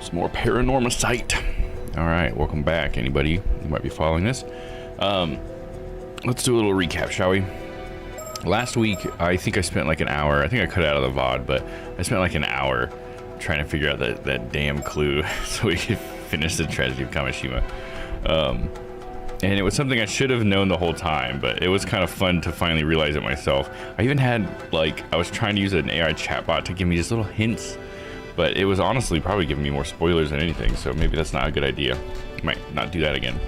Some more Paranormasight. All right, welcome back. Anybody who might be following this. Let's do a little recap, shall we? Last week, I think I spent like an hour. I think I cut it out of the VOD, but I spent like an hour trying to figure out that damn clue so we could finish the tragedy of Kamishima. And it was something I should have known the whole time, but it was kind of fun to finally realize it myself. I even had, like, I was trying to use an AI chatbot to give me just little hints, but it was honestly probably giving me more spoilers than anything, so maybe that's not a good idea. Might not do that again.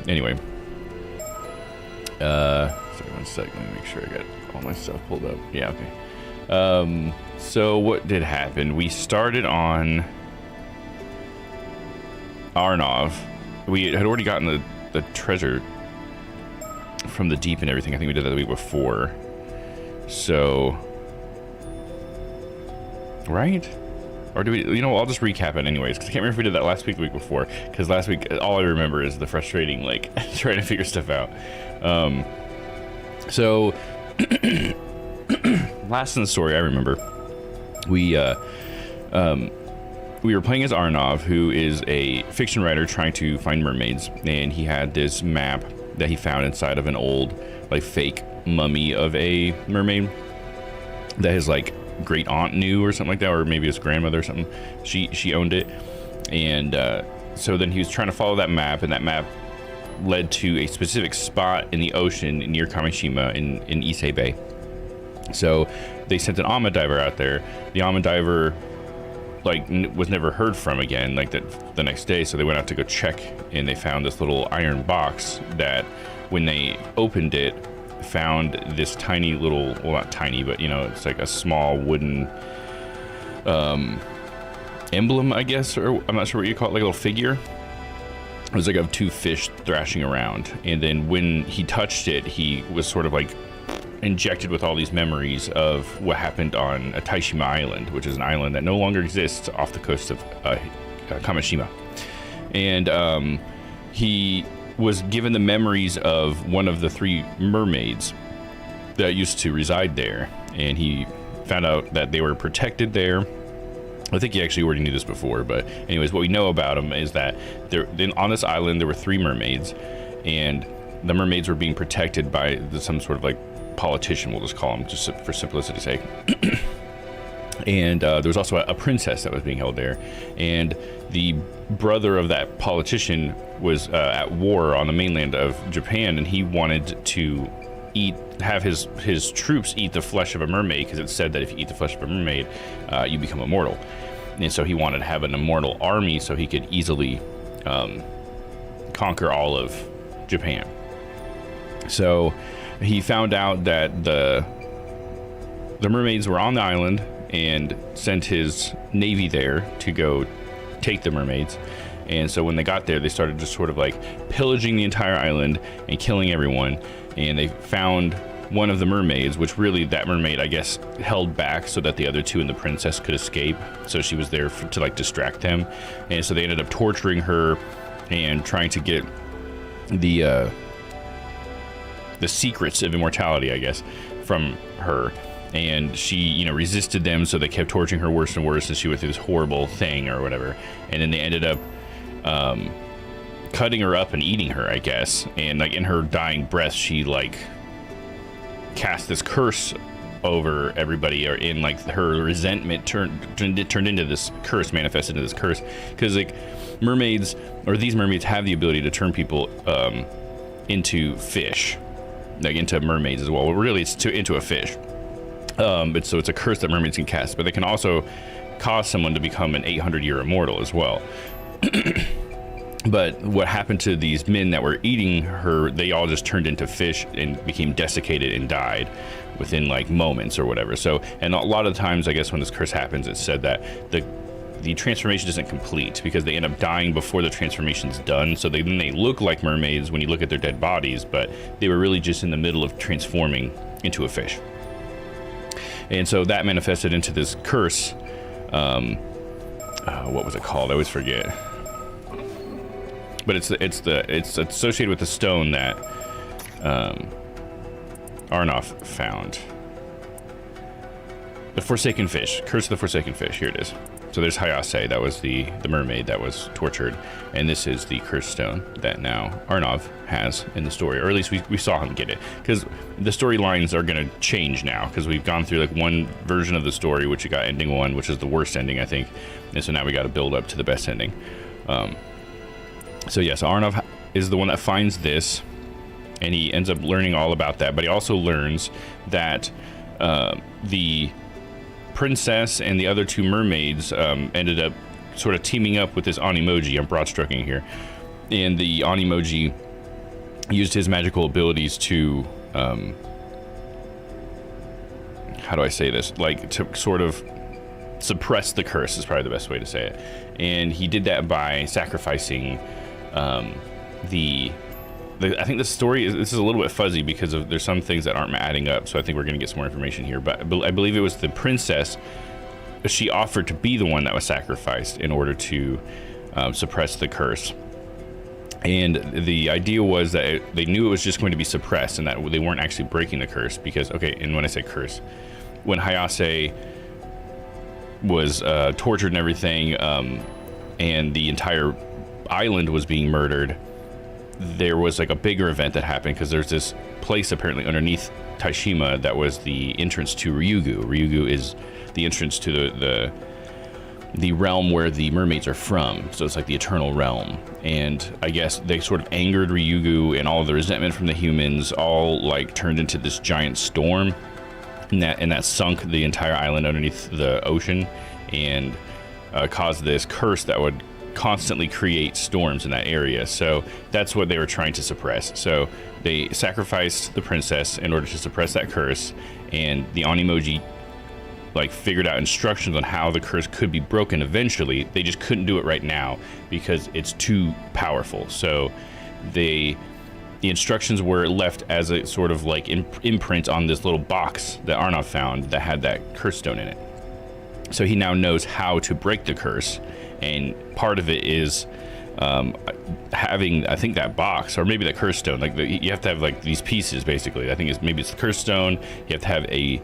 Anyway. Sorry, 1 second, let me make sure I got all my stuff pulled up. Yeah, okay. So what did happen? We started on Arnov. We had already gotten the treasure from the deep and everything. I think we did that the week before. So, right? Or do we, you know, I'll just recap it anyways, because I can't remember if we did that last week or the week before, because last week, all I remember is the frustrating, like, trying to figure stuff out. So, last in the story, I remember, we were playing as Arnov, who is a fiction writer trying to find mermaids, and he had this map that he found inside of an old, like, fake mummy of a mermaid that his, like, great aunt knew or something like that, or maybe his grandmother or something. She owned it, and so then he was trying to follow that map, and that map led to a specific spot in the ocean near Kamishima in Issei Bay. So they sent an Alma diver out there. The Alma diver, like, was never heard from again, like, the next day. So they went out to go check, and they found this little iron box that, when they opened it, found this tiny little, well, not tiny, but, you know, it's like a small wooden emblem, I guess, or I'm not sure what you call it, like a little figure. It was like of two fish thrashing around, and then when he touched it, he was sort of like injected with all these memories of what happened on Taishima Island, which is an island that no longer exists off the coast of Kamishima. And he was given the memories of one of the three mermaids that used to reside there, and he found out that they were protected there. I think he actually already knew this before, but anyways, what we know about them is that on this island there were three mermaids, and the mermaids were being protected by some sort of, like, politician, we'll just call him, just for simplicity's sake. And there was also a princess that was being held there, and the brother of that politician was at war on the mainland of Japan, and he wanted to have his troops eat the flesh of a mermaid, because it said that if you eat the flesh of a mermaid, you become immortal. And so he wanted to have an immortal army so he could easily conquer all of Japan. So he found out that the mermaids were on the island and sent his navy there to go take the mermaids. And so when they got there, they started just sort of like pillaging the entire island and killing everyone. And they found one of the mermaids, which really, that mermaid, I guess, held back so that the other two and the princess could escape. So she was there to, like, distract them. And so they ended up torturing her and trying to get the secrets of immortality, I guess, from her. And she, you know, resisted them, so they kept torturing her worse and worse as she went through this horrible thing or whatever. And then they ended up cutting her up and eating her, I guess. And, like, in her dying breath, she, like, cast this curse over everybody, or in, like, her resentment turned into this curse, manifested into this curse. Because, like, mermaids, or these mermaids, have the ability to turn people into fish, like into mermaids as well. Well, really, it's into a fish. But so it's a curse that mermaids can cast, but they can also cause someone to become an 800-year immortal as well. But what happened to these men that were eating her, they all just turned into fish and became desiccated and died within, like, moments or whatever. So, and a lot of times, I guess, when this curse happens, it's said that the transformation isn't complete because they end up dying before the transformation's done. So then they look like mermaids when you look at their dead bodies, but they were really just in the middle of transforming into a fish. And so that manifested into this curse. What was it called? I always forget. But it's associated with the stone that Arnov found. The Forsaken Fish. Curse of the Forsaken Fish. Here it is. So there's Hayase, that was the mermaid that was tortured, and this is the curse stone that now Arnov has in the story, or at least we saw him get it, because the storylines are going to change now, because we've gone through like one version of the story, which you got ending 1, which is the worst ending, I think, and so now we got to build up to the best ending. So yes, Arnov is the one that finds this, and he ends up learning all about that, but he also learns that the princess and the other 2 mermaids ended up sort of teaming up with this Onimoji. I'm broad stroking here, and the Onimoji used his magical abilities to how do I say this, like to sort of suppress the curse is probably the best way to say it, and he did that by sacrificing I think the story this is a little bit fuzzy because there's some things that aren't adding up, so I think we're going to get some more information here, but I believe it was the princess. She offered to be the one that was sacrificed in order to suppress the curse, and the idea was that they knew it was just going to be suppressed and that they weren't actually breaking the curse, because and when I say curse, when Hayase was tortured and everything, and the entire island was being murdered, there was like a bigger event that happened, because there's this place apparently underneath Taishima that was the entrance to Ryugu. Ryugu is the entrance to the realm where the mermaids are from, so it's like the eternal realm, and I guess they sort of angered Ryugu, and all the resentment from the humans all like turned into this giant storm, and that sunk the entire island underneath the ocean, and caused this curse that would constantly create storms in that area. So that's what they were trying to suppress. So they sacrificed the princess in order to suppress that curse, and the Onimoji like figured out instructions on how the curse could be broken eventually. They just couldn't do it right now because it's too powerful. So the instructions were left as a sort of like imprint on this little box that Arnov found that had that curse stone in it. So he now knows how to break the curse, and part of it is having, I think, that box, or maybe that curse stone. Like you have to have like these pieces, basically. I think maybe it's the curse stone. You have to have a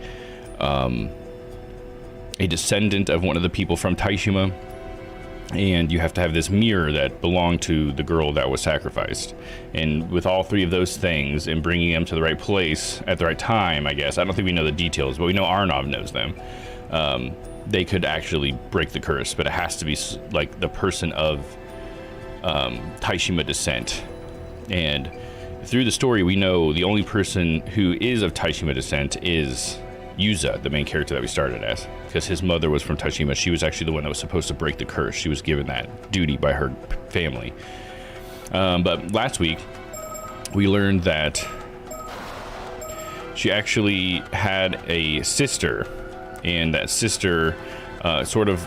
descendant of one of the people from Taishima, and you have to have this mirror that belonged to the girl that was sacrificed. And with all 3 of those things and bringing them to the right place at the right time, I guess, I don't think we know the details, but we know Arnov knows them. They could actually break the curse, but it has to be like the person of Taishima descent. And through the story, we know the only person who is of Taishima descent is Yuza, the main character that we started as, because his mother was from Taishima. She was actually the one that was supposed to break the curse. She was given that duty by her family. But last week, we learned that she actually had a sister, and that sister sort of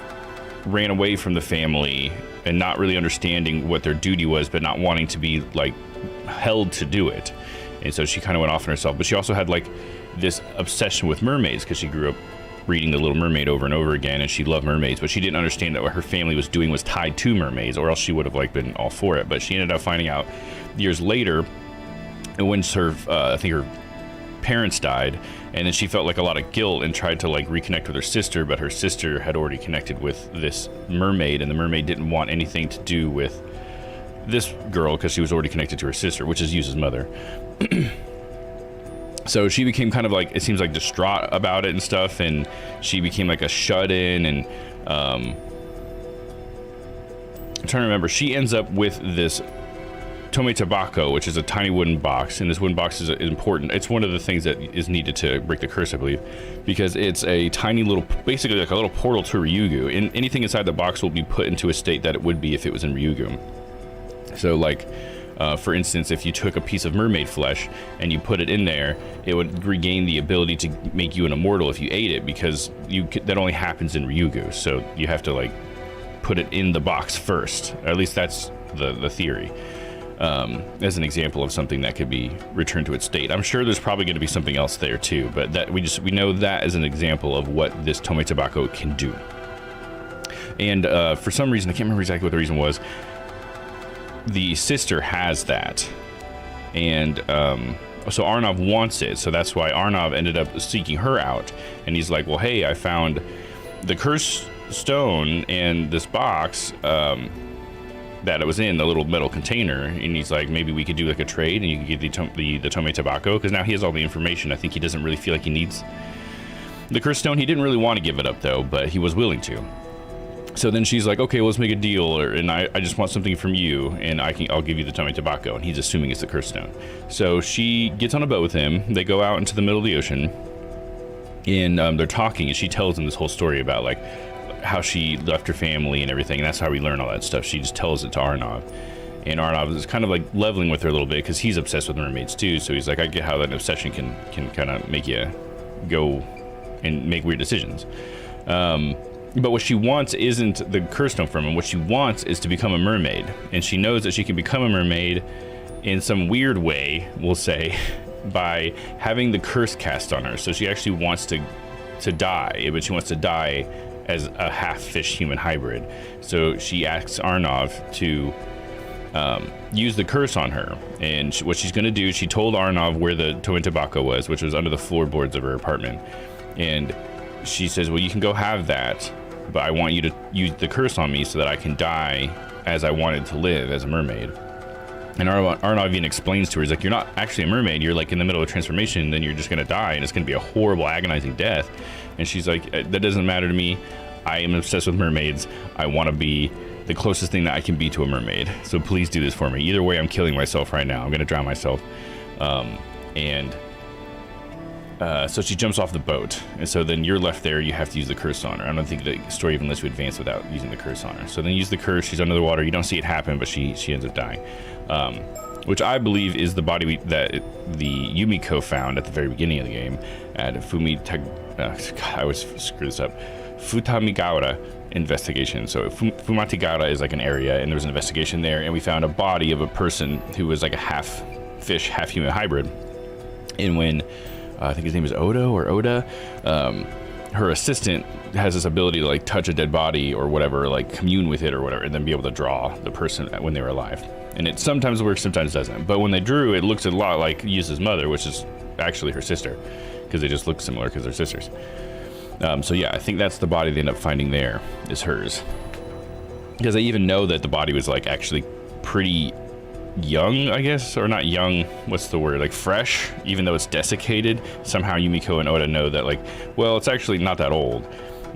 ran away from the family and not really understanding what their duty was, but not wanting to be like held to do it. And so she kind of went off on herself. But she also had like this obsession with mermaids, because she grew up reading The Little Mermaid over and over again, and she loved mermaids, but she didn't understand that what her family was doing was tied to mermaids, or else she would have like been all for it. But she ended up finding out years later, when her I think her parents died, and then she felt like a lot of guilt and tried to like reconnect with her sister, but her sister had already connected with this mermaid, and the mermaid didn't want anything to do with this girl because she was already connected to her sister, which is Yuza's mother. So she became kind of like, it seems like, distraught about it and stuff, and she became like a shut-in, and I'm trying to remember, she ends up with this Tome Tabako, which is a tiny wooden box, and this wooden box is important. It's one of the things that is needed to break the curse, I believe, because it's a tiny little, basically like a little portal to Ryugu, and anything inside the box will be put into a state that it would be if it was in Ryugu. So like, for instance, if you took a piece of mermaid flesh and you put it in there, it would regain the ability to make you an immortal if you ate it, because that only happens in Ryugu. So you have to like put it in the box first. Or at least that's the theory. As an example of something that could be returned to its state. I'm sure there's probably going to be something else there too, but that we know that as an example of what this Tome Tabako can do. And for some reason, I can't remember exactly what the reason was, the sister has that, and so Arnov wants it, so that's why Arnov ended up seeking her out, and he's like, well, hey, I found the curse stone and this box that it was in, the little metal container, and he's like, maybe we could do like a trade and you could get the Tome Tobacco, because now he has all the information. I think he doesn't really feel like he needs the cursed stone. He didn't really want to give it up though, but he was willing to. So then she's like, okay, well, let's make a deal, and I just want something from you, and I'll give you the Tome Tobacco. And he's assuming it's the cursed stone. So she gets on a boat with him. They go out into the middle of the ocean, and they're talking, and she tells him this whole story about like how she left her family and everything, and that's how we learn all that stuff. She just tells it to Arnov, and Arnov is kind of like leveling with her a little bit because he's obsessed with mermaids too. So he's like, I get how that obsession can kind of make you go and make weird decisions. But what she wants isn't the curse stone from him. What she wants is to become a mermaid, and she knows that she can become a mermaid in some weird way, we'll say, by having the curse cast on her. So she actually wants to die, but she wants to die as a half-fish human hybrid. So she asks Arnov to use the curse on her. And what she's going to do, she told Arnov where the Tome Tobacco was, which was under the floorboards of her apartment. And she says, well, you can go have that, but I want you to use the curse on me so that I can die as I wanted to live as a mermaid. And Arnov even explains to her, he's like, you're not actually a mermaid, you're like in the middle of a transformation, and then you're just gonna die, and it's gonna be a horrible, agonizing death. And she's like, that doesn't matter to me. I am obsessed with mermaids. I wanna be the closest thing that I can be to a mermaid. So please do this for me. Either way, I'm killing myself right now. I'm gonna drown myself. So she jumps off the boat, and so then you're left there. You have to use the curse on her. I don't think the story even lets you advance without using the curse on her. So then you use the curse. She's under the water. You don't see it happen, but she ends up dying, which I believe is the body that the Yumiko found at the very beginning of the game at I always screw this up. Futamigawara investigation. So Fumatigawara is like an area, and there was an investigation there, and we found a body of a person who was like a half fish, half human hybrid. And when I think his name is Oda. Her assistant has this ability to like touch a dead body or whatever, like commune with it or whatever, and then be able to draw the person when they were alive. And it sometimes works, sometimes doesn't. But when they drew, it looks a lot like Yusa's mother, which is actually her sister, because they just look similar because they're sisters. So yeah, I think that's the body they end up finding there is hers. Because they even know that the body was like actually pretty young, I guess, or not young, what's the word, like fresh, even though it's desiccated. Somehow Yumiko and Oda know that, like, well, it's actually not that old.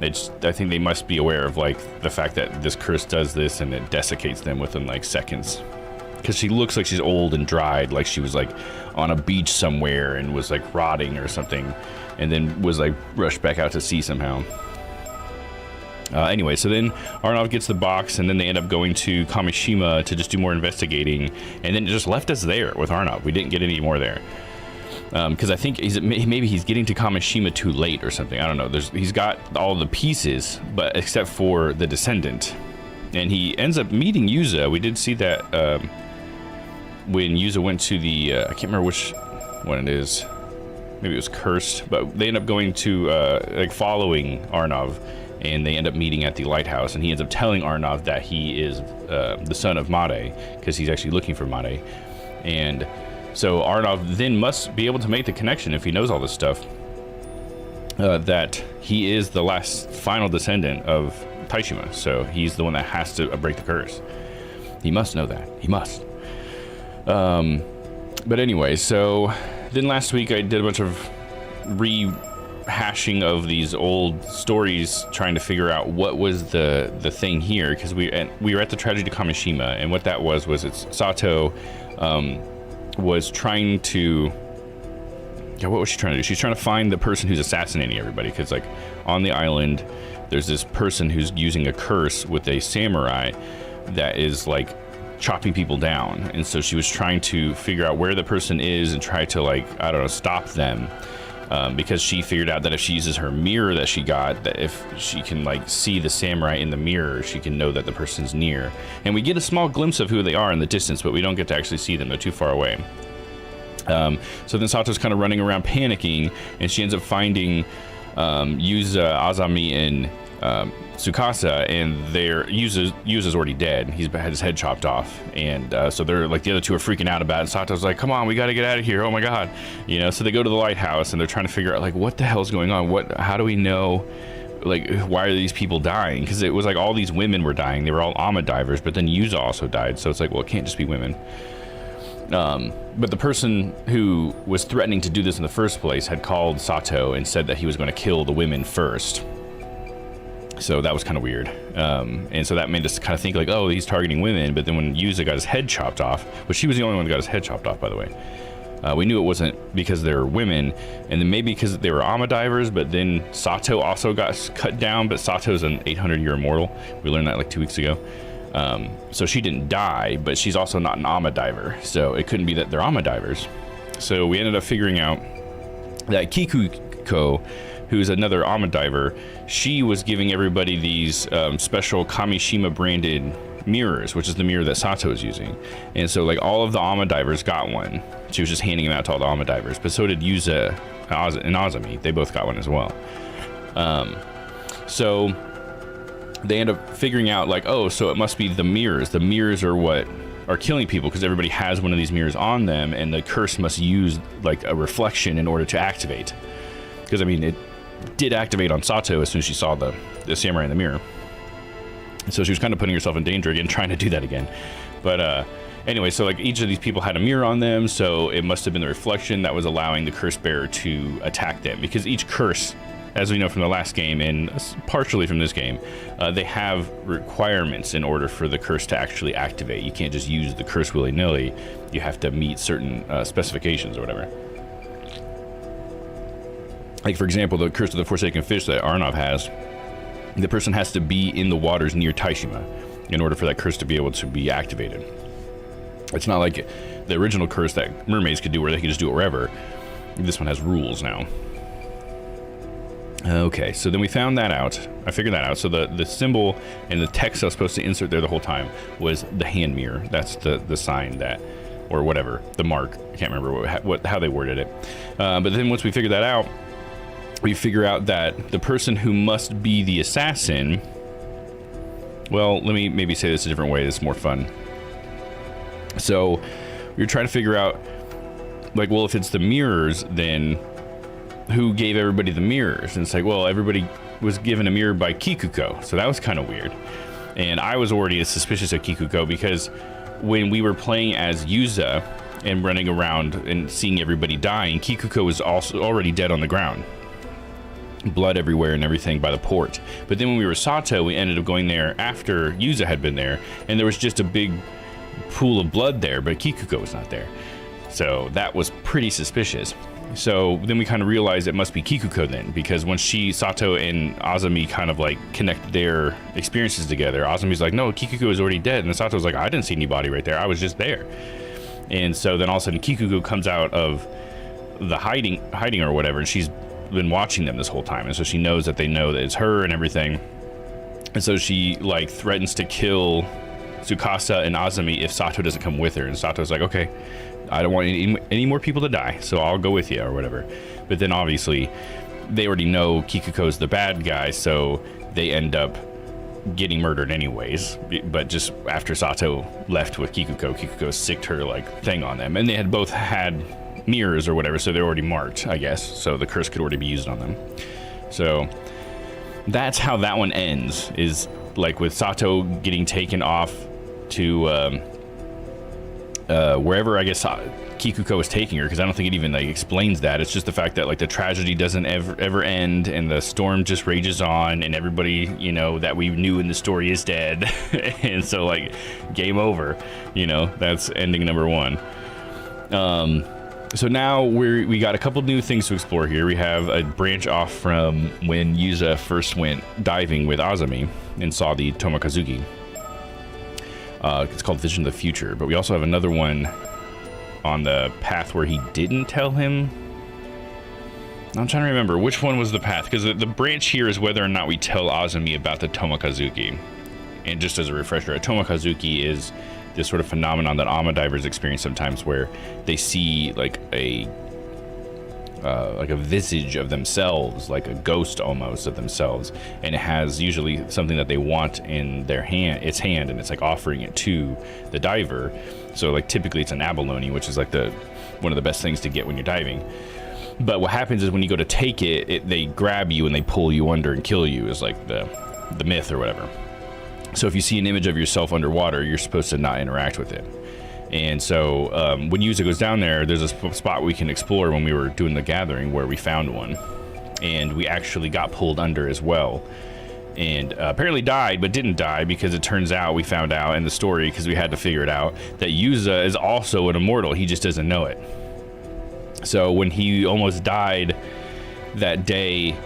I think they must be aware of like the fact that this curse does this and it desiccates them within like seconds, because she looks like she's old and dried, like she was like on a beach somewhere and was like rotting or something, and then was like rushed back out to sea somehow. Anyway, so then Arnov gets the box, and then they end up going to Kamishima to just do more investigating, and then it just left us there with Arnov. We didn't get any more there. Because I think maybe he's getting to Kamishima too late or something. I don't know. He's got all the pieces, but except for the descendant. And he ends up meeting Yuza. We did see that when Yuza went to the... I can't remember which one it is. Maybe it was Cursed. But they end up going to, like, following Arnov. And they end up meeting at the lighthouse, and he ends up telling Arnov that he is the son of Mare, because he's actually looking for Mare. And so Arnov then must be able to make the connection, if he knows all this stuff, that he is the last final descendant of Taishima. So he's the one that has to break the curse. He must know that. He must. But anyway, so then last week I did a bunch of rehashing of these old stories, trying to figure out what was the thing here, because we were at the tragedy of Kamishima, and what that was it's Sato was trying to... Yeah, what was she trying to do? She's trying to find the person who's assassinating everybody, because like on the island there's this person who's using a curse with a samurai that is like chopping people down, and so she was trying to figure out where the person is and try to, like, I don't know, stop them. Because she figured out that if she uses her mirror that she got, that if she can like see the samurai in the mirror, she can know that the person's near. And we get a small glimpse of who they are in the distance, but we don't get to actually see them. They're too far away. So then Sato's kind of running around panicking, and she ends up finding Yuza, Azami, and Tsukasa, and Yuza's already dead. He's had his head chopped off, and so they're like, the other two are freaking out about it. And Sato's like, come on, we got to get out of here, oh my god, you know. So they go to the lighthouse, and they're trying to figure out like what the hell's going on, how do we know like, why are these people dying? Because it was like all these women were dying. They were all Ama divers, but then Yuza also died. So it's like, well, it can't just be women. But the person who was threatening to do this in the first place had called Sato and said that he was going to kill the women first. So that was kind of weird. And so that made us kind of think like, oh, he's targeting women. But then when Yuza got his head chopped off, which she was the only one who got his head chopped off, by the way. We knew it wasn't because they were women, and then maybe because they were Ama divers, but then Sato also got cut down, but Sato's an 800-year immortal. We learned that like 2 weeks ago. So she didn't die, but she's also not an Ama diver, so it couldn't be that they're Ama divers. So we ended up figuring out that Kikuko, who's another Ama diver, she was giving everybody these special Kamishima branded mirrors, which is the mirror that Sato is using. And so like all of the Ama divers got one. She was just handing them out to all the Ama divers, but so did Yuza and Azami. They both got one as well. So they end up figuring out like, oh, so it must be the mirrors. The mirrors are what are killing people because everybody has one of these mirrors on them, and the curse must use like a reflection in order to activate. Because I mean, it did activate on Sato as soon as she saw the samurai in the mirror. So she was kind of putting herself in danger again, trying to do that again. But anyway, so like each of these people had a mirror on them, so it must have been the reflection that was allowing the curse bearer to attack them. Because each curse, as we know from the last game and partially from this game, they have requirements in order for the curse to actually activate. You can't just use the curse willy-nilly. You have to meet certain specifications or whatever. Like, for example, the curse of the Forsaken Fish that Arnov has, the person has to be in the waters near Taishima in order for that curse to be able to be activated. It's not like the original curse that mermaids could do where they could just do it wherever. This one has rules now. Okay, so then we found that out. I figured that out. So the symbol and the text I was supposed to insert there the whole time was the hand mirror. That's the sign that, or whatever, the mark. I can't remember how they worded it. But then once we figured that out, we figure out that the person who must be the assassin, well, let me maybe say this a different way. This is more fun. So we were trying to figure out, like, well, if it's the mirrors, then who gave everybody the mirrors? And it's like, well, everybody was given a mirror by Kikuko. So that was kind of weird. And I was already suspicious of Kikuko because when we were playing as Yuza and running around and seeing everybody dying, Kikuko was also already dead on the ground. Blood everywhere and everything by the port. But then when we were Sato, we ended up going there after Yuza had been there, and there was just a big pool of blood there, but Kikuko was not there. So that was pretty suspicious. So then we kind of realized it must be Kikuko then, because when Sato and Azami kind of like connect their experiences together, Azami's like, no, Kikuko is already dead, and Sato's like, I didn't see anybody right there, I was just there. And so then all of a sudden Kikuko comes out of the hiding or whatever, and she's been watching them this whole time, and so she knows that they know that it's her and everything, and so she like threatens to kill Tsukasa and Azami if Sato doesn't come with her. And Sato's like, okay, I don't want any more people to die, so I'll go with you or whatever. But then obviously they already know Kikuko's the bad guy, so they end up getting murdered anyways. But just after Sato left with Kikuko sicked her like thing on them, and they had both had mirrors or whatever, so they're already marked, I guess, so the curse could already be used on them. So that's how that one ends, is like with Sato getting taken off to wherever I guess Kikuko is taking her, because I don't think it even like explains that. It's just the fact that like the tragedy doesn't ever end, and the storm just rages on, and everybody, you know, that we knew in the story is dead. And so like game over, you know, that's ending number one. So now we got a couple new things to explore here. We have a branch off from when Yuza first went diving with Azami and saw the Tomikazuki. It's called Vision of the Future, but we also have another one on the path where he didn't tell him. I'm trying to remember which one was the path, because the branch here is whether or not we tell Azami about the Tomikazuki. And just as a refresher, a Tomikazuki is this sort of phenomenon that Ama divers experience sometimes, where they see like a visage of themselves, like a ghost almost of themselves, and it has usually something that they want in their hand, and it's like offering it to the diver. So like typically it's an abalone, which is like one of the best things to get when you're diving. But what happens is when you go to take it, they grab you and they pull you under and kill you, is like the myth or whatever. So if you see an image of yourself underwater, you're supposed to not interact with it. And so when Yuza goes down there, there's a spot we can explore when we were doing the gathering where we found one. And we actually got pulled under as well. And apparently died, but didn't die, because it turns out, we found out in the story, because we had to figure it out, that Yuza is also an immortal. He just doesn't know it. So when he almost died that day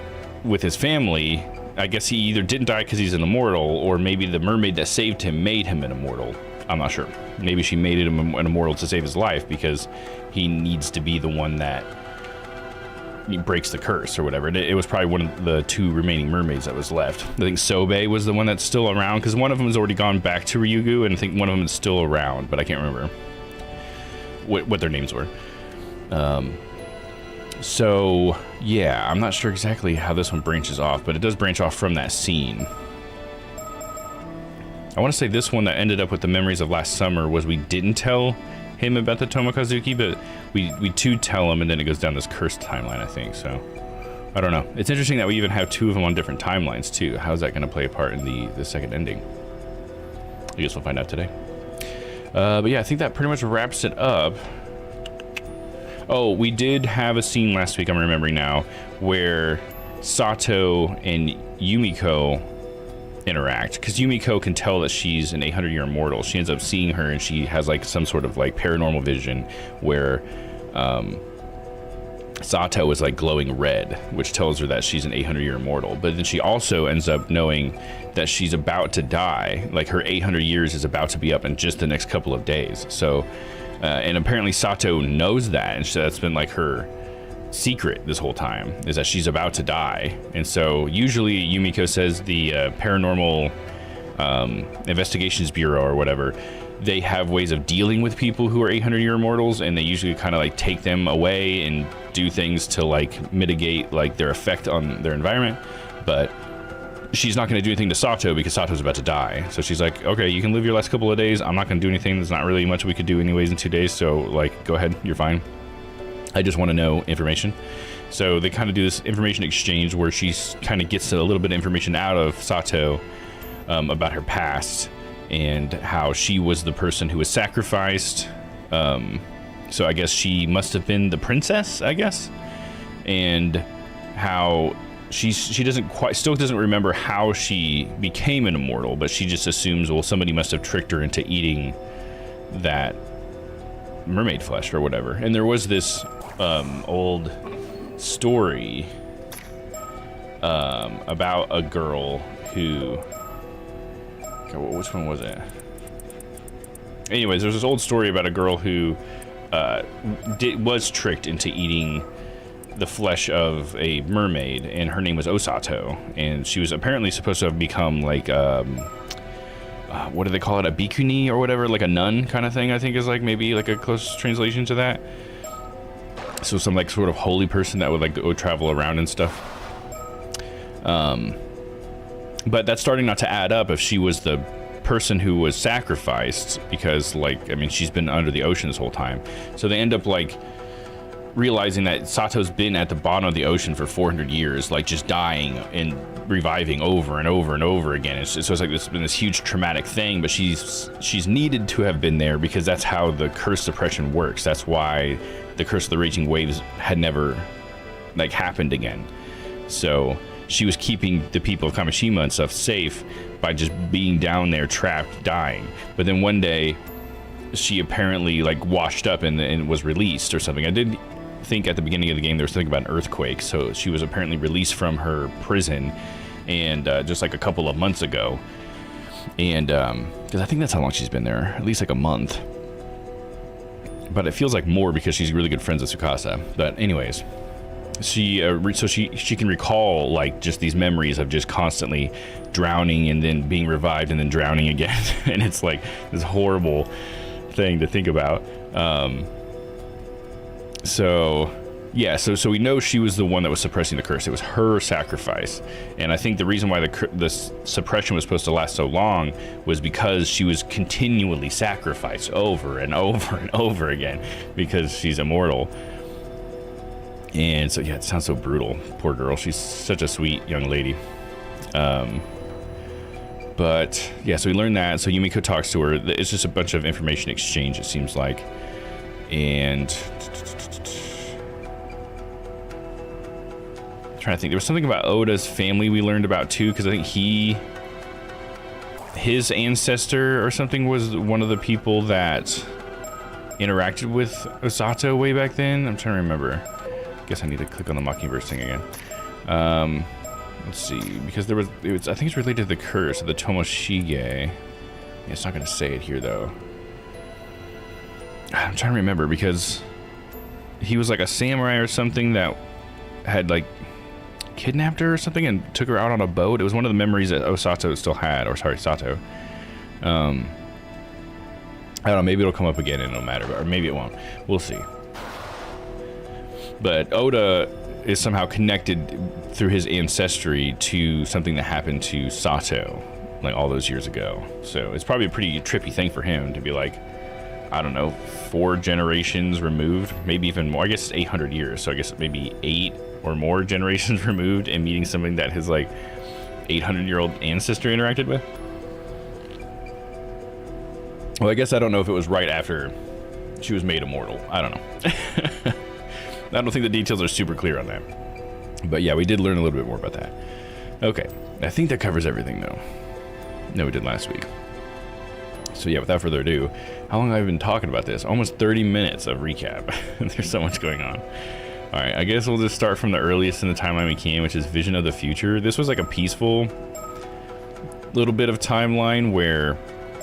with his family, I guess he either didn't die because he's an immortal, or maybe the mermaid that saved him made him an immortal. I'm not sure. Maybe she made him an immortal to save his life, because he needs to be the one that breaks the curse or whatever. It was probably one of the 2 remaining mermaids that was left. I think Sobe was the one that's still around, because one of them has already gone back to Ryugu, and I think one of them is still around, but I can't remember what their names were. So yeah, I'm not sure exactly how this one branches off, but it does branch off from that scene. I want to say this one that ended up with the memories of last summer was we didn't tell him about the Tomokazuki, but we do tell him, and then it goes down this cursed timeline, I think. So I don't know. It's interesting that we even have 2 of them on different timelines too. How's that going to play a part in the second ending? I guess we'll find out today. But yeah, I think that pretty much wraps it up. Oh, we did have a scene last week, I'm remembering now, where Sato and Yumiko interact, because Yumiko can tell that she's an 800-year immortal. She ends up seeing her, and she has like some sort of like paranormal vision where Sato is like glowing red, which tells her that she's an 800-year immortal. But then she also ends up knowing that she's about to die, like her 800 years is about to be up in just the next couple of days. So and apparently Sato knows that, and so that's been like her secret this whole time, is that she's about to die. And so usually Yumiko says the paranormal investigations bureau or whatever, they have ways of dealing with people who are 800-year immortals, and they usually kind of like take them away and do things to like mitigate like their effect on their environment. But she's not going to do anything to Sato because Sato's about to die. So she's like, okay, you can live your last couple of days. I'm not going to do anything. There's not really much we could do anyways in 2 days. So like, go ahead, you're fine. I just want to know information. So they kind of do this information exchange where she kind of gets a little bit of information out of Sato about her past and how she was the person who was sacrificed. So I guess she must have been the princess, I guess. And how she still doesn't remember how she became an immortal, but she just assumes, well, somebody must have tricked her into eating that mermaid flesh or whatever. And there was this old story about a girl who, which one was it? Anyways, there's this old story about a girl who was tricked into eating the flesh of a mermaid, and her name was Osato, and she was apparently supposed to have become like what do they call it, a bikuni or whatever, like a nun kind of thing, I think is like maybe like a close translation to that. So some like sort of holy person that would like go travel around and stuff. But that's starting not to add up if she was the person who was sacrificed, because like, I mean, she's been under the ocean this whole time. So they end up like realizing that Sato's been at the bottom of the ocean for 400 years, like just dying and reviving over and over and over again. So it's like it's been this huge traumatic thing, but she's needed to have been there because that's how the curse suppression works. That's why the curse of the raging waves had never like happened again. So she was keeping the people of Kamishima and stuff safe by just being down there trapped, dying. But then one day she apparently like washed up and was released or something. I did think at the beginning of the game there was something about an earthquake, so she was apparently released from her prison, and just like a couple of months ago, and because I think that's how long she's been there, at least like a month, but it feels like more because she's really good friends with Tsukasa. But anyways, she can recall like just these memories of just constantly drowning and then being revived and then drowning again and it's like this horrible thing to think about. So we know she was the one that was suppressing the curse. It was her sacrifice, and I think the reason why the suppression was supposed to last so long was because she was continually sacrificed over and over and over again because she's immortal. And so, yeah, it sounds so brutal. Poor girl. She's such a sweet young lady. But, yeah, so we learned that. So Yumiko talks to her. It's just a bunch of information exchange, it seems like. And... I'm trying to think. There was something about Oda's family we learned about, too, because I think his ancestor or something was one of the people that interacted with Osato way back then. I'm trying to remember. Guess I need to click on the Mockingbird thing again. Let's see, because I think it's related to the curse of the Tomoshige. Yeah, it's not going to say it here though. I'm trying to remember because he was like a samurai or something that had like kidnapped her or something and took her out on a boat. It was one of the memories that Osato still had, or sorry, Sato. I don't know, maybe it'll come up again and it'll matter, or maybe it won't. We'll see. But Oda is somehow connected through his ancestry to something that happened to Sato, like all those years ago. So it's probably a pretty trippy thing for him to be like, I don't know, 4 generations removed, maybe even more. I guess it's 800 years, so I guess maybe 8 or more generations removed and meeting something that his like 800-year-old ancestor interacted with. Well, I guess I don't know if it was right after she was made immortal. I don't know. I don't think the details are super clear on that. But yeah, we did learn a little bit more about that. Okay, I think that covers everything though. No, we did last week. So yeah, without further ado, how long have I been talking about this? Almost 30 minutes of recap. There's so much going on. All right, I guess we'll just start from the earliest in the timeline we can, which is Vision of the Future. This was like a peaceful little bit of timeline where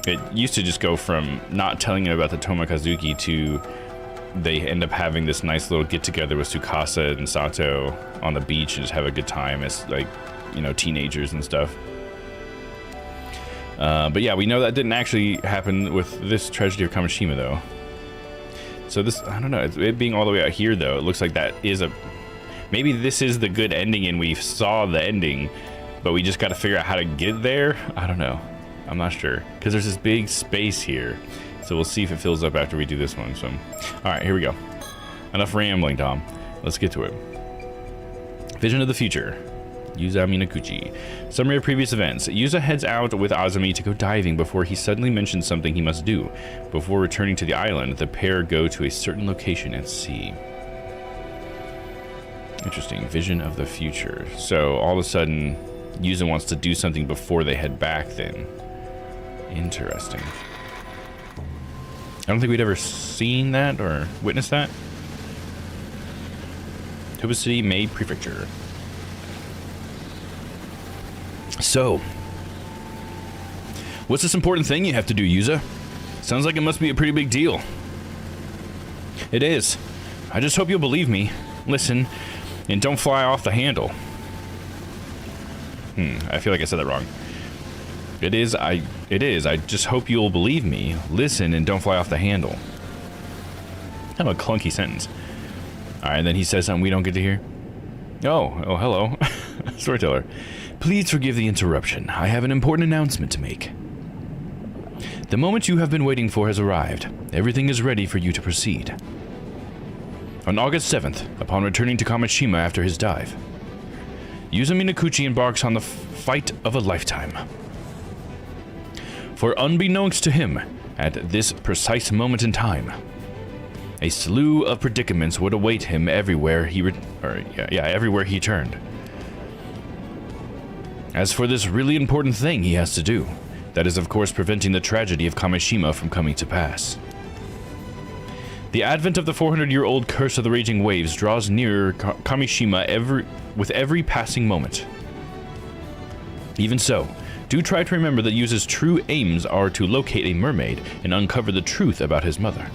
it used to just go from not telling you about the Tomokazuki to they end up having this nice little get-together with Tsukasa and Sato on the beach and just have a good time as, like, you know, teenagers and stuff. But yeah, we know that didn't actually happen with this tragedy of Kamishima, though. So this, I don't know, it being all the way out here, though, it looks like that is maybe this is the good ending and we saw the ending, but we just got to figure out how to get there? I don't know. I'm not sure. Because there's this big space here. So we'll see if it fills up after we do this one. So, all right, here we go. Enough rambling, Tom. Let's get to it. Vision of the Future. Yuza Minakuchi. Summary of previous events. Yuza heads out with Azumi to go diving before he suddenly mentions something he must do. Before returning to the island, the pair go to a certain location at sea. Interesting. Vision of the Future. So all of a sudden, Yuza wants to do something before they head back then. Interesting. I don't think we'd ever seen that or witnessed that. Toba City, Mei Prefecture. So, what's this important thing you have to do, Yuza? Sounds like it must be a pretty big deal. It is. I just hope you'll believe me. Listen, and don't fly off the handle. I feel like I said that wrong. It is. I just hope you'll believe me. Listen and don't fly off the handle. Kind of a clunky sentence. All right, and then he says something we don't get to hear. Oh, hello. Storyteller. Please forgive the interruption. I have an important announcement to make. The moment you have been waiting for has arrived. Everything is ready for you to proceed. On August 7th, upon returning to Kamishima after his dive, Yuza Minakuchi embarks on the fight of a lifetime. For unbeknownst to him, at this precise moment in time, a slew of predicaments would await him everywhere everywhere he turned. As for this really important thing he has to do, that is of course preventing the tragedy of Kamishima from coming to pass. The advent of the 400-year-old curse of the raging waves draws nearer Kamishima with every passing moment. Even so, do try to remember that Yuza's true aims are to locate a mermaid and uncover the truth about his mother.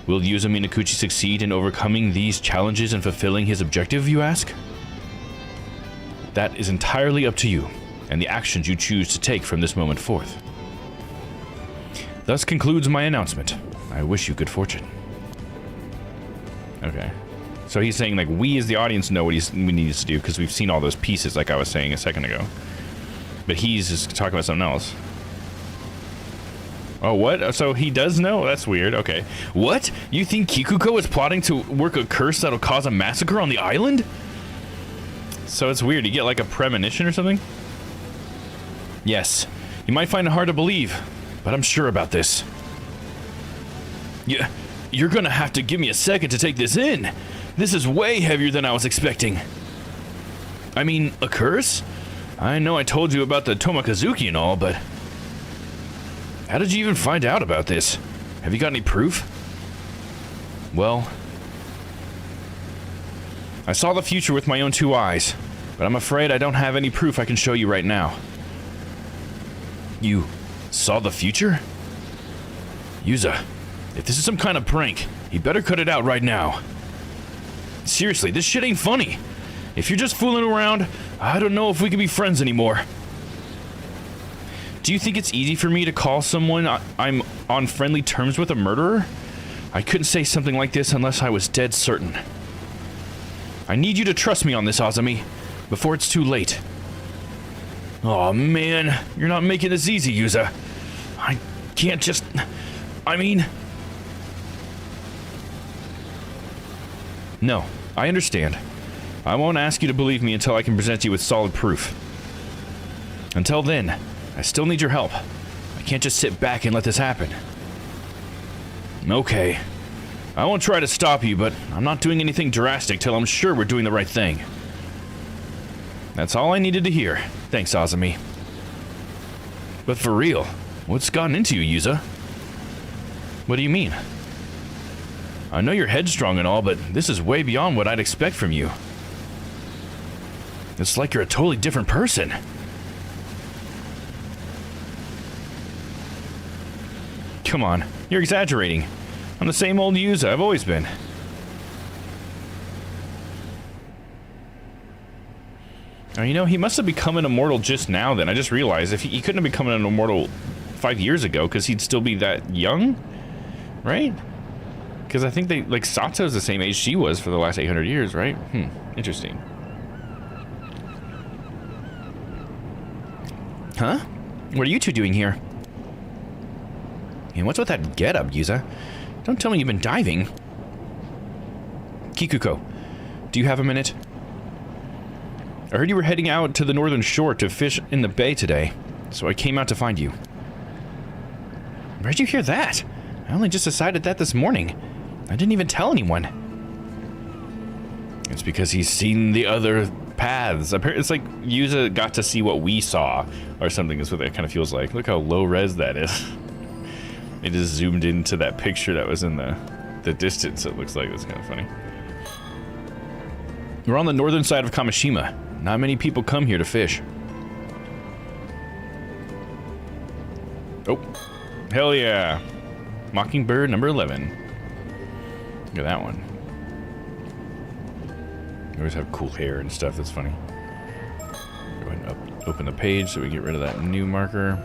Will Yuza Minakuchi succeed in overcoming these challenges and fulfilling his objective, you ask? That is entirely up to you, and the actions you choose to take from this moment forth. Thus concludes my announcement. I wish you good fortune. Okay. So he's saying, like, we as the audience know what we need to do because we've seen all those pieces, like I was saying a second ago. But he's just talking about something else. Oh, what? So he does know? That's weird. Okay. What? You think Kikuko is plotting to work a curse that'll cause a massacre on the island? So it's weird. You get like a premonition or something? Yes. You might find it hard to believe, but I'm sure about this. Yeah, you're gonna have to give me a second to take this in. This is way heavier than I was expecting. I mean, a curse? I know I told you about the Tomakazuki and all, but... how did you even find out about this? Have you got any proof? Well... I saw the future with my own 2 eyes, but I'm afraid I don't have any proof I can show you right now. You saw the future? Yuza, if this is some kind of prank, you better cut it out right now. Seriously, this shit ain't funny. If you're just fooling around, I don't know if we can be friends anymore. Do you think it's easy for me to call someone I'm on friendly terms with a murderer? I couldn't say something like this unless I was dead certain. I need you to trust me on this, Azumi, before it's too late. Oh man, you're not making this easy, Yuza. I can't just... I mean... No, I understand. I won't ask you to believe me until I can present you with solid proof. Until then, I still need your help. I can't just sit back and let this happen. Okay. I won't try to stop you, but I'm not doing anything drastic till I'm sure we're doing the right thing. That's all I needed to hear. Thanks, Azumi. But for real, what's gotten into you, Yuza? What do you mean? I know you're headstrong and all, but this is way beyond what I'd expect from you. It's like you're a totally different person. Come on, you're exaggerating. I'm the same old Yuza I've always been. Now, you know, he must have become an immortal just now then. I just realized if he couldn't have become an immortal 5 years ago because he'd still be that young, right? Because I think they, like, Sato's the same age she was for the last 800 years, right? Interesting. Huh? What are you two doing here? And what's with that getup, Yuza? Don't tell me you've been diving. Kikuko, do you have a minute? I heard you were heading out to the northern shore to fish in the bay today, so I came out to find you. Where'd you hear that? I only just decided that this morning. I didn't even tell anyone. It's because he's seen the other paths. It's like Yuza got to see what we saw, or something is what that kind of feels like. Look how low res that is. It just zoomed into that picture that was in the distance, it looks like. That's kind of funny. We're on the northern side of Kamishima. Not many people come here to fish. Oh, hell yeah. Mockingbird number 11. Look at that one. They always have cool hair and stuff, that's funny. Go ahead and open the page so we get rid of that new marker.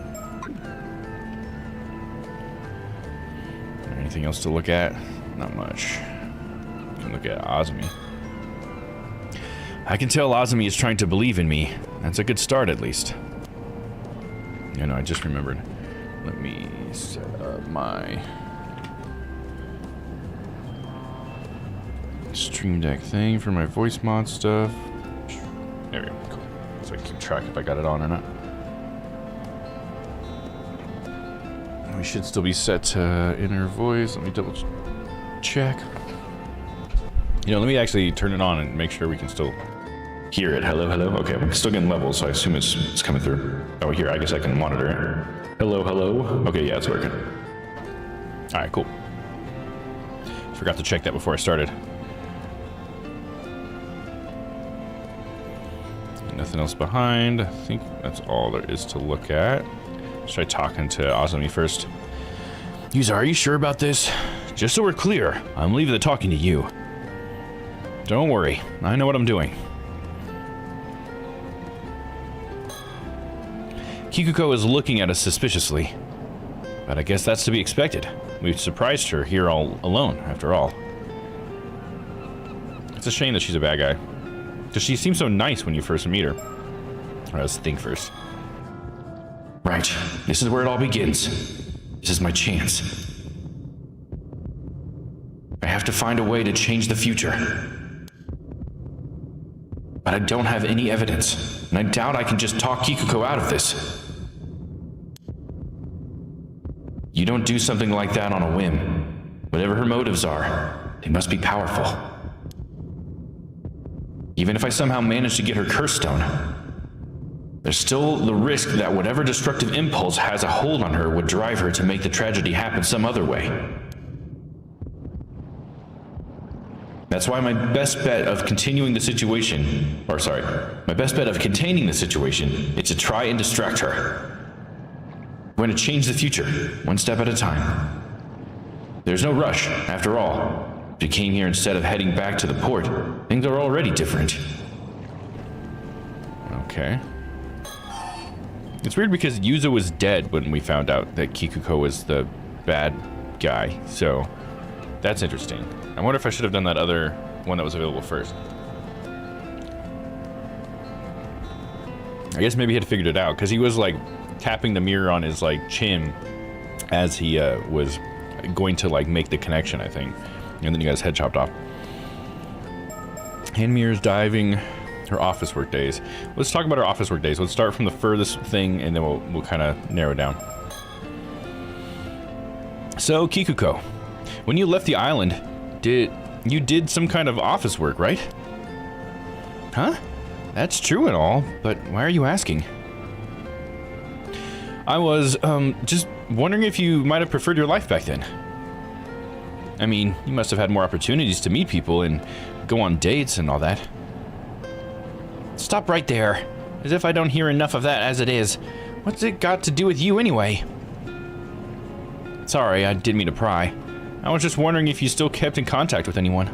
Anything else to look at? Not much. You can look at Azumi. I can tell Azumi is trying to believe in me. That's a good start, at least. You know, I just remembered. Let me set up my Stream Deck thing for my voice mod stuff. There we go. Cool. So I can keep track if I got it on or not. We should still be set to inner voice. Let me double check. You know, let me actually turn it on and make sure we can still hear it. Hello, hello. Okay, I'm still getting levels, so I assume it's coming through. Oh, here, I guess I can monitor it. Hello, hello. Okay, yeah, it's working. All right, cool. Forgot to check that before I started. Nothing else behind. I think that's all there is to look at. Let's try talking to Azumi first. Yuza, are you sure about this? Just so we're clear, I'm leaving the talking to you. Don't worry, I know what I'm doing. Kikuko is looking at us suspiciously. But I guess that's to be expected. We surprised her here all alone, after all. It's a shame that she's a bad guy. Because she seems so nice when you first meet her. Or let's think first. Right, this is where it all begins. This is my chance. I have to find a way to change the future. But I don't have any evidence, and I doubt I can just talk Kikuko out of this. You don't do something like that on a whim. Whatever her motives are, they must be powerful. Even if I somehow manage to get her curse stone, there's still the risk that whatever destructive impulse has a hold on her would drive her to make the tragedy happen some other way. That's why my best bet of containing the situation is to try and distract her. We're going to change the future, one step at a time. There's no rush, after all. If you came here instead of heading back to the port, things are already different. Okay. It's weird because Yuza was dead when we found out that Kikuko was the bad guy, so that's interesting. I wonder if I should have done that other one that was available first. I guess maybe he had figured it out, because he was like tapping the mirror on his like chin as he was going to like make the connection, I think. And then he got his head chopped off. Hand mirrors, diving, her office work days. Let's talk about her office work days. Let's start from the furthest thing, and then we'll kind of narrow it down. So, Kikuko, when you left the island, you did some kind of office work, right? Huh? That's true and all, but why are you asking? I was, just wondering if you might have preferred your life back then. I mean, you must have had more opportunities to meet people and go on dates and all that. Stop right there. As if I don't hear enough of that as it is. What's it got to do with you anyway? Sorry, I didn't mean to pry. I was just wondering if you still kept in contact with anyone.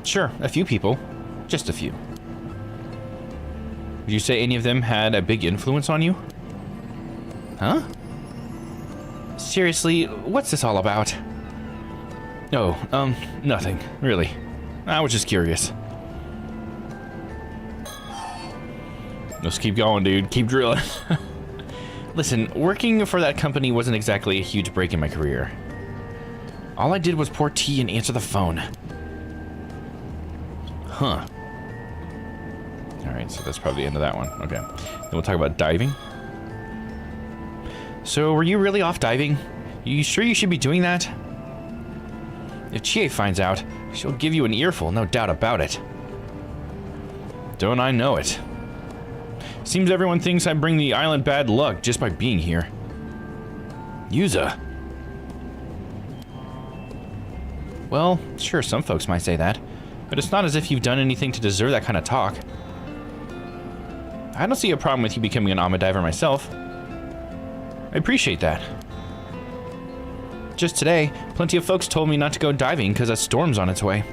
Sure, a few people. Just a few. Would you say any of them had a big influence on you? Huh? Seriously, what's this all about? Oh, nothing, really. I was just curious. Let's keep going, dude. Keep drilling. Listen, working for that company wasn't exactly a huge break in my career. All I did was pour tea and answer the phone. Huh. Alright, so that's probably the end of that one. Okay. Then we'll talk about diving. So, were you really off diving? You sure you should be doing that? If Chie finds out, she'll give you an earful, no doubt about it. Don't I know it? Seems everyone thinks I bring the island bad luck just by being here. Yuza. Well, sure, some folks might say that, but it's not as if you've done anything to deserve that kind of talk. I don't see a problem with you becoming an Ama diver myself. I appreciate that. Just today, plenty of folks told me not to go diving because a storm's on its way.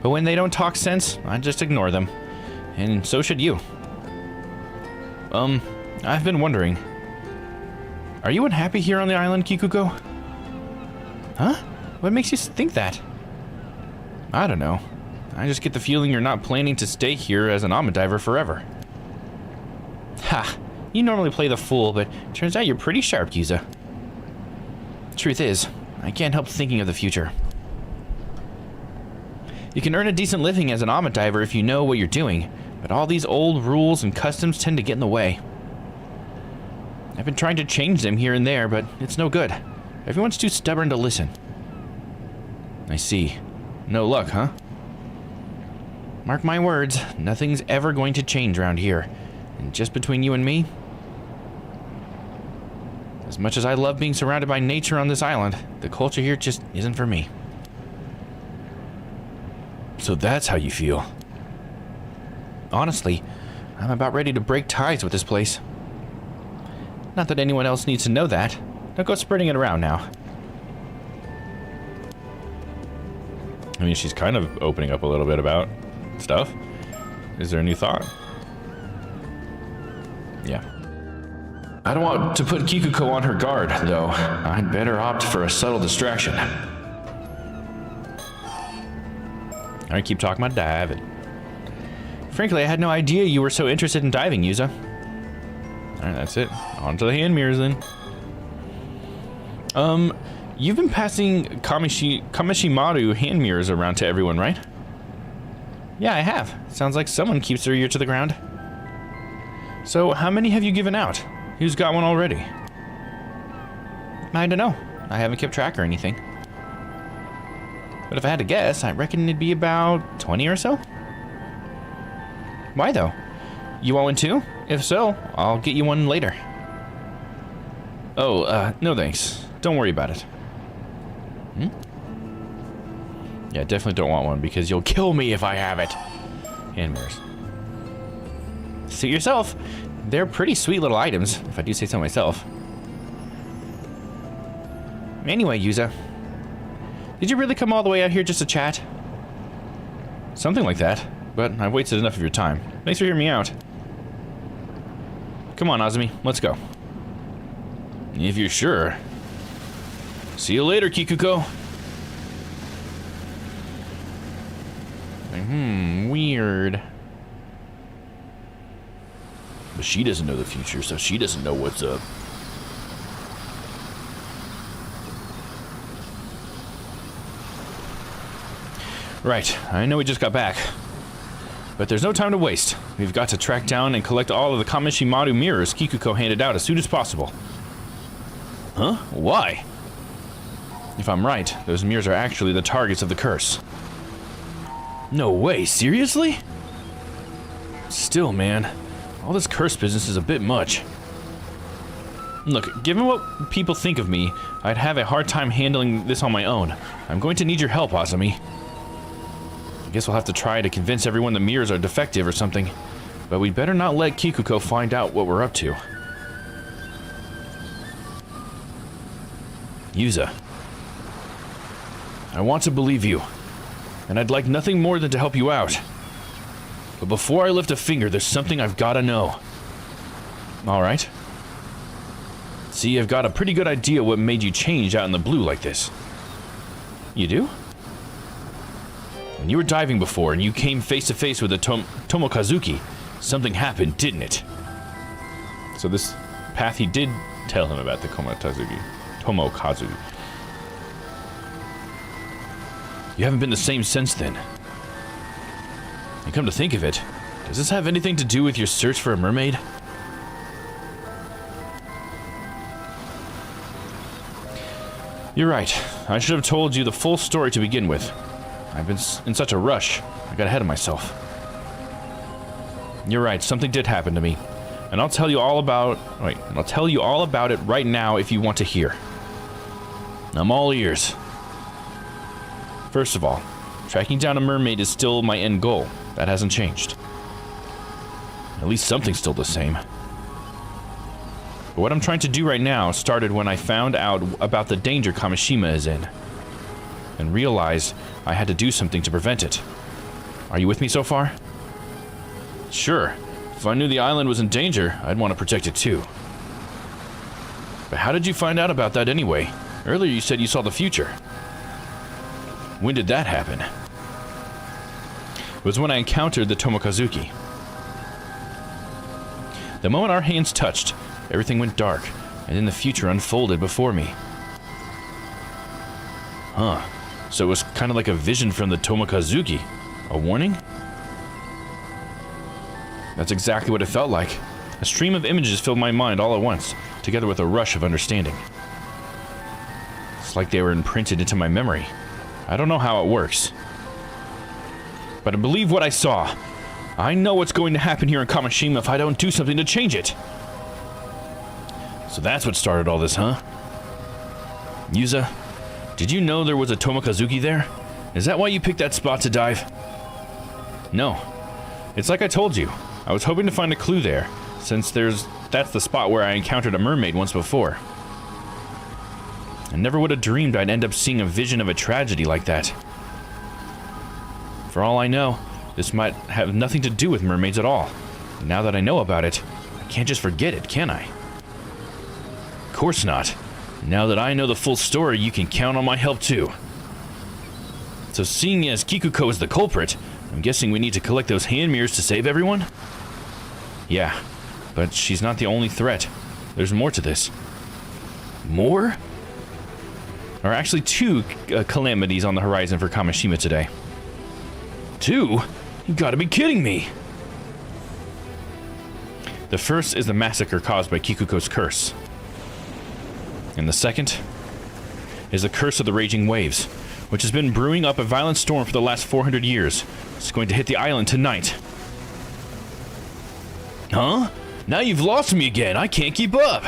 But when they don't talk sense, I just ignore them. And so should you. I've been wondering. Are you unhappy here on the island, Kikuko? Huh? What makes you think that? I don't know. I just get the feeling you're not planning to stay here as an Ama diver forever. Ha! You normally play the fool, but turns out you're pretty sharp, Yuza. Truth is, I can't help thinking of the future. You can earn a decent living as an Ama diver if you know what you're doing, but all these old rules and customs tend to get in the way. I've been trying to change them here and there, but it's no good. Everyone's too stubborn to listen. I see. No luck, huh? Mark my words, nothing's ever going to change around here. And just between you and me, as much as I love being surrounded by nature on this island, the culture here just isn't for me. So that's how you feel. Honestly, I'm about ready to break ties with this place. Not that anyone else needs to know that. Don't go spreading it around now. I mean, she's kind of opening up a little bit about stuff. Is there a new thought? Yeah. I don't want to put Kikuko on her guard, though. I'd better opt for a subtle distraction. Alright, keep talking about diving. Frankly, I had no idea you were so interested in diving, Yuza. Alright, that's it. On to the hand mirrors then. You've been passing Kameshimaru hand mirrors around to everyone, right? Yeah, I have. Sounds like someone keeps their ear to the ground. So, how many have you given out? Who's got one already? I don't know. I haven't kept track or anything. But if I had to guess, I reckon it'd be about 20 or so. Why though? You want one too? If so, I'll get you one later. Oh, no thanks. Don't worry about it. Yeah, definitely don't want one because you'll kill me if I have it. Hand mirrors. Suit yourself. They're pretty sweet little items, if I do say so myself. Anyway, Yuza. Did you really come all the way out here just to chat? Something like that, but I've wasted enough of your time. Thanks for hearing me out. Come on, Azumi, let's go. If you're sure. See you later, Kikuko. Weird. But she doesn't know the future, so she doesn't know what's up. Right, I know we just got back. But there's no time to waste. We've got to track down and collect all of the Kameshimaru mirrors Kikuko handed out as soon as possible. Huh? Why? If I'm right, those mirrors are actually the targets of the curse. No way, seriously? Still, man, all this curse business is a bit much. Look, given what people think of me, I'd have a hard time handling this on my own. I'm going to need your help, Azumi. I guess we'll have to try to convince everyone the mirrors are defective or something. But we'd better not let Kikuko find out what we're up to. Yuza. I want to believe you. And I'd like nothing more than to help you out. But before I lift a finger, there's something I've got to know. Alright. See, I've got a pretty good idea what made you change out in the blue like this. You do? When you were diving before and you came face to face with the Tomokazuki, something happened, didn't it? So this path, he did tell him about the Tomokazuki. You haven't been the same since then. And come to think of it, does this have anything to do with your search for a mermaid? You're right. I should have told you the full story to begin with. I've been in such a rush. I got ahead of myself. You're right. Something did happen to me, and I'll tell you all about. I'll tell you all about it right now if you want to hear. I'm all ears. First of all, tracking down a mermaid is still my end goal. That hasn't changed. At least something's still the same. But what I'm trying to do right now started when I found out about the danger Kamishima is in, and realized I had to do something to prevent it. Are you with me so far? Sure. If I knew the island was in danger, I'd want to protect it too. But how did you find out about that anyway? Earlier you said you saw the future. When did that happen? It was when I encountered the Tomokazuki. The moment our hands touched, everything went dark, and then the future unfolded before me. Huh. So it was kind of like a vision from the Tomokazuki. A warning? That's exactly what it felt like. A stream of images filled my mind all at once, together with a rush of understanding. It's like they were imprinted into my memory. I don't know how it works. But I believe what I saw. I know what's going to happen here in Kamishima if I don't do something to change it. So that's what started all this, huh? Yuza, did you know there was a Tomokazuki there? Is that why you picked that spot to dive? No. It's like I told you. I was hoping to find a clue there, since that's the spot where I encountered a mermaid once before. I never would have dreamed I'd end up seeing a vision of a tragedy like that. For all I know, this might have nothing to do with mermaids at all. And now that I know about it, I can't just forget it, can I? Of course not. Now that I know the full story, you can count on my help too. So seeing as Kikuko is the culprit, I'm guessing we need to collect those hand mirrors to save everyone? Yeah, But she's not the only threat. There's more to this. More? There are actually two calamities on the horizon for Kamishima today. Two? You gotta be kidding me! The first is the massacre caused by Kikuko's curse. And the second is the curse of the raging waves, which has been brewing up a violent storm for the last 400 years. It's going to hit the island tonight. Huh? Now you've lost me again. I can't keep up.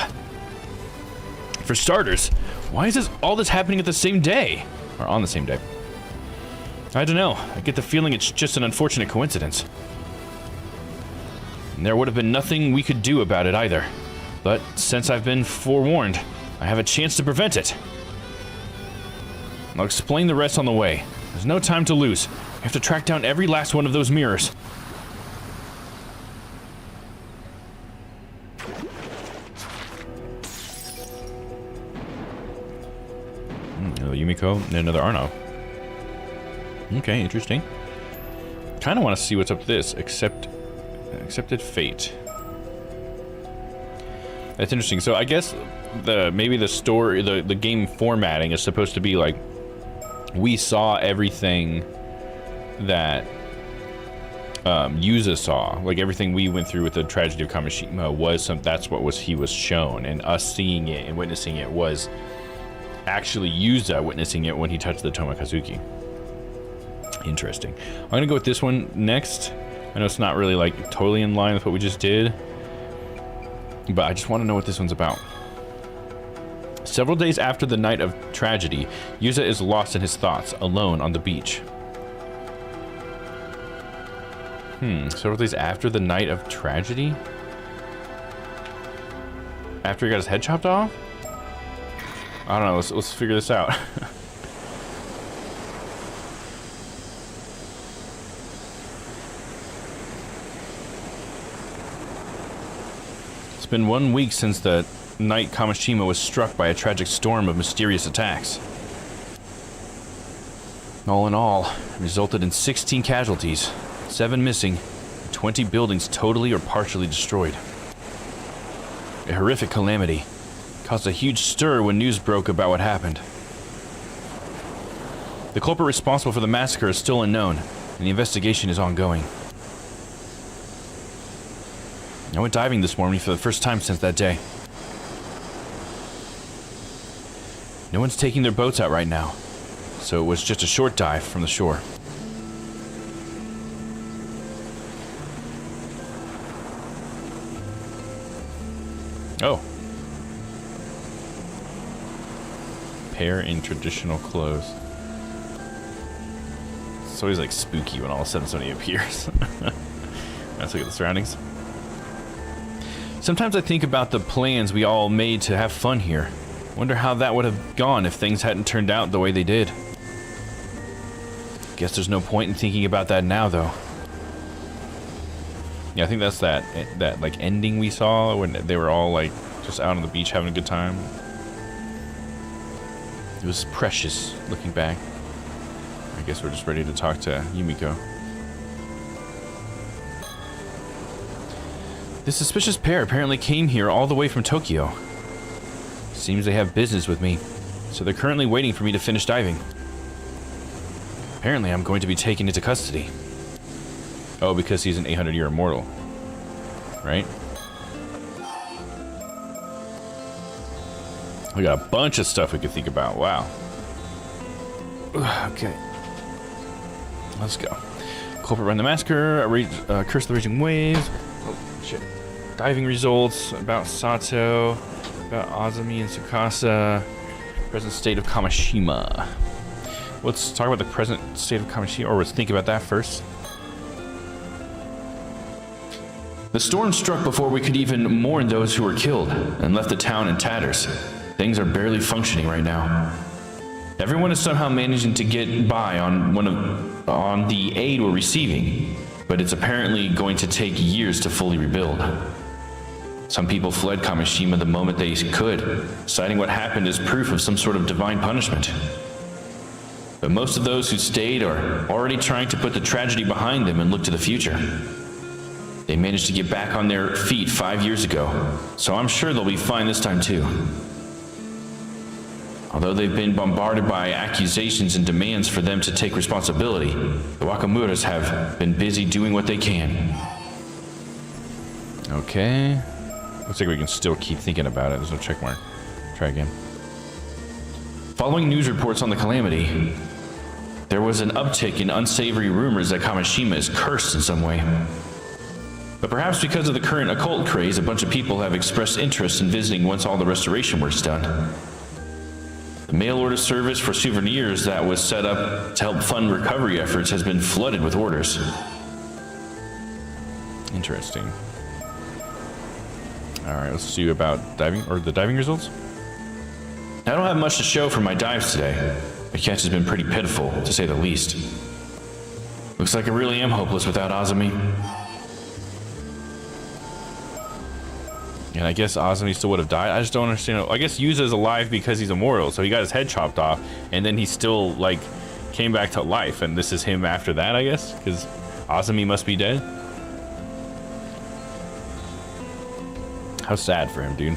For starters, why is all this happening at the same day? Or on the same day? I don't know. I get the feeling it's just an unfortunate coincidence. And there would have been nothing we could do about it either. But since I've been forewarned, I have a chance to prevent it. I'll explain the rest on the way. There's no time to lose. I have to track down every last one of those mirrors. Another Yumiko and another Arno. Okay, interesting. Kind of want to see what's up this. Accepted fate. That's interesting. So I guess maybe the story, the game formatting is supposed to be like, we saw everything that Yuza saw, like everything we went through with the tragedy of Kamishima that's what he was shown, and us seeing it and witnessing it was actually Yuza witnessing it when he touched the Tomikazuki. Interesting. I'm gonna go with this one next. I know it's not really like totally in line with what we just did, but I just want to know what this one's about. Several days after the night of tragedy, Yuza is lost in his thoughts, alone on the beach. Several days after the night of tragedy? After he got his head chopped off? I don't know, let's figure this out. It's been 1 week since the night Kamishima was struck by a tragic storm of mysterious attacks. All in all, it resulted in 16 casualties, 7 missing, and 20 buildings totally or partially destroyed. A horrific calamity caused a huge stir when news broke about what happened. The culprit responsible for the massacre is still unknown, and the investigation is ongoing. I went diving this morning for the first time since that day. No one's taking their boats out right now, so it was just a short dive from the shore. Oh. Pair in traditional clothes. It's always like spooky when all of a sudden somebody appears. Let's look at the surroundings. Sometimes I think about the plans we all made to have fun here. Wonder how that would have gone if things hadn't turned out the way they did. Guess there's no point in thinking about that now, though. Yeah, I think that's that like ending we saw when they were all like just out on the beach having a good time. It was precious looking back. I guess we're just ready to talk to Yumiko. This suspicious pair apparently came here all the way from Tokyo. Seems they have business with me, so they're currently waiting for me to finish diving. Apparently I'm going to be taken into custody. Oh, because he's an 800-year immortal. Right? We got a bunch of stuff we could think about. Wow. Okay. Let's go. Culprit run the massacre, curse the raging waves. Oh, shit. Diving results, about Sato, about Azumi and Tsukasa, present state of Kamishima. Let's talk about the present state of Kamishima, or let's think about that first. The storm struck before we could even mourn those who were killed and left the town in tatters. Things are barely functioning right now. Everyone is somehow managing to get by on the aid we're receiving, but it's apparently going to take years to fully rebuild. Some people fled Kamishima the moment they could, citing what happened as proof of some sort of divine punishment. But most of those who stayed are already trying to put the tragedy behind them and look to the future. They managed to get back on their feet 5 years ago, so I'm sure they'll be fine this time too. Although they've been bombarded by accusations and demands for them to take responsibility, the Wakamuras have been busy doing what they can. Okay. Looks like we can still keep thinking about it. There's no check mark. Try again. Following news reports on the calamity, there was an uptick in unsavory rumors that Kamishima is cursed in some way. But perhaps because of the current occult craze, a bunch of people have expressed interest in visiting once all the restoration work's done. The mail order service for souvenirs that was set up to help fund recovery efforts has been flooded with orders. Interesting. Alright, let's see about diving, or the diving results. I don't have much to show for my dives today. My catch has been pretty pitiful, to say the least. Looks like I really am hopeless without Azumi. And I guess Azumi still would have died. I just don't understand. I guess Yuza's alive because he's immortal, so he got his head chopped off, and then he still, like, came back to life, and this is him after that, I guess? Because Azumi must be dead? How sad for him, dude.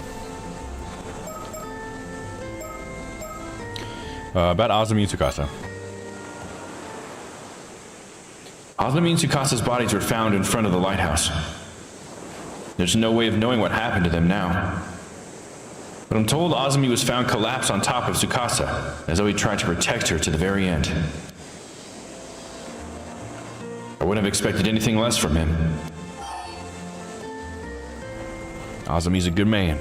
About Azumi and Tsukasa. Azumi and Tsukasa's bodies were found in front of the lighthouse. There's no way of knowing what happened to them now. But I'm told Azumi was found collapsed on top of Tsukasa, as though he tried to protect her to the very end. I wouldn't have expected anything less from him. Azumi's a good man.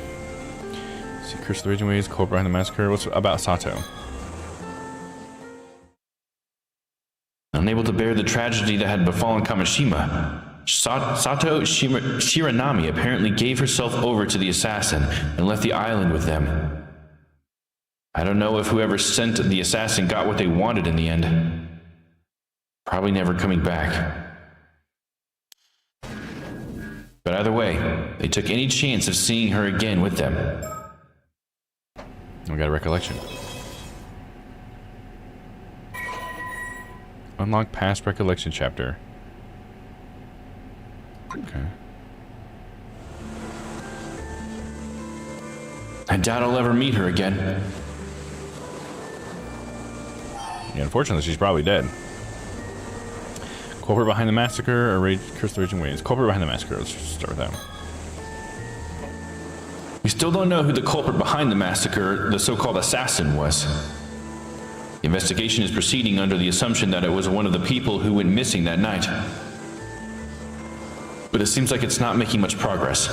See, Curse of the Raging Waves, Cobra behind the Massacre. What's about Sato? Unable to bear the tragedy that had befallen Kamishima, Sato Shiranami apparently gave herself over to the assassin and left the island with them. I don't know if whoever sent the assassin got what they wanted in the end. Probably never coming back. But either way, they took any chance of seeing her again with them. We got a recollection. Unlock past recollection chapter. Okay. I doubt I'll ever meet her again. Yeah, unfortunately, she's probably dead. Culprit behind the massacre or Curse of the Raging Waves? Culprit behind the massacre. Let's just start with that. We still don't know who the culprit behind the massacre, the so-called assassin, was. The investigation is proceeding under the assumption that it was one of the people who went missing that night. But it seems like it's not making much progress.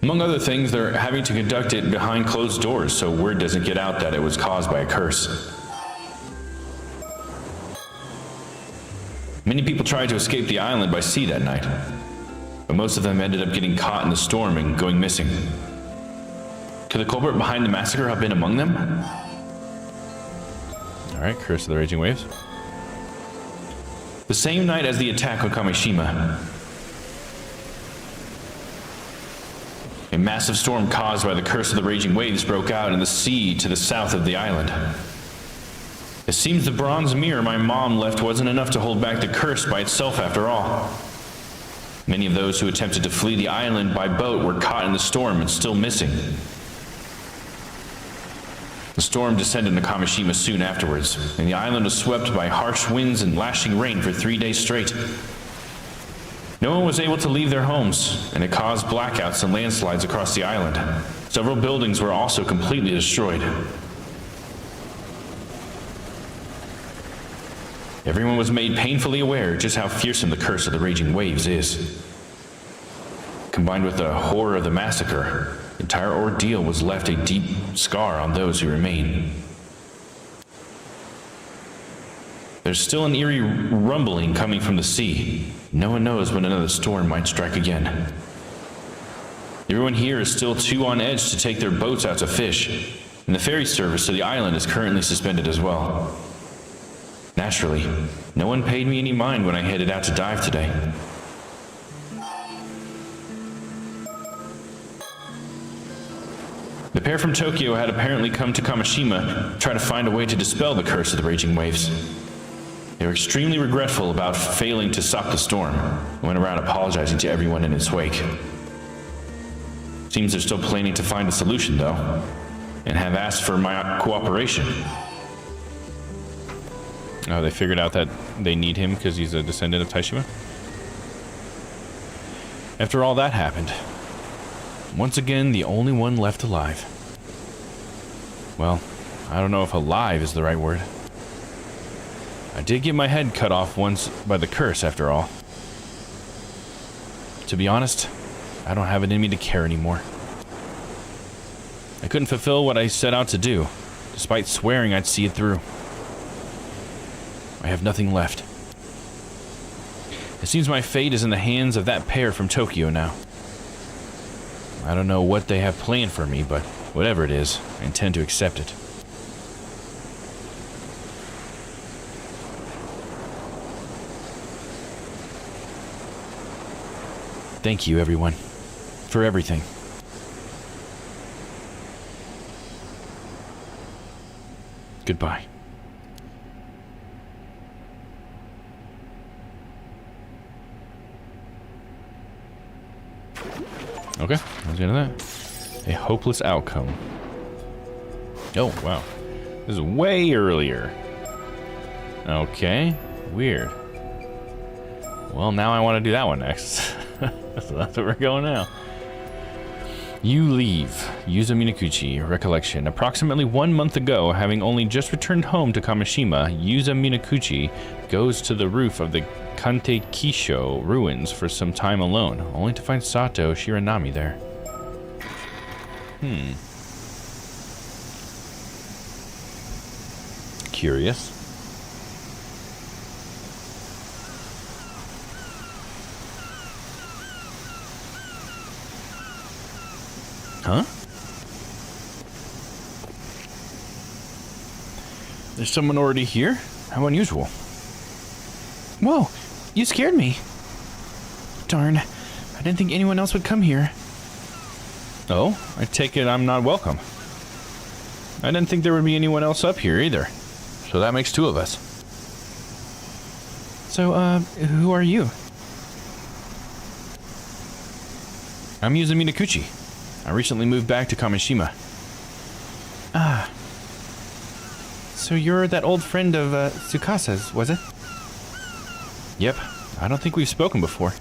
Among other things, they're having to conduct it behind closed doors so word doesn't get out that it was caused by a curse. Many people tried to escape the island by sea that night, but most of them ended up getting caught in the storm and going missing. Could the culprit behind the massacre have been among them? Alright, Curse of the Raging Waves. The same night as the attack on Kamishima, a massive storm caused by the Curse of the Raging Waves broke out in the sea to the south of the island. It seems the bronze mirror my mom left wasn't enough to hold back the curse by itself after all. Many of those who attempted to flee the island by boat were caught in the storm and still missing. The storm descended on Kamishima soon afterwards, and the island was swept by harsh winds and lashing rain for 3 days straight. No one was able to leave their homes, and it caused blackouts and landslides across the island. Several buildings were also completely destroyed. Everyone was made painfully aware just how fearsome the Curse of the Raging Waves is. Combined with the horror of the massacre, the entire ordeal was left a deep scar on those who remain. There's still an eerie rumbling coming from the sea. No one knows when another storm might strike again. Everyone here is still too on edge to take their boats out to fish, and the ferry service to the island is currently suspended as well. Naturally, no one paid me any mind when I headed out to dive today. The pair from Tokyo had apparently come to Kamishima to try to find a way to dispel the Curse of the Raging Waves. They were extremely regretful about failing to stop the storm and went around apologizing to everyone in its wake. Seems they're still planning to find a solution, though, and have asked for my cooperation. Oh, they figured out that they need him because he's a descendant of Taishima? After all that happened, once again, the only one left alive. Well, I don't know if alive is the right word. I did get my head cut off once by the curse, after all. To be honest, I don't have it in me to care anymore. I couldn't fulfill what I set out to do, despite swearing I'd see it through. I have nothing left. It seems my fate is in the hands of that pair from Tokyo now. I don't know what they have planned for me, but whatever it is, I intend to accept it. Thank you, everyone, for everything. Goodbye. Okay, let's get into that. A hopeless outcome. Oh, wow. This is way earlier. Okay, weird. Well, now I want to do that one next. So that's where we're going now. You leave. Yuza Minakuchi. Recollection. Approximately 1 month ago, having only just returned home to Kamishima, Yuza Minakuchi goes to the roof of the Kante Kisho ruins for some time alone, only to find Sato Shiranami there. Curious. Huh? There's someone already here? How unusual. Whoa, you scared me. Darn, I didn't think anyone else would come here. Oh, I take it I'm not welcome. I didn't think there would be anyone else up here either. So that makes two of us. So, who are you? I'm Yuza Minakuchi. I recently moved back to Kamishima. Ah. So you're that old friend of, Tsukasa's, was it? Yep, I don't think we've spoken before.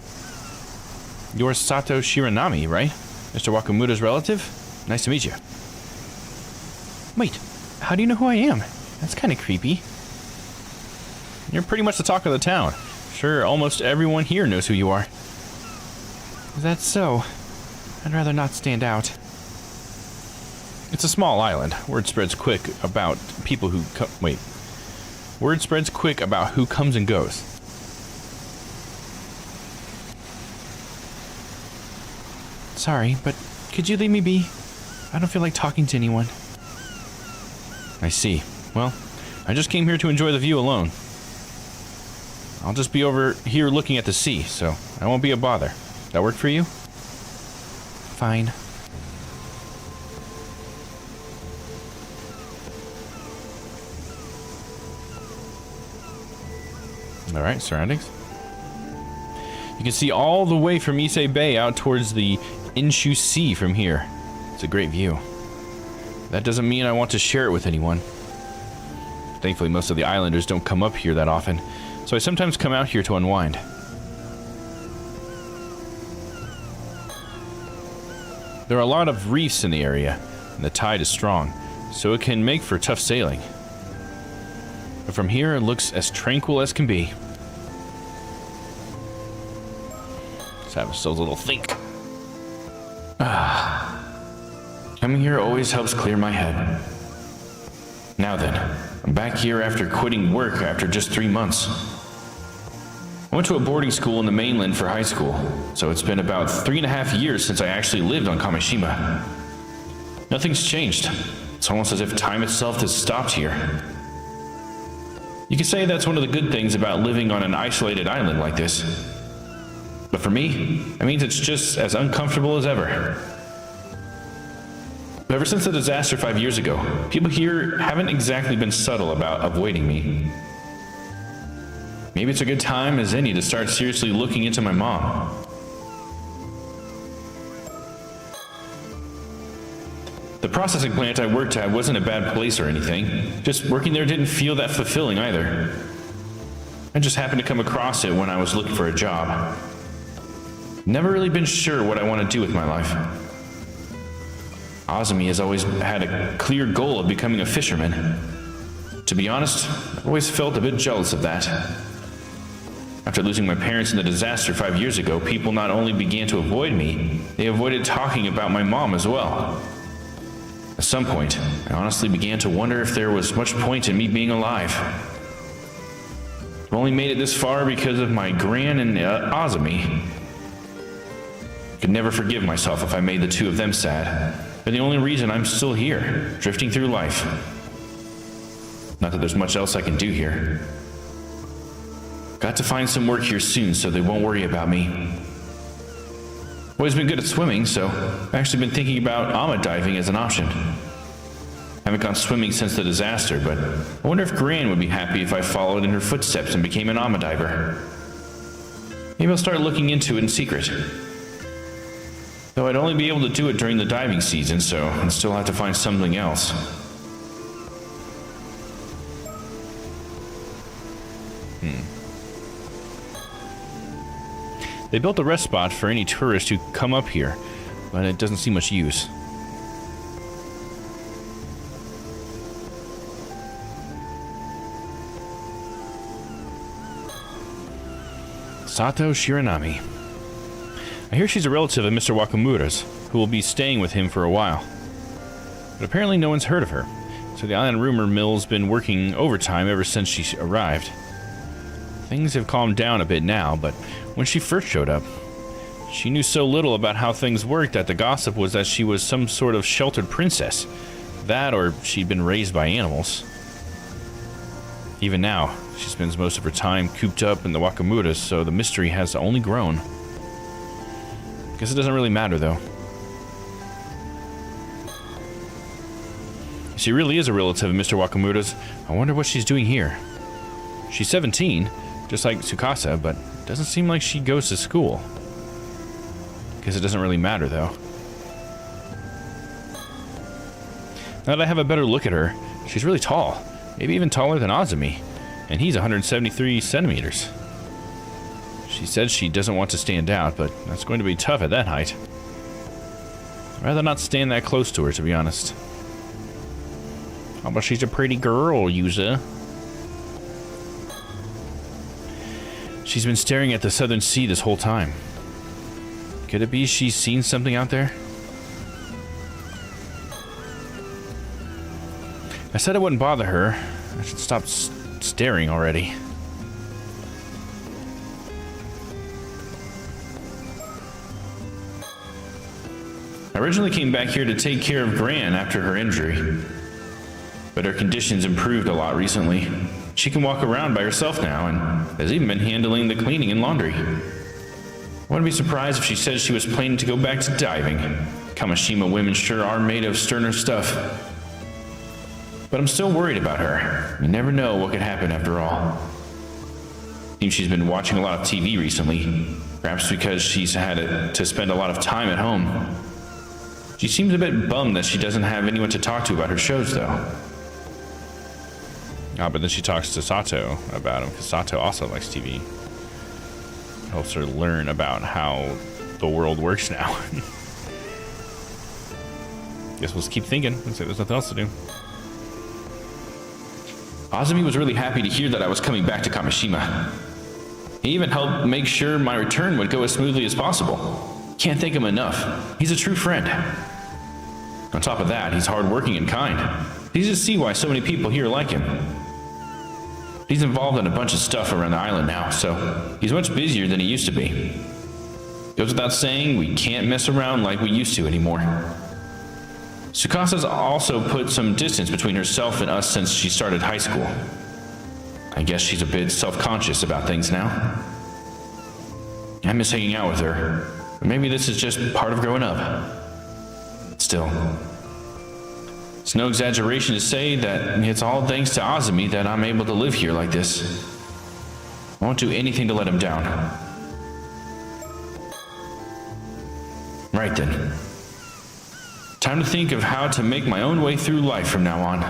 You're Sato Shiranami, right? Mr. Wakamura's relative? Nice to meet you. Wait, how do you know who I am? That's kind of creepy. You're pretty much the talk of the town. Sure, almost everyone here knows who you are. Is that so? I'd rather not stand out. It's a small island. Word spreads quick about people who Word spreads quick about who comes and goes. Sorry, but could you leave me be? I don't feel like talking to anyone. I see. Well, I just came here to enjoy the view alone. I'll just be over here looking at the sea, so I won't be a bother. That work for you? Fine. Alright, surroundings. You can see all the way from Ise Bay out towards the Inshu Sea from here. It's a great view. That doesn't mean I want to share it with anyone. Thankfully, most of the islanders don't come up here that often, so I sometimes come out here to unwind. There are a lot of reefs in the area, and the tide is strong, so it can make for tough sailing. But from here, it looks as tranquil as can be. Let's have ourselves a little think. Coming here always helps clear my head. Now then, I'm back here after quitting work after just 3 months. I went to a boarding school in the mainland for high school, so it's been about 3.5 years since I actually lived on Kamishima. Nothing's changed. It's almost as if time itself has stopped here. You could say that's one of the good things about living on an isolated island like this. But for me, that means it's just as uncomfortable as ever. Ever since the disaster 5 years ago, people here haven't exactly been subtle about avoiding me. Maybe it's a good time as any to start seriously looking into my mom. The processing plant I worked at wasn't a bad place or anything. Just working there didn't feel that fulfilling either. I just happened to come across it when I was looking for a job. Never really been sure what I want to do with my life. Azumi has always had a clear goal of becoming a fisherman. To be honest, I've always felt a bit jealous of that. After losing my parents in the disaster 5 years ago, people not only began to avoid me, they avoided talking about my mom as well. At some point, I honestly began to wonder if there was much point in me being alive. I've only made it this far because of my gran and Azumi. I could never forgive myself if I made the two of them sad. They're the only reason I'm still here, drifting through life. Not that there's much else I can do here. Got to find some work here soon so they won't worry about me. Always been good at swimming, so I've actually been thinking about ama diving as an option. Haven't gone swimming since the disaster, but I wonder if Gran would be happy if I followed in her footsteps and became an ama diver. Maybe I'll start looking into it in secret. Though I'd only be able to do it during the diving season, so I'd still have to find something else. They built a rest spot for any tourists who come up here, but it doesn't see much use. Sato Shiranami. I hear she's a relative of Mr. Wakamura's, who will be staying with him for a while. But apparently no one's heard of her, so the island rumor mill's been working overtime ever since she arrived. Things have calmed down a bit now, but when she first showed up, she knew so little about how things worked that the gossip was that she was some sort of sheltered princess. That or she'd been raised by animals. Even now, she spends most of her time cooped up in the Wakamuras, so the mystery has only grown. Guess it doesn't really matter, though. If she really is a relative of Mr. Wakamura's, I wonder what she's doing here. She's 17, just like Tsukasa, but it doesn't seem like she goes to school. Guess it doesn't really matter, though. Now that I have a better look at her, she's really tall. Maybe even taller than Azumi. And he's 173 centimeters. She said she doesn't want to stand out, but that's going to be tough at that height. I'd rather not stand that close to her, to be honest. Oh, but she's a pretty girl, Yuza. She's been staring at the southern sea this whole time. Could it be she's seen something out there? I said I wouldn't bother her. I should stop staring already. I originally came back here to take care of Gran after her injury, but her condition's improved a lot recently. She can walk around by herself now, and has even been handling the cleaning and laundry. I wouldn't be surprised if she said she was planning to go back to diving. Kamishima women sure are made of sterner stuff. But I'm still worried about her. You never know what could happen after all. Seems she's been watching a lot of TV recently, perhaps because she's had to spend a lot of time at home. She seems a bit bummed that she doesn't have anyone to talk to about her shows, though. Ah, but then she talks to Sato about him, because Sato also likes TV. Helps her learn about how the world works now. Guess we'll just keep thinking. Looks like there's nothing else to do. Azumi was really happy to hear that I was coming back to Kamishima. He even helped make sure my return would go as smoothly as possible. Can't thank him enough. He's a true friend. On top of that, he's hardworking and kind. You just see why so many people here like him. He's involved in a bunch of stuff around the island now, so he's much busier than he used to be. Goes without saying, we can't mess around like we used to anymore. Tsukasa's also put some distance between herself and us since she started high school. I guess she's a bit self-conscious about things now. I miss hanging out with her, but maybe this is just part of growing up. Still, it's no exaggeration to say that it's all thanks to Azumi that I'm able to live here like this. I won't do anything to let him down. Right then. Time to think of how to make my own way through life from now on.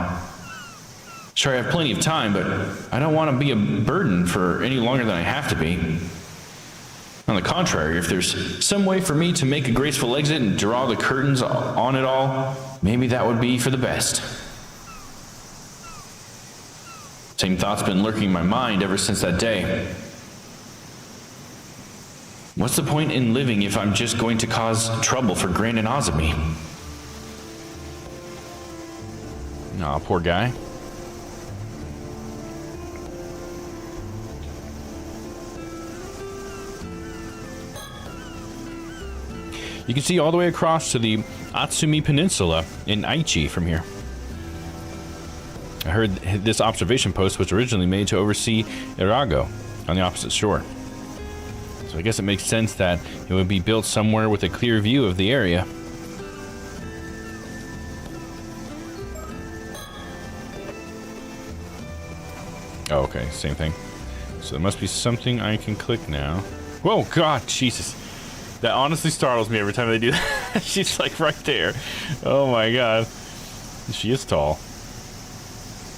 Sure, I have plenty of time, but I don't want to be a burden for any longer than I have to be. On the contrary, if there's some way for me to make a graceful exit and draw the curtains on it all, maybe that would be for the best. Same thought's been lurking in my mind ever since that day. What's the point in living if I'm just going to cause trouble for Gran and Azumi? Aw, poor guy. You can see all the way across to the Atsumi Peninsula in Aichi from here. I heard this observation post was originally made to oversee Irago on the opposite shore. So I guess it makes sense that it would be built somewhere with a clear view of the area. Oh, okay, same thing. So there must be something I can click now. Whoa, God, Jesus. That honestly startles me every time they do that. She's like right there. Oh my God. She is tall.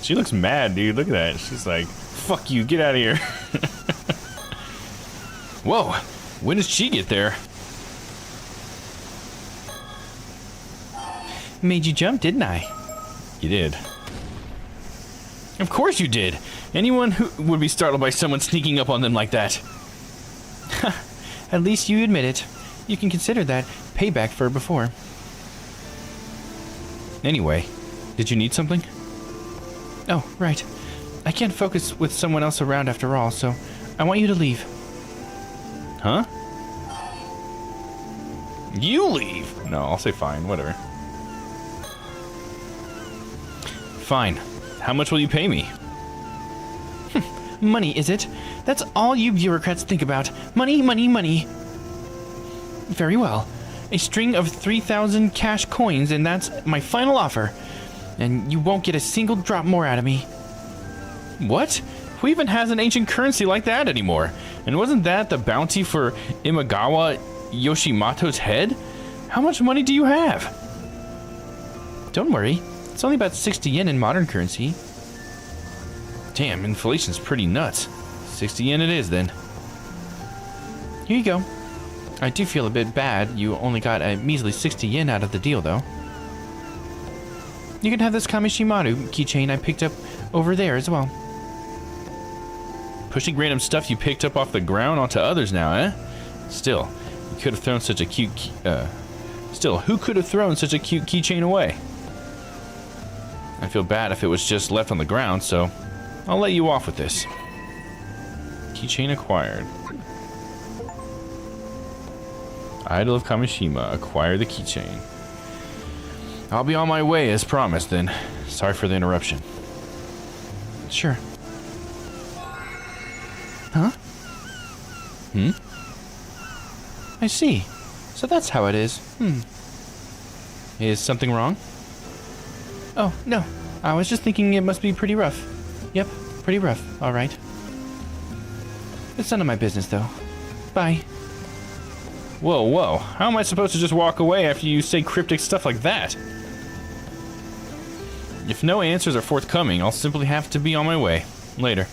She looks mad, dude. Look at that. She's like, fuck you, get out of here. Whoa, when did she get there? Made you jump, didn't I? You did. Of course you did. Anyone who would be startled by someone sneaking up on them like that. At least you admit it. You can consider that payback for before. Anyway, did you need something? Oh, right. I can't focus with someone else around after all, so I want you to leave. Huh? You leave! No, I'll say fine, whatever. Fine. How much will you pay me? Money, is it? That's all you bureaucrats think about. Money, money, money. Very well. A string of 3,000 cash coins, and that's my final offer. And you won't get a single drop more out of me. What? Who even has an ancient currency like that anymore? And wasn't that the bounty for Imagawa Yoshimoto's head? How much money do you have? Don't worry. It's only about 60 yen in modern currency. Damn, inflation's pretty nuts. 60 yen it is, then. Here you go. I do feel a bit bad you only got a measly 60 yen out of the deal, though. You can have this Kamishimaru keychain I picked up over there as well. Pushing random stuff you picked up off the ground onto others now, eh? Still, you could have thrown such a cute who could have thrown such a cute keychain away? I feel bad if it was just left on the ground, so I'll let you off with this. Keychain acquired. Idol of Kamishima, acquire the keychain. I'll be on my way as promised then. Sorry for the interruption. Sure. Huh? I see. So that's how it is. Is something wrong? Oh, no. I was just thinking it must be pretty rough. Yep, pretty rough. All right. It's none of my business, though. Bye. Whoa, whoa. How am I supposed to just walk away after you say cryptic stuff like that? If no answers are forthcoming, I'll simply have to be on my way. Later.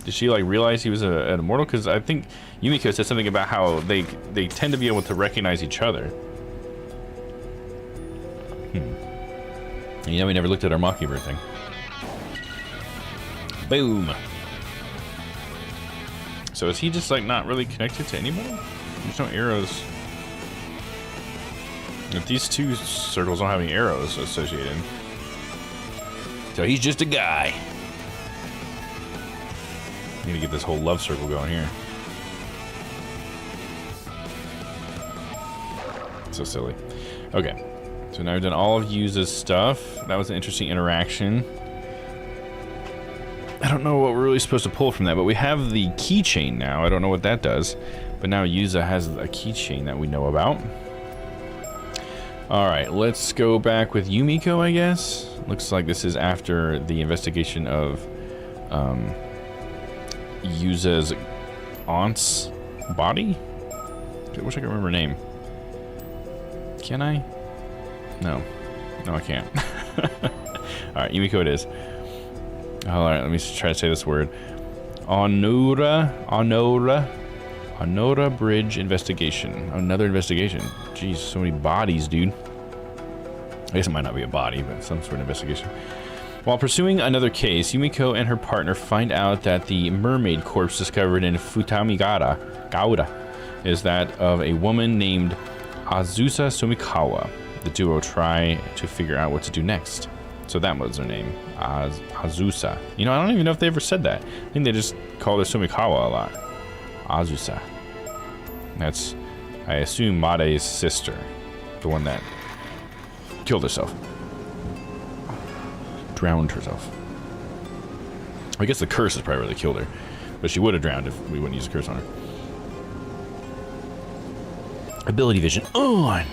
Did she, like, realize he was an immortal? Because I think Yumiko said something about how they tend to be able to recognize each other. And, we never looked at our Mockingbird thing. Boom. So is he just, like, not really connected to anybody? There's no arrows. If these two circles don't have any arrows associated. So he's just a guy. Need to get this whole love circle going here. So silly. Okay. So now we've done all of Yuza's stuff. That was an interesting interaction. I don't know what we're really supposed to pull from that, but we have the keychain now. I don't know what that does. But now Yuza has a keychain that we know about. Alright, let's go back with Yumiko, I guess. Looks like this is after the investigation of uses aunt's body. I wish I could remember her name. Can I? No, I can't. All right, Yumiko it is. All right, let me try to say this word. Onora Bridge investigation. Another investigation. Jeez, so many bodies, dude. I guess it might not be a body, but some sort of investigation. While pursuing another case, Yumiko and her partner find out that the mermaid corpse discovered in Gouda is that of a woman named Azusa Sumikawa. The duo try to figure out what to do next. So that was her name, Azusa. You know, I don't even know if they ever said that. I think they just called her Sumikawa a lot. Azusa. That's, I assume, Made's sister. The one that killed herself. Drowned herself. I guess the curse is probably where they killed her. But she would have drowned if we wouldn't use a curse on her. Ability vision on!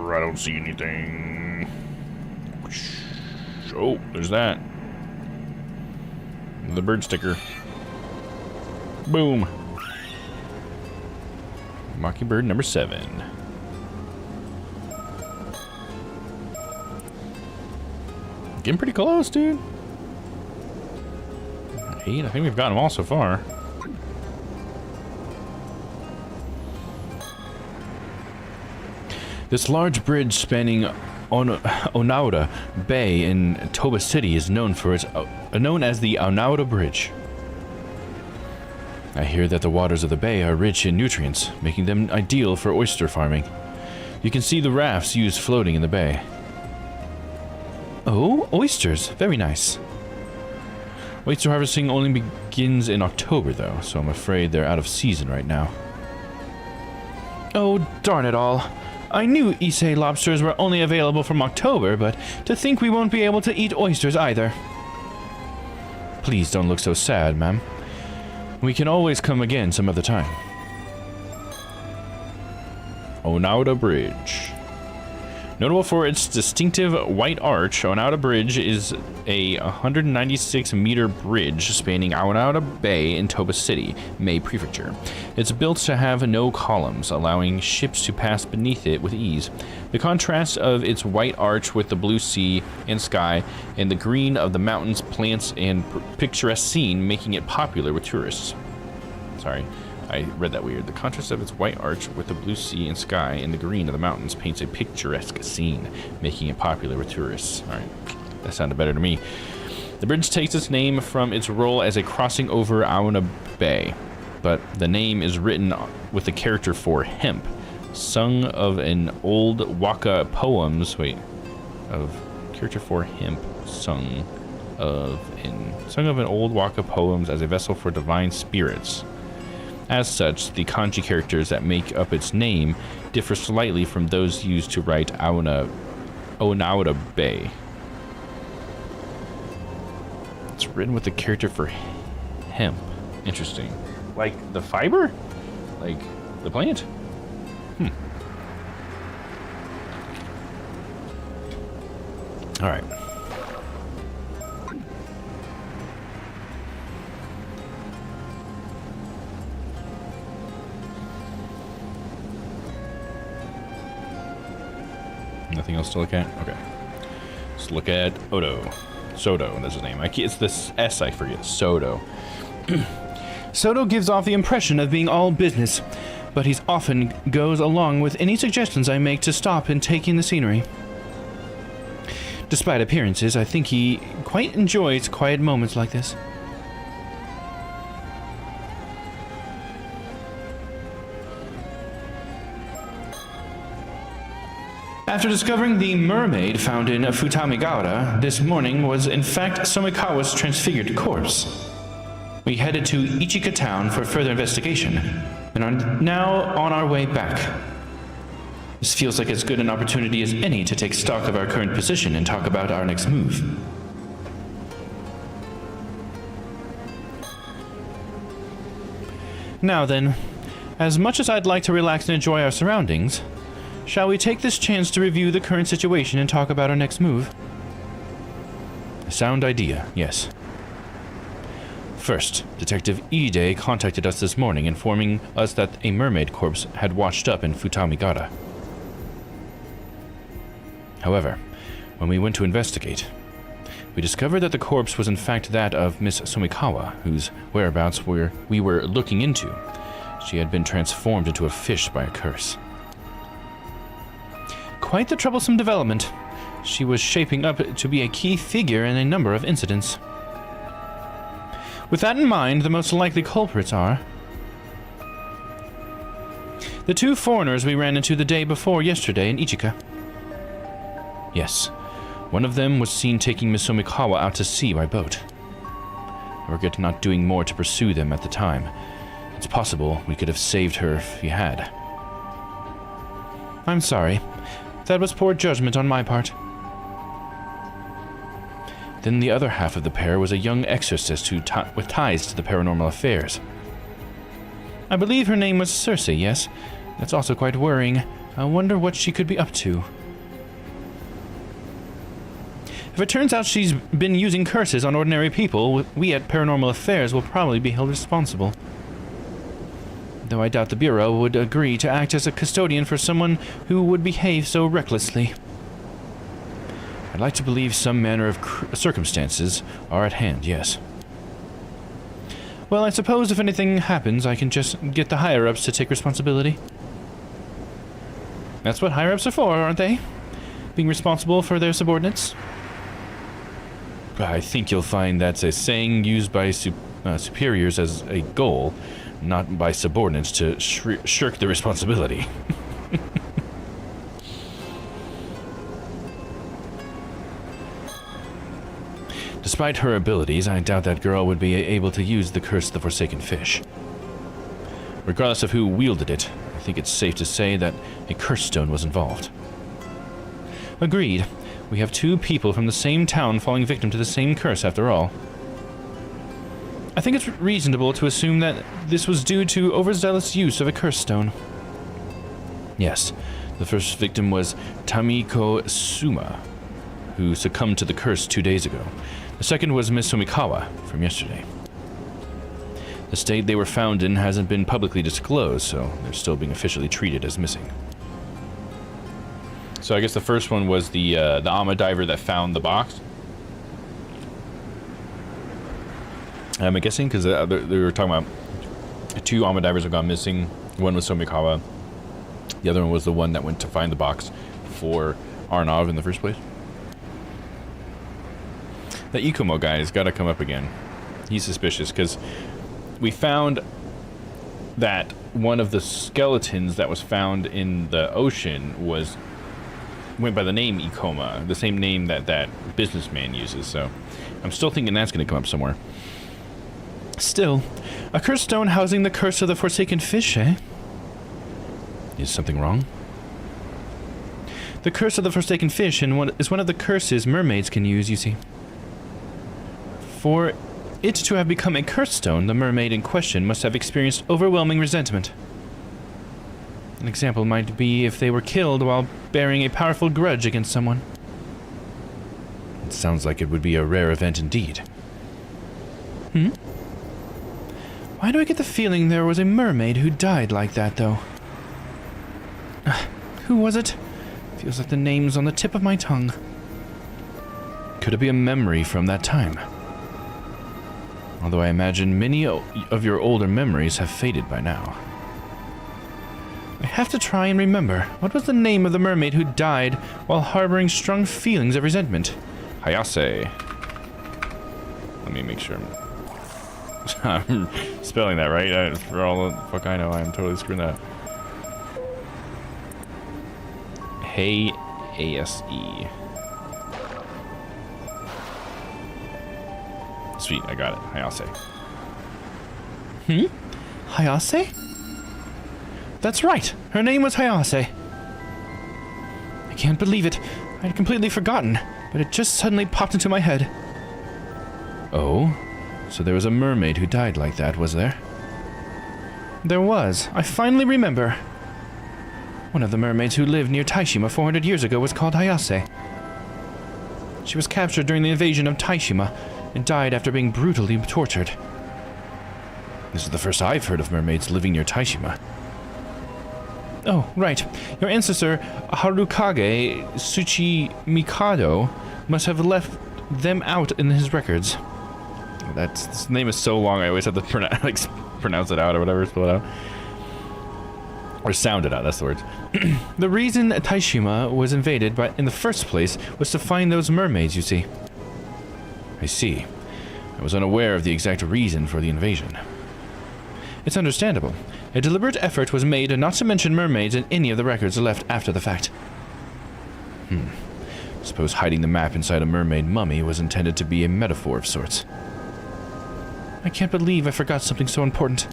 I don't see anything. Oh, there's that. The bird sticker. Boom. Mockingbird number 7. Getting pretty close, dude. 8. I think we've got them all so far. This large bridge spanning Onaura Bay in Toba City is known as the Onaura Bridge. I hear that the waters of the bay are rich in nutrients, making them ideal for oyster farming. You can see the rafts used floating in the bay. Oh, oysters. Very nice. Oyster harvesting only begins in October, though, so I'm afraid they're out of season right now. Oh, darn it all. I knew Issei lobsters were only available from October, but to think we won't be able to eat oysters either. Please don't look so sad, ma'am. We can always come again some other time. Onaura Bridge. Notable for its distinctive white arch, Onaura Bridge is a 196-meter bridge spanning Onaura Bay in Toba City, Mei Prefecture. It's built to have no columns, allowing ships to pass beneath it with ease. The contrast of its white arch with the blue sea and sky, and the green of the mountains, plants, and picturesque scene making it popular with tourists. Sorry. I read that weird. The contrast of its white arch with the blue sea and sky and the green of the mountains paints a picturesque scene, making it popular with tourists. Alright, that sounded better to me. The bridge takes its name from its role as a crossing over Auna Bay, but the name is written with the character for hemp, sung of an old Waka poems. Sung of an old Waka poems as a vessel for divine spirits. As such, the kanji characters that make up its name differ slightly from those used to write Onaura Bay. It's written with the character for hemp. Interesting. Like the fiber? Like the plant? Alright. Nothing else to look at? Okay. Let's look at Soto, that's his name. It's this S I forget. Soto. Soto gives off the impression of being all business, but he often goes along with any suggestions I make to stop and take in the scenery. Despite appearances, I think he quite enjoys quiet moments like this. After discovering the mermaid found in Futamigara, this morning was in fact Somikawa's transfigured corpse. We headed to Ichika town for further investigation, and are now on our way back. This feels like as good an opportunity as any to take stock of our current position and talk about our next move. Now then, as much as I'd like to relax and enjoy our surroundings, shall we take this chance to review the current situation and talk about our next move? A sound idea, yes. First, Detective Ide contacted us this morning informing us that a mermaid corpse had washed up in Futamigata. However, when we went to investigate, we discovered that the corpse was in fact that of Miss Sumikawa, whose whereabouts we were looking into. She had been transformed into a fish by a curse. Quite the troublesome development. She was shaping up to be a key figure in a number of incidents. With that in mind, the most likely culprits are the two foreigners we ran into the day before yesterday in Ichika. Yes, one of them was seen taking Miss Omikawa out to sea by boat. I regret not doing more to pursue them at the time. It's possible we could have saved her if we had. I'm sorry. That was poor judgment on my part. Then the other half of the pair was a young exorcist with ties to the paranormal affairs. I believe her name was Circe, yes? That's also quite worrying. I wonder what she could be up to. If it turns out she's been using curses on ordinary people, we at Paranormal Affairs will probably be held responsible. Though I doubt the Bureau would agree to act as a custodian for someone who would behave so recklessly. I'd like to believe some manner of circumstances are at hand, yes. Well, I suppose if anything happens, I can just get the higher-ups to take responsibility. That's what higher-ups are for, aren't they? Being responsible for their subordinates? I think you'll find that's a saying used by superiors as a goal, not by subordinates to shirk the responsibility. Despite her abilities, I doubt that girl would be able to use the Curse of the Forsaken Fish. Regardless of who wielded it, I think it's safe to say that a curse stone was involved. Agreed. We have two people from the same town falling victim to the same curse after all. I think it's reasonable to assume that this was due to overzealous use of a curse stone. Yes, the first victim was Tamiko Suma, who succumbed to the curse 2 days ago. The second was Miss Sumikawa, from yesterday. The state they were found in hasn't been publicly disclosed, so they're still being officially treated as missing. So I guess the first one was the Ama diver that found the box. I'm guessing because they were talking about two Ama divers have gone missing. One was Sumikawa. The other one was the one that went to find the box for Arnav in the first place. The Ikomo guy has got to come up again. He's suspicious because we found that one of the skeletons that was found in the ocean went by the name Ikoma, the same name that businessman uses, so I'm still thinking that's going to come up somewhere. Still, a cursed stone housing the curse of the Forsaken Fish, eh? Is something wrong? The curse of the Forsaken Fish is one of the curses mermaids can use, you see. For it to have become a cursed stone, the mermaid in question must have experienced overwhelming resentment. An example might be if they were killed while bearing a powerful grudge against someone. It sounds like it would be a rare event indeed. Why do I get the feeling there was a mermaid who died like that, though? Who was it? Feels like the name's on the tip of my tongue. Could it be a memory from that time? Although I imagine many of your older memories have faded by now. I have to try and remember. What was the name of the mermaid who died while harboring strong feelings of resentment? Hayase. Let me make sure I'm spelling that right. For all the fuck I know, I'm totally screwing that up. Hayase. Sweet, I got it. Hayase. Hayase? That's right. Her name was Hayase. I can't believe it. I'd completely forgotten, but it just suddenly popped into my head. Oh? So there was a mermaid who died like that, was there? There was. I finally remember. One of the mermaids who lived near Taishima 400 years ago was called Hayase. She was captured during the invasion of Taishima and died after being brutally tortured. This is the first I've heard of mermaids living near Taishima. Oh, right. Your ancestor, Harukage Tsuchimikado, must have left them out in his records. This name is so long, I always have to pronounce it out or whatever, spell it out. Or sound it out, that's the word. The reason Taishima was invaded in the first place was to find those mermaids, you see. I see. I was unaware of the exact reason for the invasion. It's understandable. A deliberate effort was made not to mention mermaids in any of the records left after the fact. Suppose hiding the map inside a mermaid mummy was intended to be a metaphor of sorts. I can't believe I forgot something so important.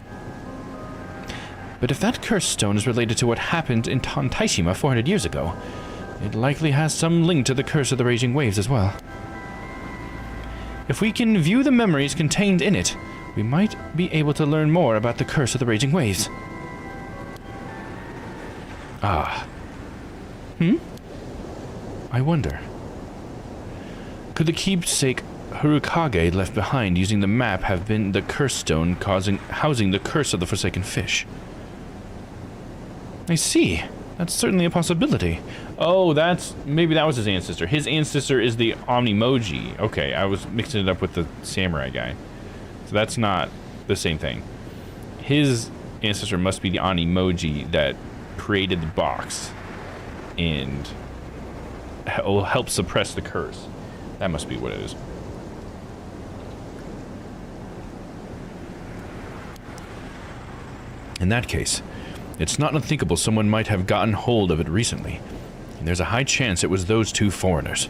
But if that curse stone is related to what happened in Taishima 400 years ago, it likely has some link to the curse of the raging waves as well. If we can view the memories contained in it, we might be able to learn more about the curse of the raging waves. Ah. I wonder. Could the keepsake Harukage left behind using the map have been the curse stone housing the curse of the Forsaken Fish? I see. That's certainly a possibility. Oh, maybe that was his ancestor. His ancestor is the Omnimoji. Okay, I was mixing it up with the samurai guy. So that's not the same thing. His ancestor must be the Omnimoji that created the box and will help suppress the curse. That must be what it is. In that case, it's not unthinkable someone might have gotten hold of it recently. And there's a high chance it was those two foreigners.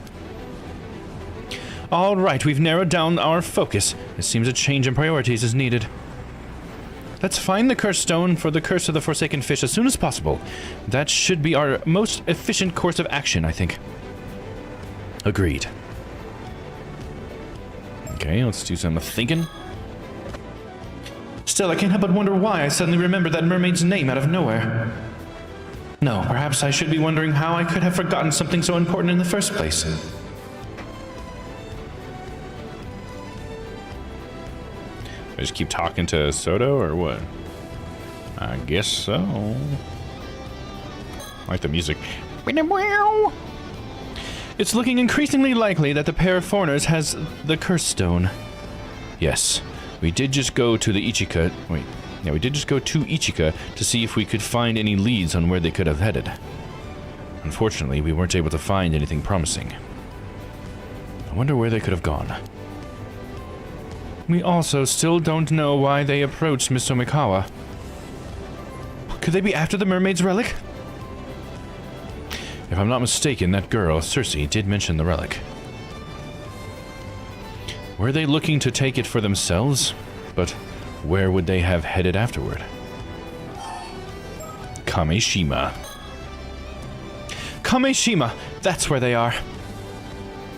All right, we've narrowed down our focus. It seems a change in priorities is needed. Let's find the curse stone for the curse of the Forsaken Fish as soon as possible. That should be our most efficient course of action, I think. Agreed. Okay, let's do some thinking. Still, I can't help but wonder why I suddenly remembered that mermaid's name out of nowhere. No, perhaps I should be wondering how I could have forgotten something so important in the first place. I just keep talking to Soto or what? I guess so. I like the music. It's looking increasingly likely that the pair of foreigners has the curse stone. Yes. We did just go to the Ichika. We did just go to Ichika to see if we could find any leads on where they could have headed. Unfortunately, we weren't able to find anything promising. I wonder where they could have gone. We also still don't know why they approached Miss Omikawa. Could they be after the mermaid's relic? If I'm not mistaken, that girl, Circe, did mention the relic. Were they looking to take it for themselves? But where would they have headed afterward? Kameshima. Kameshima! That's where they are.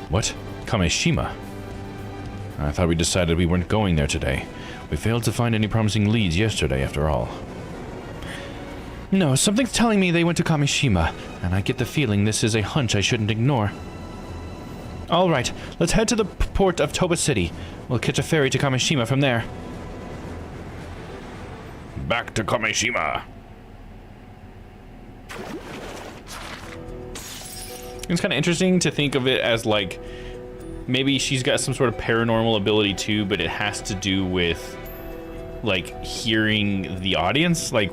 What? Kameshima? I thought we decided we weren't going there today. We failed to find any promising leads yesterday, after all. No, something's telling me they went to Kameshima, and I get the feeling this is a hunch I shouldn't ignore. All right, let's head to the port of Toba City. We'll catch a ferry to Kameshima from there. Back to Kameshima! It's kind of interesting to think of it as like maybe she's got some sort of paranormal ability too, but it has to do with like hearing the audience. Like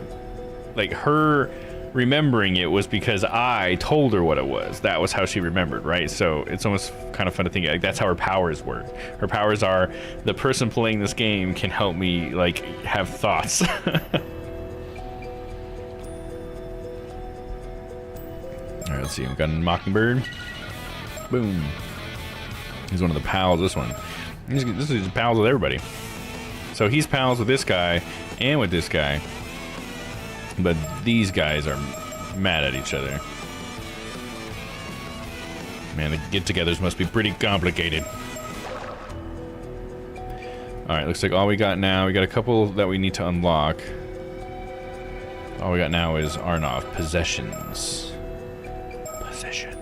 her remembering it was because I told her what it was. That was how she remembered, right? So it's almost kind of fun to think like that's how her powers work. Her powers are the person playing this game can help me like have thoughts. All right, let's see. We've got a Mockingbird. Boom. He's one of the pals. This one. This is pals with everybody. So he's pals with this guy and with this guy. But these guys are mad at each other. Man, the get-togethers must be pretty complicated. Alright, looks like all we got now, we got a couple that we need to unlock. All we got now is Arnov, Possessions. Possession.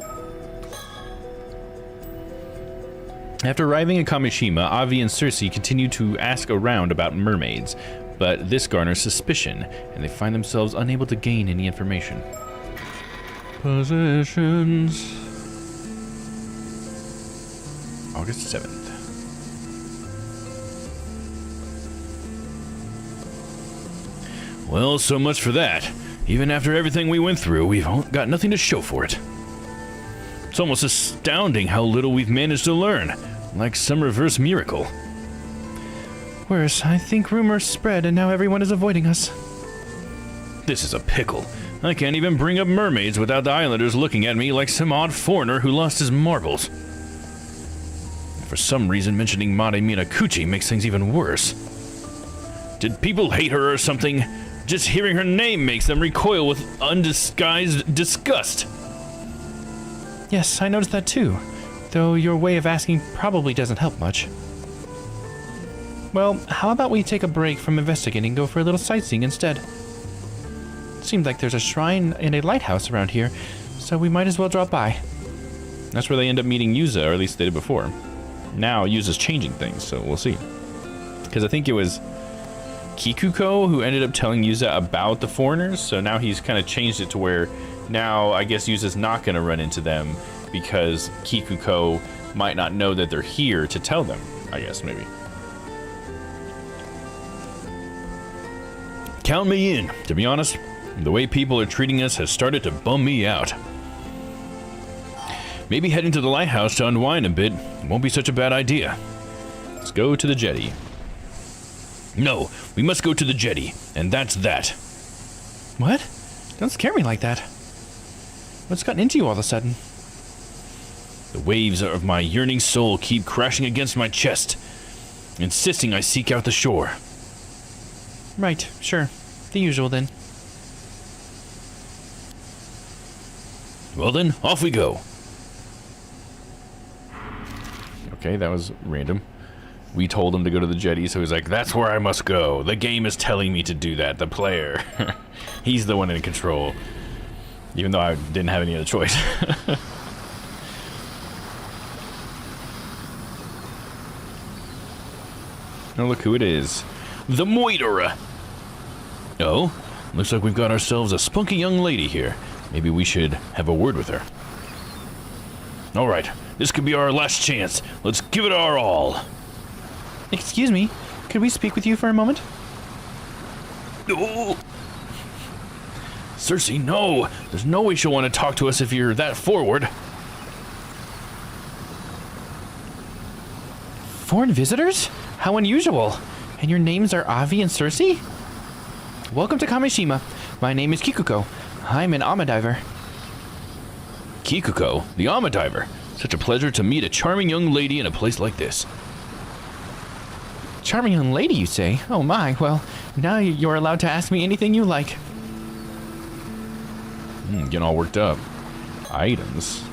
After arriving in Kamishima, Avi and Cersei continue to ask around about mermaids, but this garners suspicion, and they find themselves unable to gain any information. Positions. August 7th. Well, so much for that. Even after everything we went through, we've got nothing to show for it. It's almost astounding how little we've managed to learn, like some reverse miracle. Worse, I think rumors spread and now everyone is avoiding us. This is a pickle. I can't even bring up mermaids without the islanders looking at me like some odd foreigner who lost his marbles. For some reason, mentioning Mare Minakuchi makes things even worse. Did people hate her or something? Just hearing her name makes them recoil with undisguised disgust. Yes, I noticed that too, though your way of asking probably doesn't help much. Well, how about we take a break from investigating and go for a little sightseeing instead? Seems like there's a shrine and a lighthouse around here, so we might as well drop by. That's where they end up meeting Yuza, or at least they did before. Now Yuza's changing things, so we'll see. Because I think it was Kikuko who ended up telling Yuza about the foreigners, so now he's kind of changed it to where now I guess Yuza's not going to run into them because Kikuko might not know that they're here to tell them, I guess, maybe. Count me in. To be honest, the way people are treating us has started to bum me out. Maybe heading to the lighthouse to unwind a bit won't be such a bad idea. Let's go to the jetty. No, we must go to the jetty, and that's that. What? Don't scare me like that. What's gotten into you all of a sudden? The waves of my yearning soul keep crashing against my chest, insisting I seek out the shore. Right, sure. The usual then. Well then, off we go. Okay, that was random. We told him to go to the jetty, so he's like, that's where I must go. The game is telling me to do that, the player. He's the one in control. Even though I didn't have any other choice. Oh, look who it is. The Moiterer. Oh, looks like we've got ourselves a spunky young lady here. Maybe we should have a word with her. All right, this could be our last chance. Let's give it our all. Excuse me, could we speak with you for a moment? Oh. Cersei, no! There's no way she'll want to talk to us if you're that forward. Foreign visitors? How unusual. And your names are Avi and Cersei? Welcome to Kamishima. My name is Kikuko. I'm an Amadiver. Kikuko, the Amadiver. Such a pleasure to meet a charming young lady in a place like this. Charming young lady, you say? Oh my, well, now you're allowed to ask me anything you like. Getting all worked up. Items.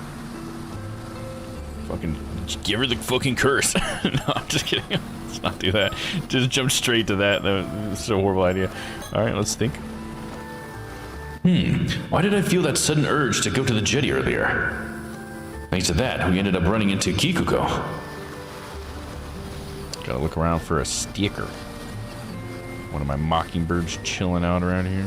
Fucking give her the fucking curse. No, I'm just kidding. Let's not do that. Just jump straight to that. That's a horrible idea. Alright, let's think. Why did I feel that sudden urge to go to the jetty earlier? Thanks to that, we ended up running into Kikuko. Gotta look around for a sticker. One of my mockingbirds chilling out around here.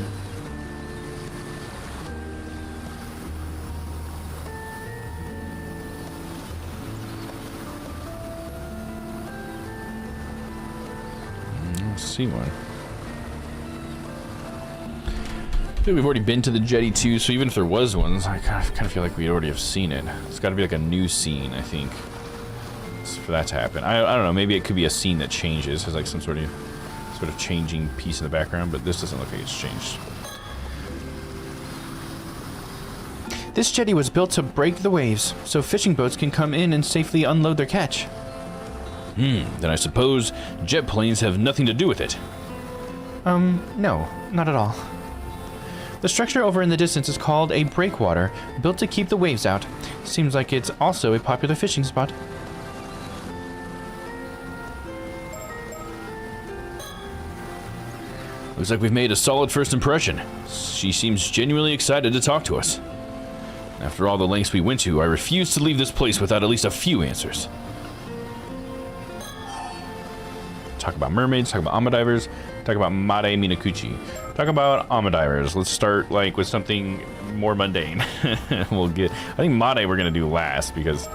See one. I feel we've already been to the jetty too, so even if there was one, I kind of feel like we'd already have seen it. It's got to be like a new scene, I think, for that to happen. I don't know. Maybe it could be a scene that changes, has like some sort of changing piece in the background, but this doesn't look like it's changed. This jetty was built to break the waves, so fishing boats can come in and safely unload their catch. Then I suppose jet planes have nothing to do with it. No, not at all. The structure over in the distance is called a breakwater, built to keep the waves out. Seems like it's also a popular fishing spot. Looks like we've made a solid first impression. She seems genuinely excited to talk to us. After all the lengths we went to, I refuse to leave this place without at least a few answers. talk about mermaids, talk about Amadivers, talk about Mare Minakuchi. Talk about Amadivers. Let's start like with something more mundane. I think Mare we're gonna do last because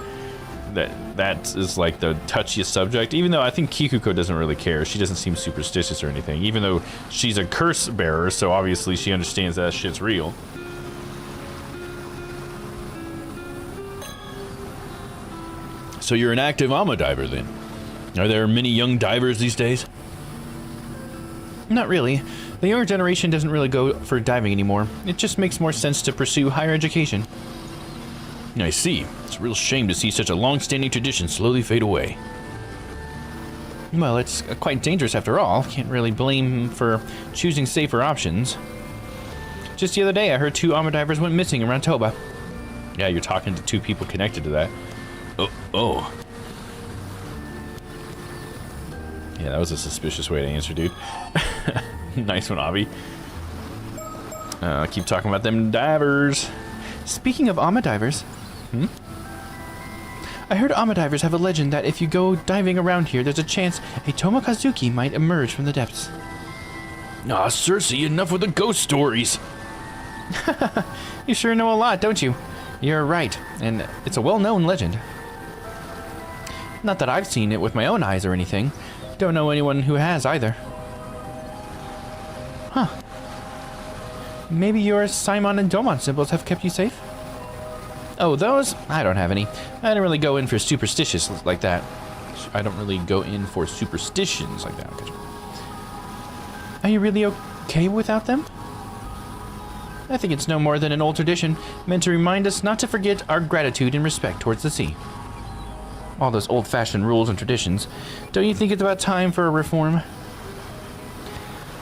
that is like the touchiest subject. Even though I think Kikuko doesn't really care. She doesn't seem superstitious or anything. Even though she's a curse bearer, so obviously she understands that shit's real. So you're an active Amadiver then? Are there many young divers these days? Not really. The younger generation doesn't really go for diving anymore. It just makes more sense to pursue higher education. I see. It's a real shame to see such a long-standing tradition slowly fade away. Well, it's quite dangerous after all. Can't really blame him for choosing safer options. Just the other day, I heard 2 Amadivers went missing around Toba. Yeah, you're talking to 2 people connected to that. Oh. Yeah, that was a suspicious way to answer, dude. Nice one, Avi. Keep talking about them divers. Speaking of Amadivers... I heard Amadivers have a legend that if you go diving around here, there's a chance a Tomokazuki might emerge from the depths. Ah, Circe, enough with the ghost stories. You sure know a lot, don't you? You're right, and it's a well-known legend. Not that I've seen it with my own eyes or anything. Don't know anyone who has either. Huh. Maybe your Simon and Domon symbols have kept you safe? Oh, those? I don't have any. I don't really go in for superstitions like that. I don't really go in for superstitions like that. Are you really okay without them? I think it's no more than an old tradition, meant to remind us not to forget our gratitude and respect towards the sea. All those old-fashioned rules and traditions. Don't you think it's about time for a reform?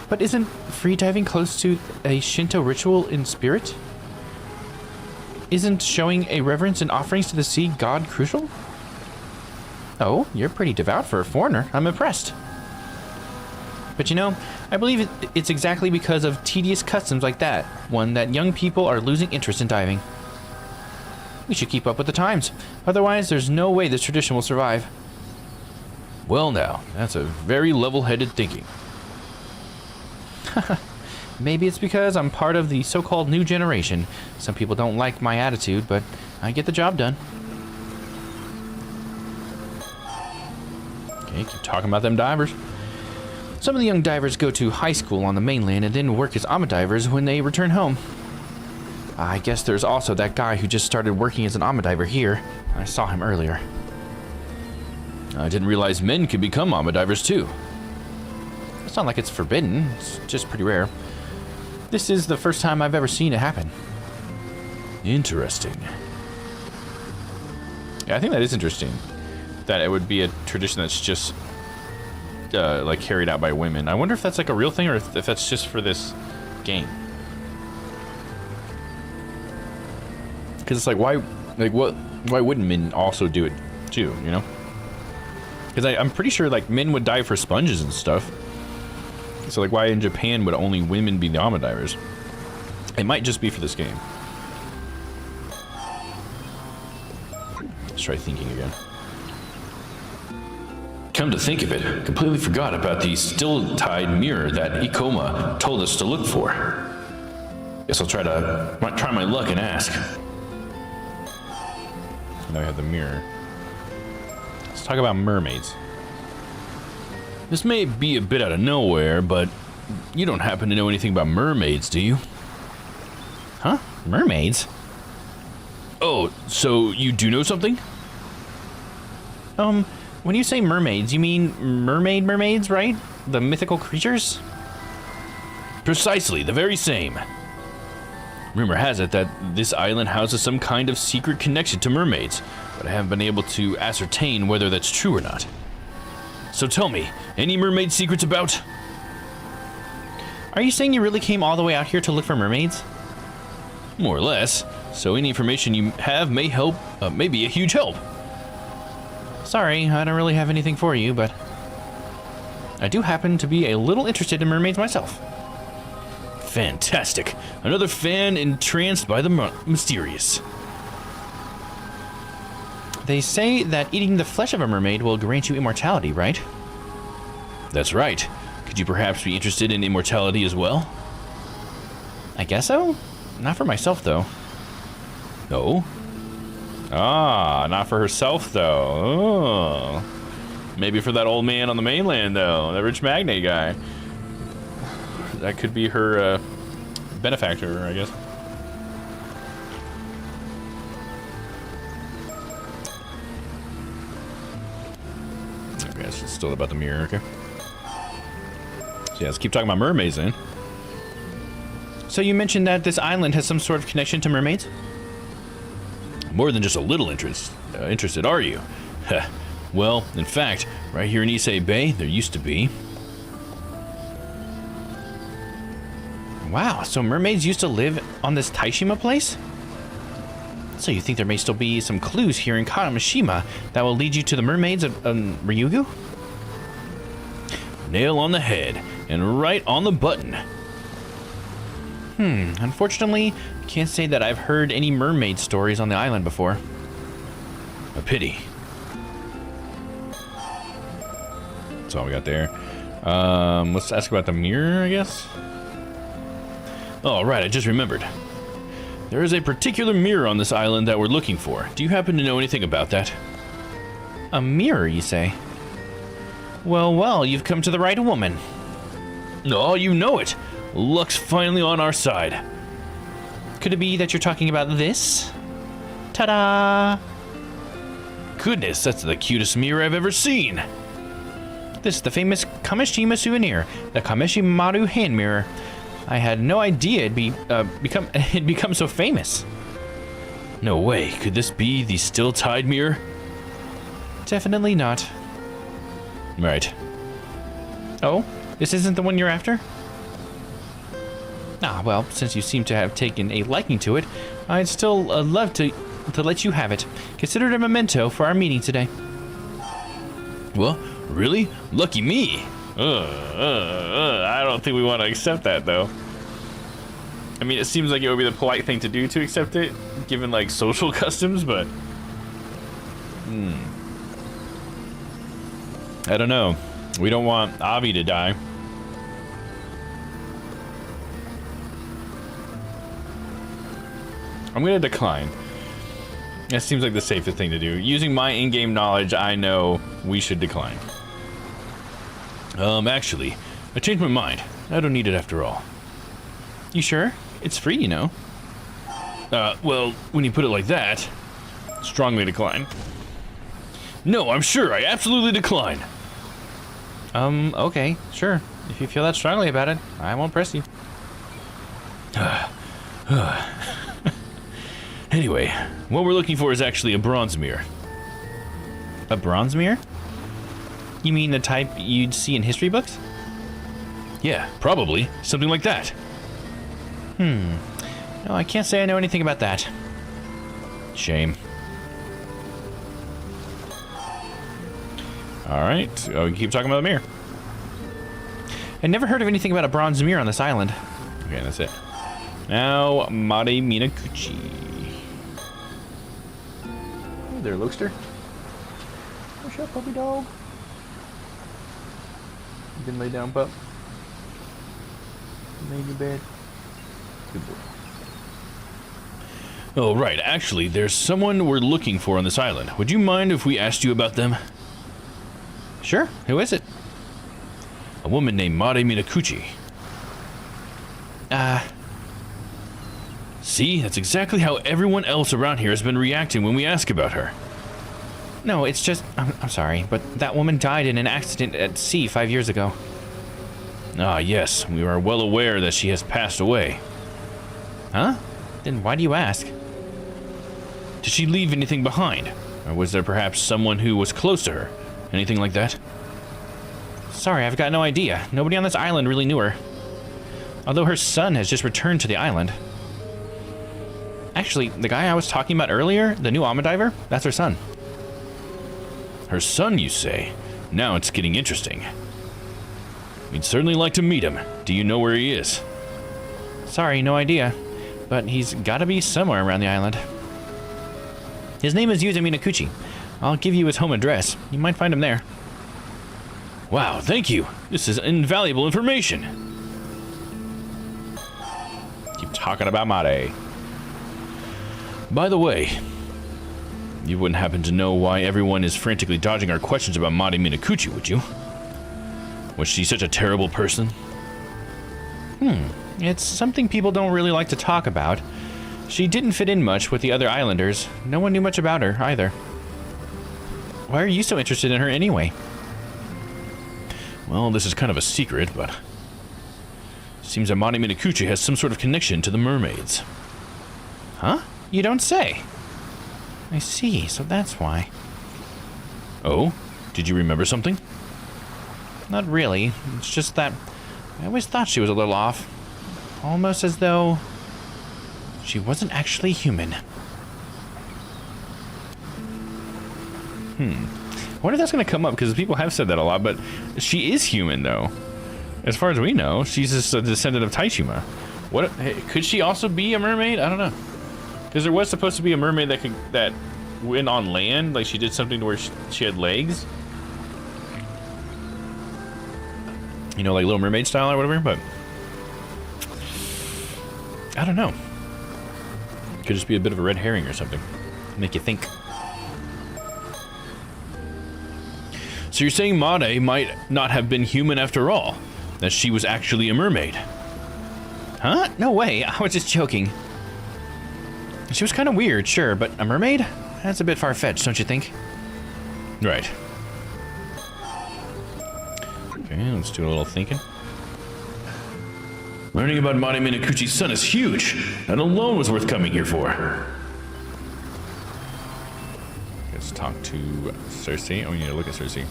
But isn't freediving close to a Shinto ritual in spirit? Isn't showing a reverence and offerings to the sea god crucial? Oh, you're pretty devout for a foreigner. I'm impressed. But you know, I believe it's exactly because of tedious customs like that one that young people are losing interest in diving. We should keep up with the times. Otherwise, there's no way this tradition will survive. Well now, that's a very level-headed thinking. Maybe it's because I'm part of the so-called new generation. Some people don't like my attitude, but I get the job done. Okay, keep talking about them divers. Some of the young divers go to high school on the mainland and then work as Amadivers when they return home. I guess there's also that guy who just started working as an Amadiver here. I saw him earlier. I didn't realize men could become Amadivers too. It's not like it's forbidden, it's just pretty rare. This is the first time I've ever seen it happen. Interesting. Yeah, I think that is interesting. That it would be a tradition that's just like carried out by women. I wonder if that's like a real thing or if that's just for this game. Because it's like, why wouldn't men also do it too, you know? Because I'm pretty sure like men would dive for sponges and stuff. So like, why in Japan would only women be the Amadivers? It might just be for this game. Let's try thinking again. Come to think of it, completely forgot about the still-tide mirror that Ikoma told us to look for. Guess I'll try my luck and ask. Now we have the mirror. Let's talk about mermaids. This may be a bit out of nowhere, but you don't happen to know anything about mermaids, do you? Huh? Mermaids? Oh, so you do know something? When you say mermaids, you mean mermaids, right? The mythical creatures? Precisely, the very same. Rumor has it that this island houses some kind of secret connection to mermaids, but I haven't been able to ascertain whether that's true or not. So tell me, any mermaid secrets about? Are you saying you really came all the way out here to look for mermaids? More or less. So any information you have may help, may be a huge help. Sorry, I don't really have anything for you, but I do happen to be a little interested in mermaids myself. Fantastic. Another fan entranced by the mysterious. They say that eating the flesh of a mermaid will grant you immortality, right? That's right. Could you perhaps be interested in immortality as well? I guess so? Not for myself, though. No? Ah, not for herself, though. Oh. Maybe for that old man on the mainland, though. That rich magnate guy. That could be her benefactor, I guess. Okay, it's still about the mirror, okay. So yeah, let's keep talking about mermaids then. So you mentioned that this island has some sort of connection to mermaids? More than just a little interested, are you? Well, in fact, right here in Issei Bay, there used to be. Wow, so mermaids used to live on this Taishima place? So you think there may still be some clues here in Karamashima that will lead you to the mermaids of Ryugu? Nail on the head, and right on the button. Unfortunately, I can't say that I've heard any mermaid stories on the island before. A pity. That's all we got there. Let's ask about the mirror, I guess. Oh, right, I just remembered. There is a particular mirror on this island that we're looking for. Do you happen to know anything about that? A mirror, you say? Well, you've come to the right woman. Oh, you know it. Luck's finally on our side. Could it be that you're talking about this? Ta-da! Goodness, that's the cutest mirror I've ever seen. This is the famous Kamishima souvenir, the Kamishimaru hand mirror. I had no idea it'd become so famous. No way. Could this be the still tide mirror? Definitely not. Right. Oh, this isn't the one you're after? Ah, well, since you seem to have taken a liking to it, I'd still love to let you have it. Consider it a memento for our meeting today. Well, really? Lucky me. I don't think we want to accept that, though. I mean, it seems like it would be the polite thing to do to accept it, given, like, social customs, but... I don't know. We don't want Avi to die. I'm gonna decline. That seems like the safest thing to do. Using my in-game knowledge, I know we should decline. Actually, I changed my mind. I don't need it after all. You sure? It's free, you know. Well, when you put it like that, strongly decline. No, I'm sure. I absolutely decline. Okay, sure. If you feel that strongly about it, I won't press you. Anyway, what we're looking for is actually a bronze mirror. A bronze mirror? You mean the type you'd see in history books? Yeah, probably. Something like that. No, I can't say I know anything about that. Shame. Alright, we can keep talking about the mirror. I never heard of anything about a bronze mirror on this island. Okay, that's it. Now, Made Minakuchi. Hey there, Lokester. What's up, puppy dog? You been laid down, pup? You made your bed? Good boy. Oh, right. Actually, there's someone we're looking for on this island. Would you mind if we asked you about them? Sure. Who is it? A woman named Made Minakuchi. See? That's exactly how everyone else around here has been reacting when we ask about her. No, it's just... I'm sorry, but that woman died in an accident at sea 5 years ago. Ah, yes. We are well aware that she has passed away. Huh? Then why do you ask? Did she leave anything behind? Or was there perhaps someone who was close to her? Anything like that? Sorry, I've got no idea. Nobody on this island really knew her. Although her son has just returned to the island. Actually, the guy I was talking about earlier, the new Amadiver, that's her son. Her son, you say? Now it's getting interesting. We'd certainly like to meet him. Do you know where he is? Sorry, no idea. But he's gotta be somewhere around the island. His name is Yuza Minakuchi. I'll give you his home address. You might find him there. Wow, thank you. This is invaluable information. Keep talking about Made. By the way, you wouldn't happen to know why everyone is frantically dodging our questions about Made Minakuchi, would you? Was she such a terrible person? It's something people don't really like to talk about. She didn't fit in much with the other islanders. No one knew much about her, either. Why are you so interested in her anyway? Well, this is kind of a secret, but it seems that Made Minakuchi has some sort of connection to the mermaids. Huh? You don't say. I see, so that's why. Oh? Did you remember something? Not really. It's just that I always thought she was a little off. Almost as though she wasn't actually human. I wonder if that's going to come up, because people have said that a lot, but she is human, though. As far as we know, she's just a descendant of Taichima. What? Hey, could she also be a mermaid? I don't know. Because there was supposed to be a mermaid that went on land, like she did something to where she had legs. You know, like Little Mermaid style or whatever, but I don't know. Could just be a bit of a red herring or something. Make you think. So you're saying Made might not have been human after all? That she was actually a mermaid? Huh? No way. I was just joking. She was kind of weird, sure, but a mermaid? That's a bit far-fetched, don't you think? Right. Okay, let's do a little thinking. Learning about Made Minakuchi's son is huge. That alone was worth coming here for. Let's talk to Cersei. Oh, we need to look at Cersei.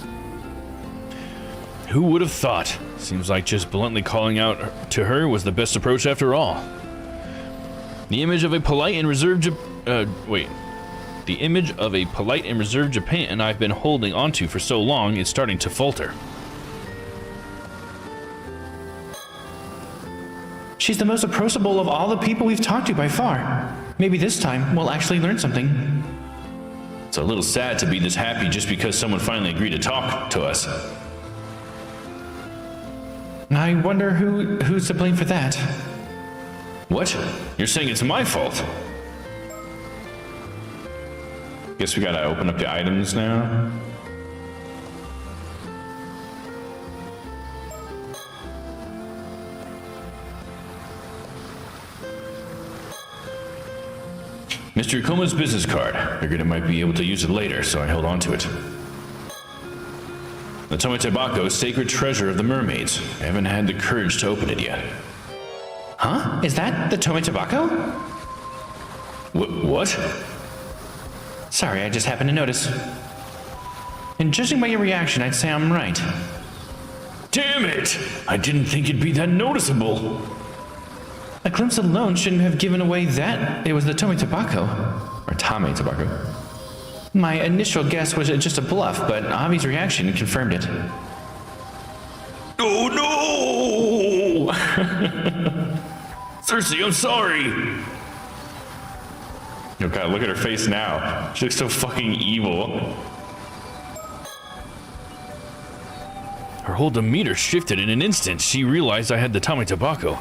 Who would have thought? Seems like just bluntly calling out to her was the best approach after all. The image of a polite and reserved The image of a polite and reserved Japan I've been holding onto for so long is starting to falter. She's the most approachable of all the people we've talked to by far. Maybe this time we'll actually learn something. It's a little sad to be this happy just because someone finally agreed to talk to us. I wonder who's to blame for that. What? You're saying it's my fault? Guess we gotta open up the items now. Mr. Koma's business card. Figured I might be able to use it later, so I held on to it. The Tometebako, sacred treasure of the mermaids. I haven't had the courage to open it yet. Huh? Is that the Tometebako? What? Sorry, I just happened to notice. And judging by your reaction, I'd say I'm right. Damn it! I didn't think it'd be that noticeable. A glimpse alone shouldn't have given away that it was the Tometebako. Or Tame-tebako. My initial guess was just a bluff, but Avi's reaction confirmed it. Oh no! Cersei, I'm sorry! Oh god, look at her face now. She looks so fucking evil. Her whole demeanor shifted in an instant. She realized I had the Tame-tebako.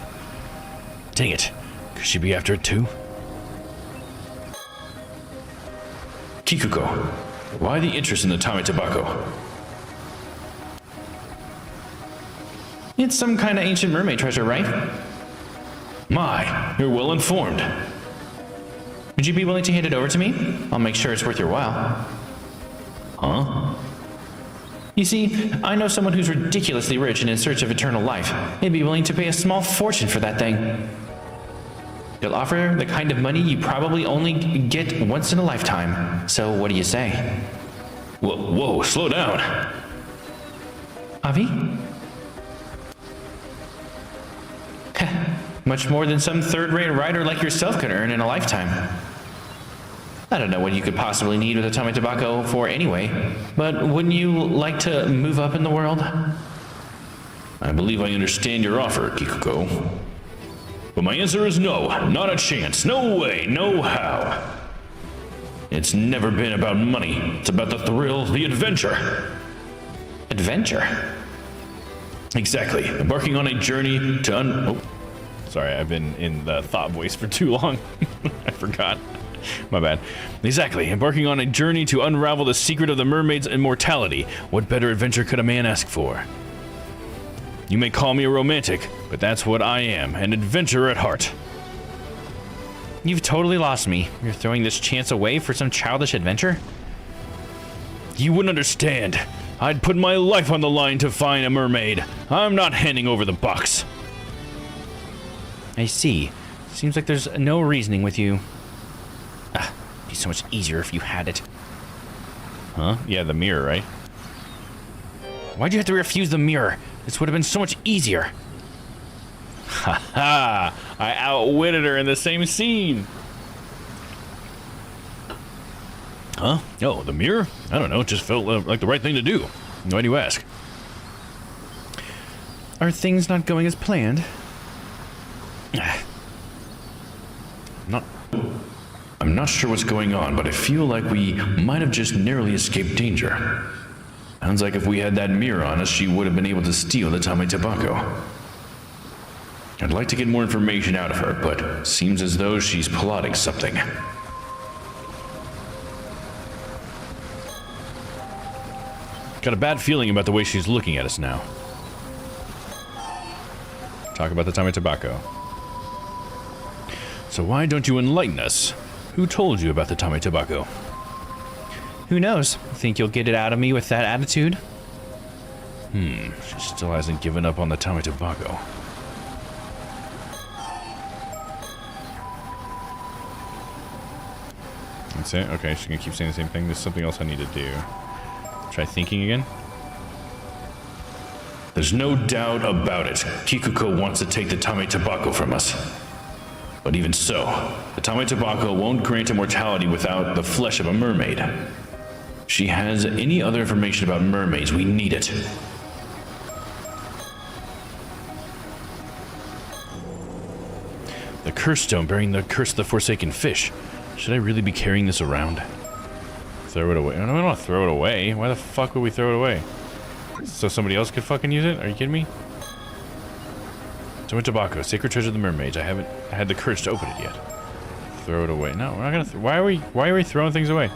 Dang it. Could she be after it too? Kikuko, why the interest in the Tame-tebako? It's some kind of ancient mermaid treasure, right? My, you're well informed. Would you be willing to hand it over to me? I'll make sure it's worth your while. Huh? You see, I know someone who's ridiculously rich and in search of eternal life. He'd be willing to pay a small fortune for that thing. He'll offer the kind of money you probably only get once in a lifetime. So what do you say? Whoa, slow down. Avi? Much more than some third-rate rider like yourself could earn in a lifetime. I don't know what you could possibly need with a Tame-tebako for anyway, but wouldn't you like to move up in the world? I believe I understand your offer, Kikuko. But my answer is no, not a chance, no way, no how. It's never been about money, it's about the thrill, the adventure. Adventure? Exactly. Embarking on a journey to Oh, sorry, I've been in the thought voice for too long. I forgot. My bad. Exactly. Embarking on a journey to unravel the secret of the mermaid's immortality. What better adventure could a man ask for? You may call me a romantic, but that's what I am, an adventurer at heart. You've totally lost me. You're throwing this chance away for some childish adventure? You wouldn't understand. I'd put my life on the line to find a mermaid. I'm not handing over the box. I see. Seems like there's no reasoning with you. It'd be so much easier if you had it. Huh? Yeah, the mirror, right? Why'd you have to refuse the mirror? This would have been so much easier. Ha ha! I outwitted her in the same scene. Huh? Oh, the mirror? I don't know. It just felt like the right thing to do. Why do you ask? Are things not going as planned? I'm not sure what's going on, but I feel like we might have just narrowly escaped danger. Sounds like if we had that mirror on us, she would have been able to steal the Tame Tobacco. I'd like to get more information out of her, but seems as though she's plotting something. Got a bad feeling about the way she's looking at us now. Talk about the Tame Tobacco. So why don't you enlighten us? Who told you about the Tame Tobacco? Who knows? Think you'll get it out of me with that attitude? She still hasn't given up on the Tame Tobacco. That's it? Okay, she's gonna keep saying the same thing. There's something else I need to do. Try thinking again. There's no doubt about it. Kikuko wants to take the Tame Tobacco from us. But even so, the Tame Tobacco won't grant immortality without the flesh of a mermaid. If she has any other information about mermaids, we need it. The curse stone bearing the curse of the forsaken fish. Should I really be carrying this around? Throw it away. I don't want to throw it away. Why the fuck would we throw it away? So somebody else could fucking use it? Are you kidding me? Tome Tobacco, sacred treasure of the mermaids. I haven't had the courage to open it yet. Throw it away. No, we're not gonna. Why are we throwing things away?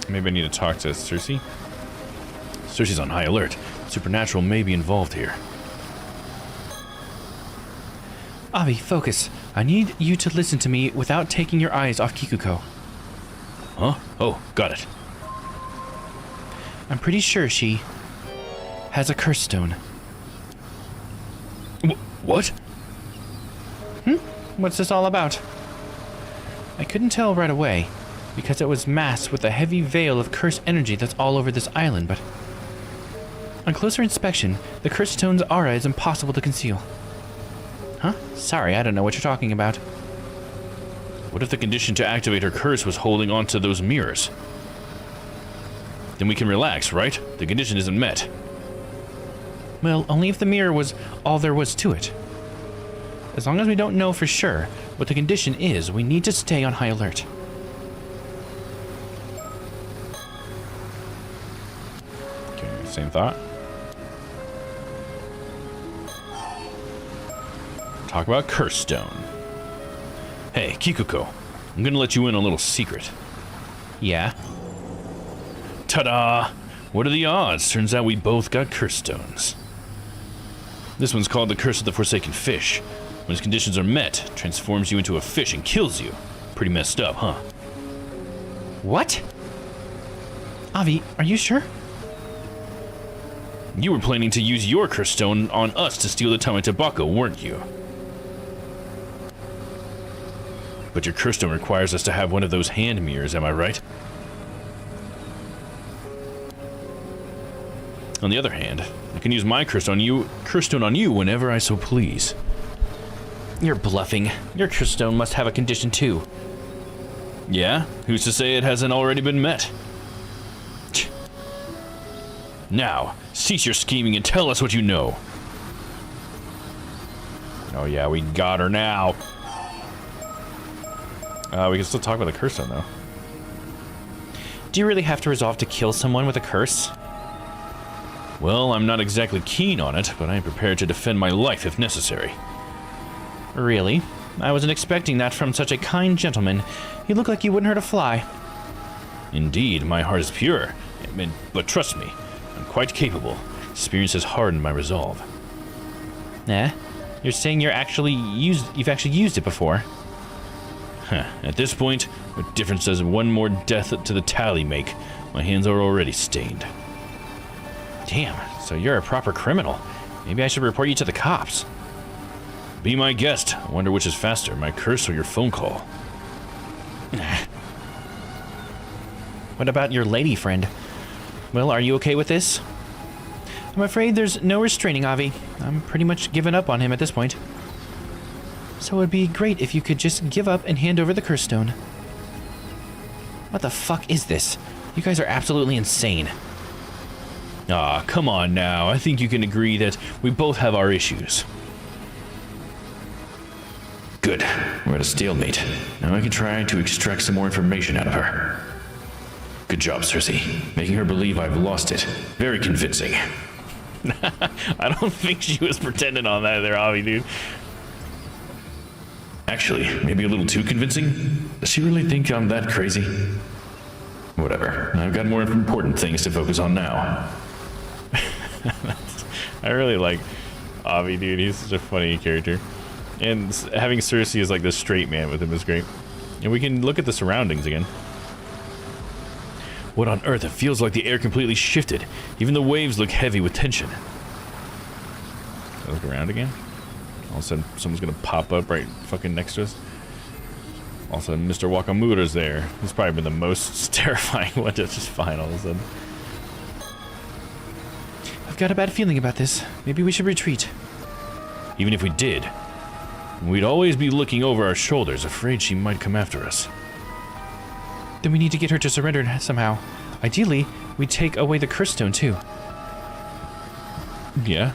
Maybe I need to talk to Cersei. Cersei's on high alert. Supernatural may be involved here. Avi, focus. I need you to listen to me without taking your eyes off Kikuko. Huh? Oh, got it. I'm pretty sure she has a curse stone. What? What's this all about? I couldn't tell right away, because it was masked with a heavy veil of cursed energy that's all over this island, but on closer inspection, the cursed stone's aura is impossible to conceal. Huh? Sorry, I don't know what you're talking about. What if the condition to activate her curse was holding on to those mirrors? Then we can relax, right? The condition isn't met. Well, only if the mirror was all there was to it. As long as we don't know for sure what the condition is, we need to stay on high alert. Okay, same thought. Talk about curse stone. Hey, Kikuko, I'm gonna let you in on a little secret. Yeah? Ta-da! What are the odds? Turns out we both got curse stones. This one's called the Curse of the Forsaken Fish. When its conditions are met, it transforms you into a fish and kills you. Pretty messed up, huh? What? Avi, are you sure? You were planning to use your curse stone on us to steal the Tame Tobacco, weren't you? But your curse stone requires us to have one of those hand mirrors, am I right? On the other hand, I can use my curse stone on you whenever I so please. You're bluffing. Your curse stone must have a condition too. Yeah? Who's to say it hasn't already been met? Now, cease your scheming and tell us what you know. Oh yeah, we got her now. We can still talk about the curse stone though. Do you really have to resolve to kill someone with a curse? Well, I'm not exactly keen on it, but I am prepared to defend my life if necessary. Really? I wasn't expecting that from such a kind gentleman. You look like you wouldn't hurt a fly. Indeed, my heart is pure, but trust me, I'm quite capable. Experience has hardened my resolve. You're saying you've actually used it before? At this point, what difference does one more death to the tally make? My hands are already stained. Damn, so you're a proper criminal. Maybe I should report you to the cops. Be my guest. I wonder which is faster, my curse or your phone call. What about your lady friend? Well, are you okay with this? I'm afraid there's no restraining Avi. I'm pretty much given up on him at this point. So it would be great if you could just give up and hand over the curse stone. What the fuck is this? You guys are absolutely insane. Ah, come on now. I think you can agree that we both have our issues. Good. We're at a stalemate. Now I can try to extract some more information out of her. Good job, Cersei. Making her believe I've lost it. Very convincing. I don't think she was pretending on that there, Avi, dude. Actually, maybe a little too convincing? Does she really think I'm that crazy? Whatever. I've got more important things to focus on now. I really like Avi, dude. He's such a funny character. And having Cersei as like the straight man with him is great. And we can look at the surroundings again. What on earth? It feels like the air completely shifted. Even the waves look heavy with tension. Look around again. All of a sudden, someone's gonna pop up right fucking next to us. All of a sudden, Mr. Wakamura's there. He's probably been the most terrifying one to just find all of a sudden. I've got a bad feeling about this. Maybe we should retreat. Even if we did, we'd always be looking over our shoulders, afraid she might come after us. Then we need to get her to surrender somehow. Ideally, we take away the curse stone too. Yeah.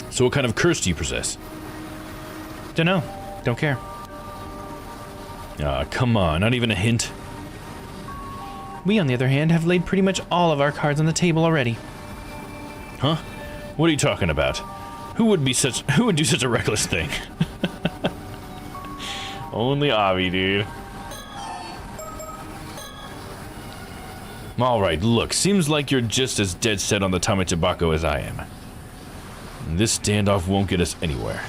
So what kind of curse do you possess? Dunno. Don't care. Ah, come on, not even a hint. We, on the other hand, have laid pretty much all of our cards on the table already. Huh? What are you talking about? Who would do such a reckless thing? Only Avi, dude. Alright, look, seems like you're just as dead set on the Tame Tobacco as I am. This standoff won't get us anywhere.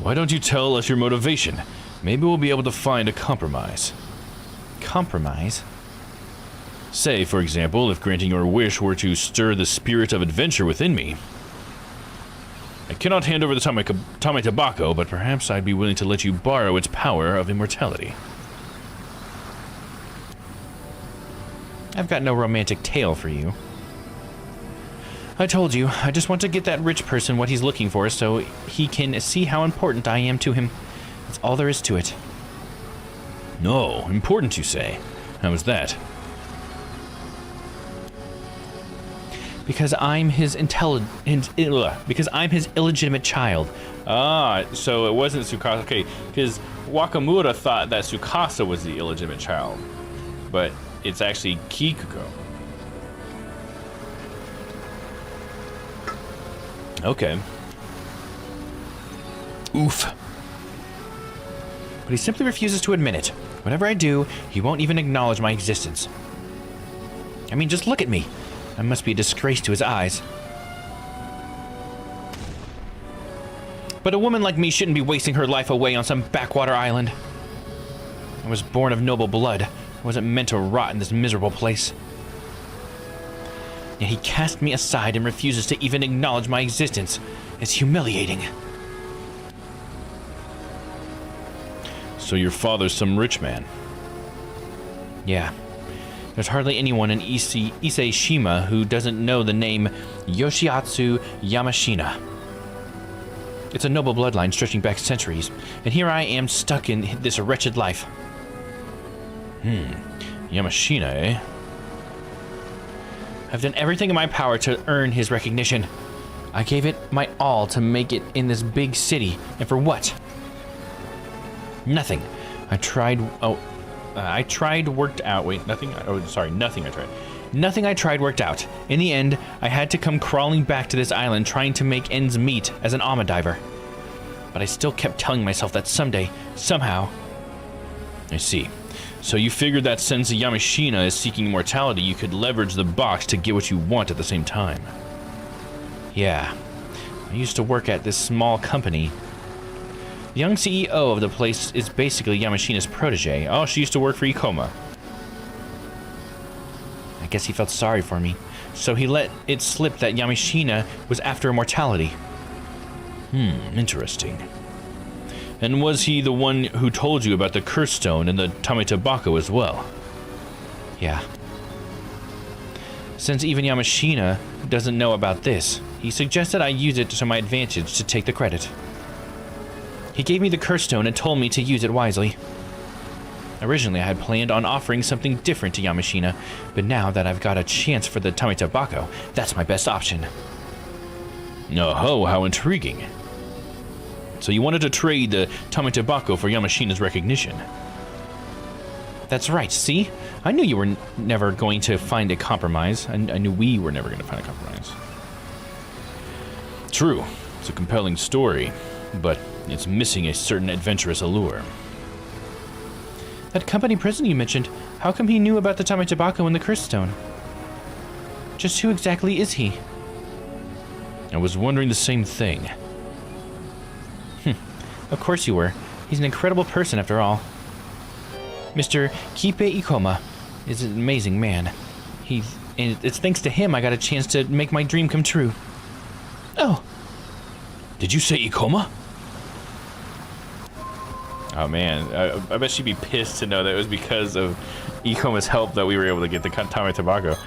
Why don't you tell us your motivation? Maybe we'll be able to find a compromise. Compromise? Say, for example, if granting your wish were to stir the spirit of adventure within me. I cannot hand over the Tame Tobacco, but perhaps I'd be willing to let you borrow its power of immortality. I've got no romantic tale for you. I told you, I just want to get that rich person what he's looking for so he can see how important I am to him. That's all there is to it. No, important you say. How is that? Because I'm his illegitimate child. Ah, so it wasn't Tsukasa. Okay, because Wakamura thought that Tsukasa was the illegitimate child, but it's actually Kikuko. Okay. Oof. But he simply refuses to admit it. Whatever I do, he won't even acknowledge my existence. I mean, just look at me. I must be a disgrace to his eyes. But a woman like me shouldn't be wasting her life away on some backwater island. I was born of noble blood. I wasn't meant to rot in this miserable place. Yet he cast me aside and refuses to even acknowledge my existence. It's humiliating. So your father's some rich man? Yeah. There's hardly anyone in Ise Shima who doesn't know the name Yoshiatsu Yamashina. It's a noble bloodline stretching back centuries, and here I am stuck in this wretched life. Yamashina, eh? I've done everything in my power to earn his recognition. I gave it my all to make it in this big city, and for what? Nothing. I tried. I tried, worked out. Wait, nothing. Oh, sorry, nothing I tried. Nothing I tried worked out. In the end, I had to come crawling back to this island trying to make ends meet as an Ama diver. But I still kept telling myself that someday, somehow. I see. So you figured that since Yamashina is seeking immortality, you could leverage the box to get what you want at the same time. Yeah. I used to work at this small company. The young CEO of the place is basically Yamashina's protege. Oh, she used to work for Ikoma. I guess he felt sorry for me, so he let it slip that Yamashina was after immortality. Interesting. And was he the one who told you about the curse stone and the Tametabako as well? Yeah. Since even Yamashina doesn't know about this, he suggested I use it to my advantage to take the credit. He gave me the curse stone and told me to use it wisely. Originally, I had planned on offering something different to Yamashina, but now that I've got a chance for the Tametabako, that's my best option. Oh, how intriguing. So you wanted to trade the Tametabako for Yamashina's recognition? That's right, see? I knew you were never going to find a compromise. I knew we were never going to find a compromise. True, it's a compelling story, but it's missing a certain adventurous allure. That company president you mentioned, how come he knew about the Tametabako and the curse stone? Just who exactly is he? I was wondering the same thing. Of course you were. He's an incredible person after all. Mr. Kipe Ikoma is an amazing man. And it's thanks to him I got a chance to make my dream come true. Oh. Did you say Ikoma? Oh man, I bet she'd be pissed to know that it was because of Ikoma's help that we were able to get the Tametabako.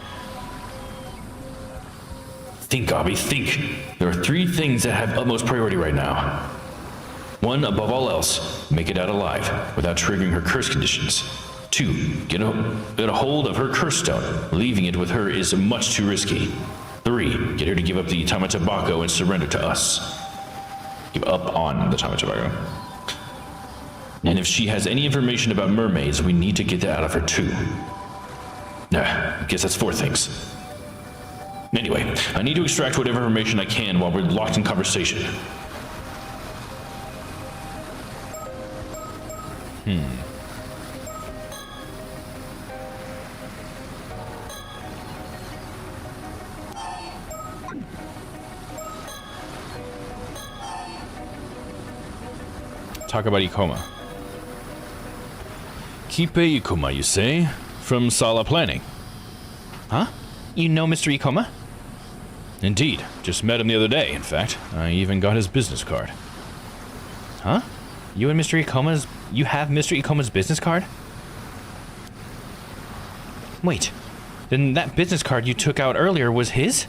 Think, Gabi, think. There are 3 things that have utmost priority right now. 1, above all else, make it out alive without triggering her curse conditions. 2, get a hold of her curse stone. Leaving it with her is much too risky. 3, get her to give up the Tametabako and surrender to us. Give up on the Tametabako. And if she has any information about mermaids, we need to get that out of her too. I guess that's 4 things. Anyway, I need to extract whatever information I can while we're locked in conversation. Talk about Ikoma. Kipe Ikoma, you say? From Sala Planning. Huh? You know Mr. Ikoma? Indeed. Just met him the other day, in fact. I even got his business card. Huh? You and Mr. Ikoma's... You have Mr. Ikoma's business card? Wait. Then that business card you took out earlier was his?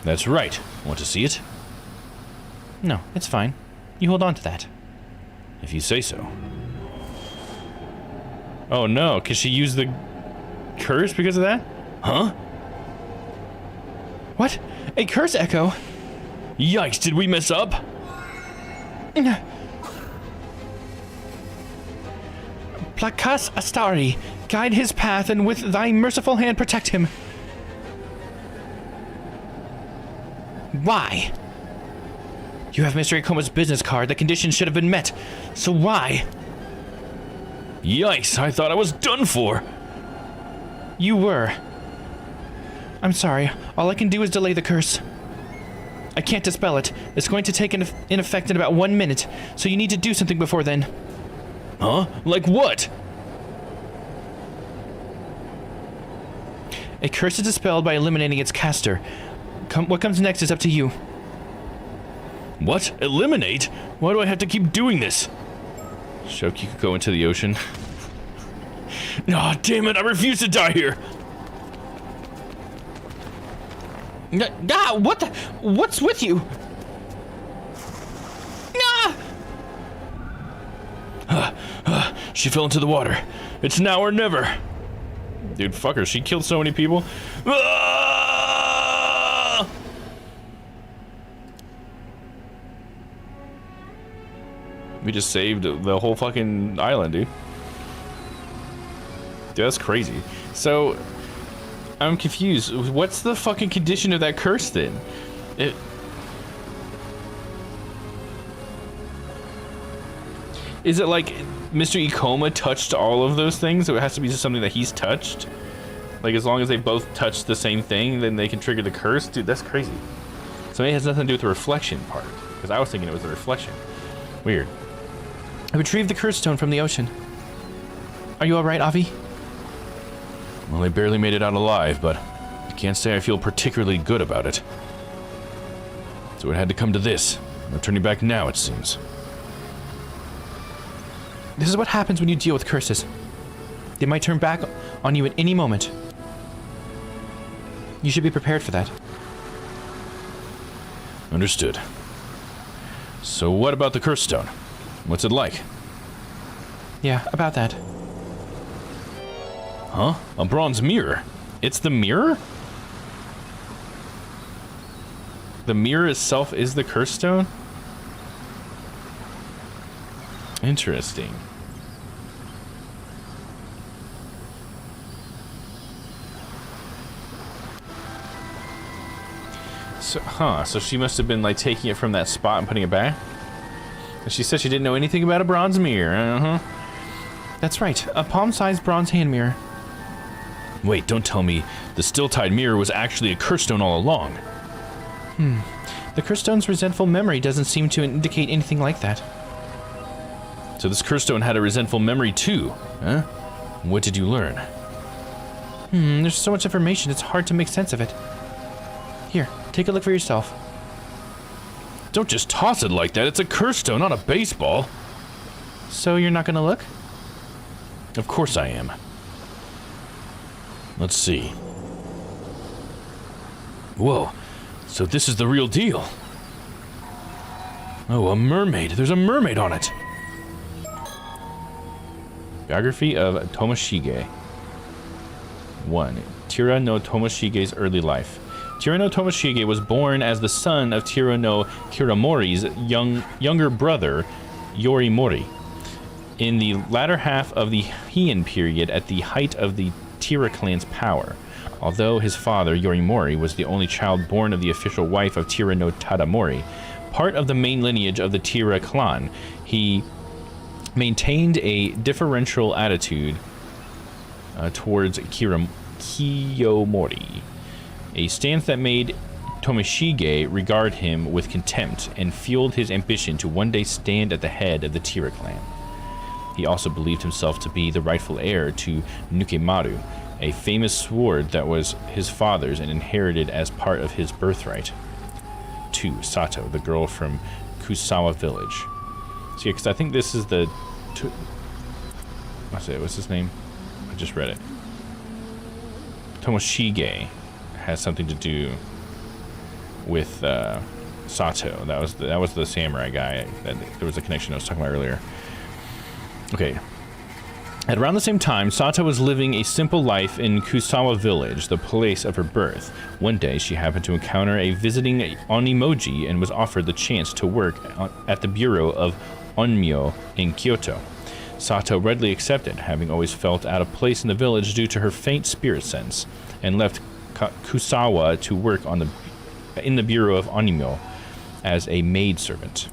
That's right. Want to see it? No, it's fine. You hold on to that. If you say so. Oh no, because she used the curse because of that? Huh? What? A curse echo? Yikes, did we mess up? Placas Astari, guide his path and with thy merciful hand protect him. Why? You have Mr. Ikoma's business card. The conditions should have been met. So why? Yikes, I thought I was done for. You were. I'm sorry. All I can do is delay the curse. I can't dispel it. It's going to take in effect in about 1 minute, so you need to do something before then. Huh? Like what? A curse is dispelled by eliminating its caster. What comes next is up to you. What? Eliminate? Why do I have to keep doing this? Shoki could go into the ocean. Aw, damn it, I refuse to die here! What the? What's with you? She fell into the water. It's now or never. Dude, fuck her. She killed so many people. We just saved the whole fucking island, dude. Dude, that's crazy. So, I'm confused. What's the fucking condition of that curse then? Is it like Mr. Ikoma touched all of those things, so it has to be just something that he's touched? Like, as long as they both touch the same thing, then they can trigger the curse? Dude, that's crazy. So it has nothing to do with the reflection part, because I was thinking it was the reflection. Weird. I retrieved the curse stone from the ocean. Are you alright, Avi? Well, I barely made it out alive, but I can't say I feel particularly good about it. So it had to come to this. No turning back now, it seems. This is what happens when you deal with curses. They might turn back on you at any moment. You should be prepared for that. Understood. So what about the curse stone? What's it like? Yeah, about that. Huh? A bronze mirror? It's the mirror? The mirror itself is the curse stone? Interesting. So she must have been like taking it from that spot and putting it back? And she said she didn't know anything about a bronze mirror. That's right, a palm-sized bronze hand mirror. Wait, don't tell me the still-tied mirror was actually a curse stone all along. The curse stone's resentful memory doesn't seem to indicate anything like that. So this curse stone had a resentful memory too, huh? What did you learn? There's so much information, it's hard to make sense of it. Here, take a look for yourself. Don't just toss it like that. It's a curse stone, not a baseball. So you're not gonna look? Of course I am. Let's see. Whoa, so this is the real deal. Oh, a mermaid. There's a mermaid on it. Biography of Tomoshige. 1. Tira no Tomoshige's early life. Tira no Tomoshige was born as the son of Tira no Kiramori's younger brother, Yorimori. In the latter half of the Heian period, at the height of the Tira clan's power. Although his father, Yorimori, was the only child born of the official wife of Tira no Tadamori, part of the main lineage of the Tira clan, he maintained a differential attitude towards Kiyomori, a stance that made Tomoshige regard him with contempt and fueled his ambition to one day stand at the head of the Tira clan. He also believed himself to be the rightful heir to Nukemaru, a famous sword that was his father's and inherited as part of his birthright. 2. Sato, the girl from Kusawa village. So yeah, because I think this is the... what's his name? I just read it. Tomoshige has something to do with Sato. That was the samurai guy. There was a connection I was talking about earlier. Okay. At around the same time, Sato was living a simple life in Kusawa village, the place of her birth. One day, she happened to encounter a visiting Onimoji and was offered the chance to work at the bureau of Onmyo in Kyoto. Sato readily accepted, having always felt out of place in the village due to her faint spirit sense, and left Kusawa to work in the bureau of Onmyo as a maidservant.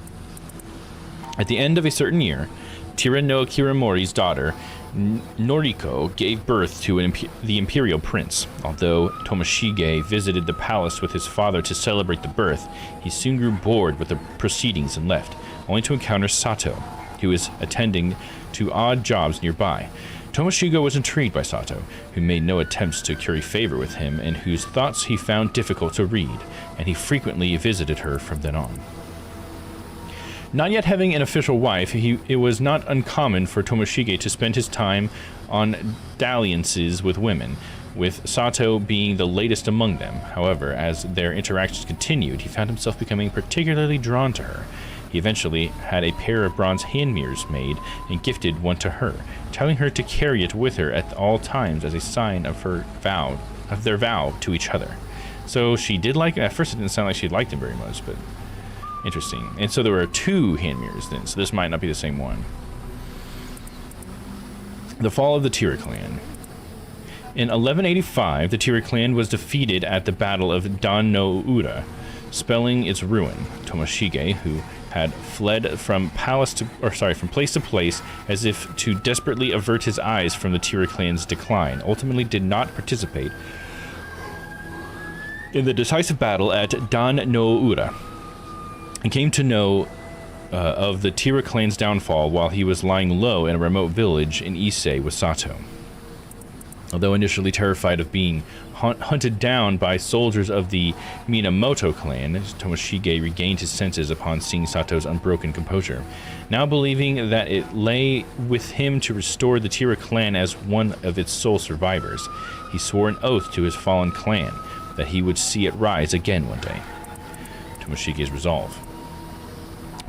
At the end of a certain year, Tira no Kiramori's daughter, Noriko, gave birth to the imperial prince. Although Tomoshige visited the palace with his father to celebrate the birth, he soon grew bored with the proceedings and left, only to encounter Sato, who was attending to odd jobs nearby. Tomoshige was intrigued by Sato, who made no attempts to curry favor with him and whose thoughts he found difficult to read, and he frequently visited her from then on. Not yet having an official wife, it was not uncommon for Tomoshige to spend his time on dalliances with women, with Sato being the latest among them. However, as their interactions continued, he found himself becoming particularly drawn to her. He eventually had a pair of bronze hand mirrors made and gifted one to her, telling her to carry it with her at all times as a sign of their vow to each other. So she did like him. At first it didn't sound like she liked him very much, but Interesting. And so there were 2 hand mirrors then, so this might not be the same one. The fall of the Tira clan. In 1185, the Tira clan was defeated at the Battle of Dan no Ura, spelling its ruin. Tomoshige, who had fled from place to place as if to desperately avert his eyes from the Tira clan's decline, ultimately did not participate in the decisive battle at Dan no Ura, and came to know of the Tira clan's downfall while he was lying low in a remote village in Ise with Sato. Although initially terrified of being hunted down by soldiers of the Minamoto clan, Tomoshige regained his senses upon seeing Sato's unbroken composure. Now believing that it lay with him to restore the Tira clan as one of its sole survivors, he swore an oath to his fallen clan that he would see it rise again one day. Tomoshige's resolve.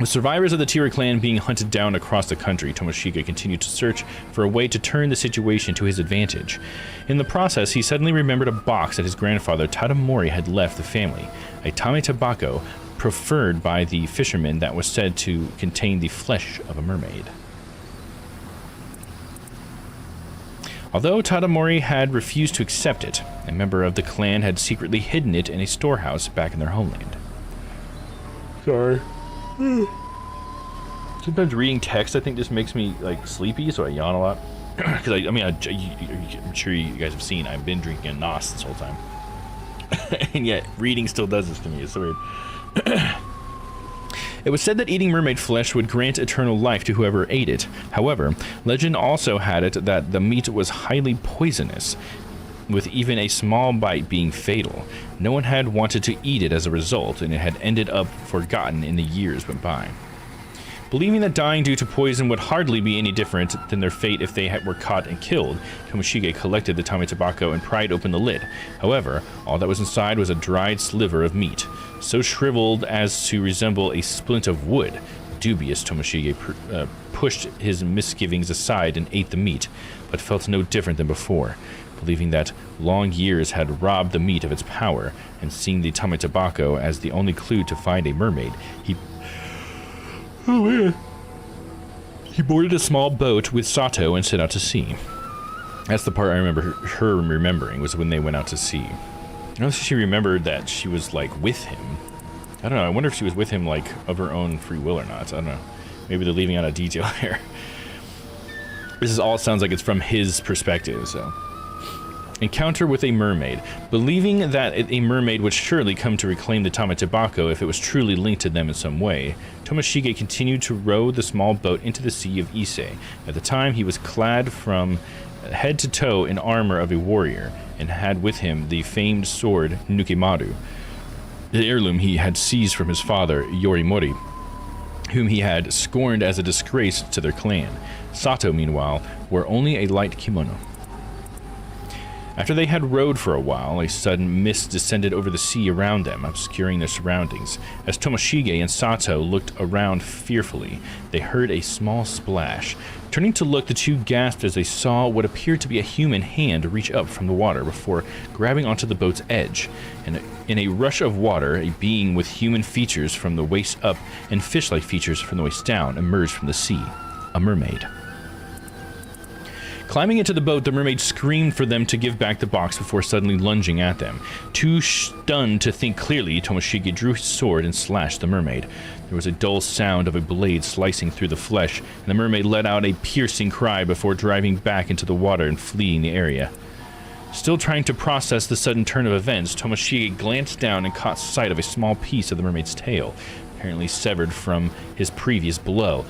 With survivors of the Tira clan being hunted down across the country, Tomoshige continued to search for a way to turn the situation to his advantage. In the process, he suddenly remembered a box that his grandfather Tadamori had left the family, a tame tobacco preferred by the fishermen that was said to contain the flesh of a mermaid. Although Tadamori had refused to accept it, a member of the clan had secretly hidden it in a storehouse back in their homeland. Sorry. Sometimes reading text, I think, just makes me like sleepy, so I yawn a lot. Because I'm sure you guys have seen, I've been drinking a Nos this whole time, and yet reading still does this to me. It's so weird. It was said that eating mermaid flesh would grant eternal life to whoever ate it. However, legend also had it that the meat was highly poisonous, with even a small bite being fatal. No one had wanted to eat it as a result, and it had ended up forgotten in the years went by. Believing that dying due to poison would hardly be any different than their fate if they were caught and killed, Tomoshige collected the tame tobacco and pried open the lid. However, all that was inside was a dried sliver of meat, so shriveled as to resemble a splint of wood. Dubious, Tomoshige pushed his misgivings aside and ate the meat, but felt no different than before. Believing that long years had robbed the meat of its power, and seeing the tame tobacco as the only clue to find a mermaid, he boarded a small boat with Sato and set out to sea. That's the part I remember her remembering, was when they went out to sea. I don't know if she remembered that she was, like, with him. I don't know, I wonder if she was with him, like, of her own free will or not. I don't know. Maybe they're leaving out a detail here. This all sounds like it's from his perspective, so... Encounter with a mermaid. Believing that a mermaid would surely come to reclaim the tame tobacco if it was truly linked to them in some way, Tomoshige continued to row the small boat into the sea of Ise. At the time, he was clad from head to toe in armor of a warrior, and had with him the famed sword Nukemaru, the heirloom he had seized from his father, Yorimori, whom he had scorned as a disgrace to their clan. Sato, meanwhile, wore only a light kimono. After they had rowed for a while, a sudden mist descended over the sea around them, obscuring their surroundings. As Tomoshige and Sato looked around fearfully, they heard a small splash. Turning to look, the two gasped as they saw what appeared to be a human hand reach up from the water before grabbing onto the boat's edge. And in a rush of water, a being with human features from the waist up and fish-like features from the waist down emerged from the sea. A mermaid. Climbing into the boat, the mermaid screamed for them to give back the box before suddenly lunging at them. Too stunned to think clearly, Tomoshige drew his sword and slashed the mermaid. There was a dull sound of a blade slicing through the flesh, and the mermaid let out a piercing cry before driving back into the water and fleeing the area. Still trying to process the sudden turn of events, Tomoshige glanced down and caught sight of a small piece of the mermaid's tail, apparently severed from his previous blow,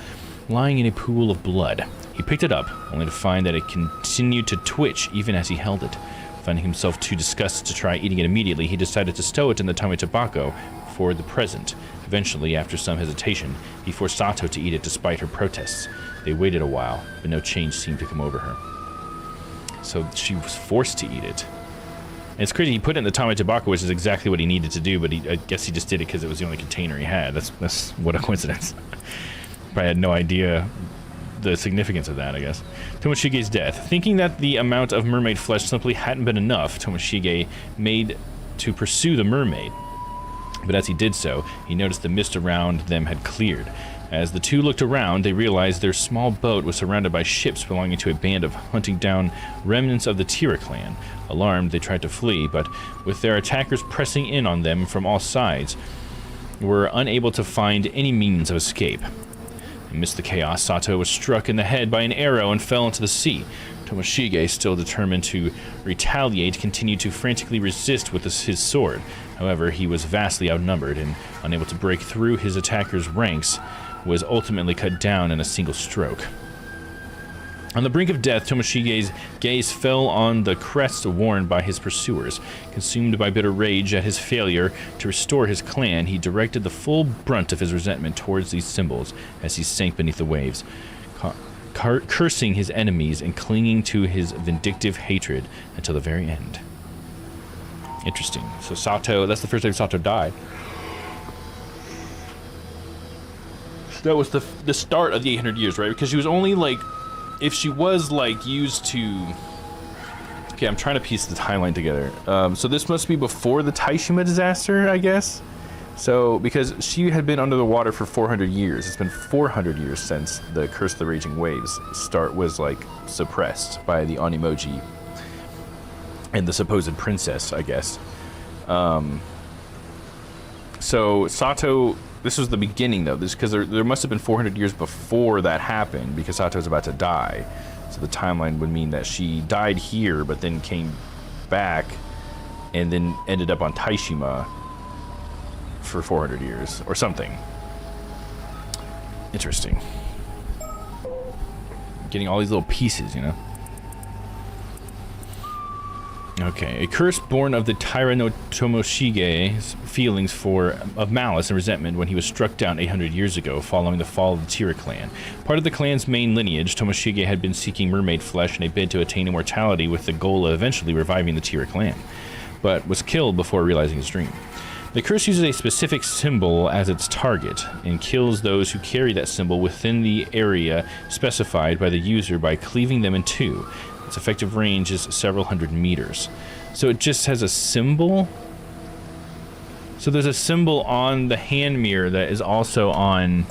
lying in a pool of blood. He picked it up, only to find that it continued to twitch even as he held it. Finding himself too disgusted to try eating it immediately, he decided to stow it in the tame tobacco for the present. Eventually, after some hesitation, he forced Sato to eat it despite her protests. They waited a while, but no change seemed to come over her. So she was forced to eat it. And it's crazy, he put it in the tame tobacco, which is exactly what he needed to do, but I guess he just did it because it was the only container he had. That's what a coincidence. Probably had no idea the significance of that, I guess. Tomoshige's death. Thinking that the amount of mermaid flesh simply hadn't been enough, Tomoshige made to pursue the mermaid. But as he did so, he noticed the mist around them had cleared. As the two looked around, they realized their small boat was surrounded by ships belonging to a band of hunting down remnants of the Tira clan. Alarmed, they tried to flee, but with their attackers pressing in on them from all sides, were unable to find any means of escape. Amidst the chaos, Sato was struck in the head by an arrow and fell into the sea. Tomoshige, still determined to retaliate, continued to frantically resist with his sword. However, he was vastly outnumbered and, unable to break through his attacker's ranks, was ultimately cut down in a single stroke. On the brink of death, Tomoshige's gaze fell on the crest worn by his pursuers. Consumed by bitter rage at his failure to restore his clan, he directed the full brunt of his resentment towards these symbols as he sank beneath the waves, cursing his enemies and clinging to his vindictive hatred until the very end. Interesting. So Sato, that's the first time Sato died. That was the start of the 800 years, right? Because she was only like, if she was like used to, okay, I'm trying to piece the timeline together. So this must be before the Taishima disaster, I guess. So because she had been under the water for 400 years, it's been 400 years since the Curse of the Raging Waves was like suppressed by the Onimoji and the supposed princess, I guess. So Sato. This was the beginning, though, because there must have been 400 years before that happened, because Sato was about to die. So the timeline would mean that she died here, but then came back, and then ended up on Taishima for 400 years, or something. Interesting. Getting all these little pieces, you know? Okay, a curse born of the Taira no Tomoshige's feelings of malice and resentment when he was struck down 800 years ago following the fall of the Tira clan. Part of the clan's main lineage, Tomoshige had been seeking mermaid flesh in a bid to attain immortality with the goal of eventually reviving the Tira clan, but was killed before realizing his dream. The curse uses a specific symbol as its target and kills those who carry that symbol within the area specified by the user by cleaving them in two. Its effective range is several hundred meters. So it just has a symbol? So there's a symbol on the hand mirror that is also on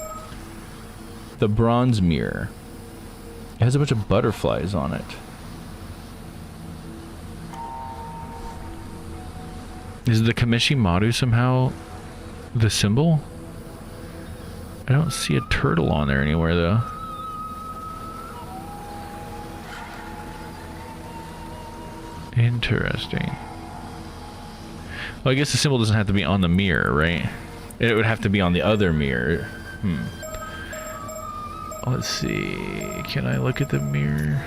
the bronze mirror. It has a bunch of butterflies on it. Is the Kameshimaru somehow the symbol? I don't see a turtle on there anywhere, though. Interesting. Well, I guess the symbol doesn't have to be on the mirror, right? It would have to be on the other mirror. Let's see. Can I look at the mirror?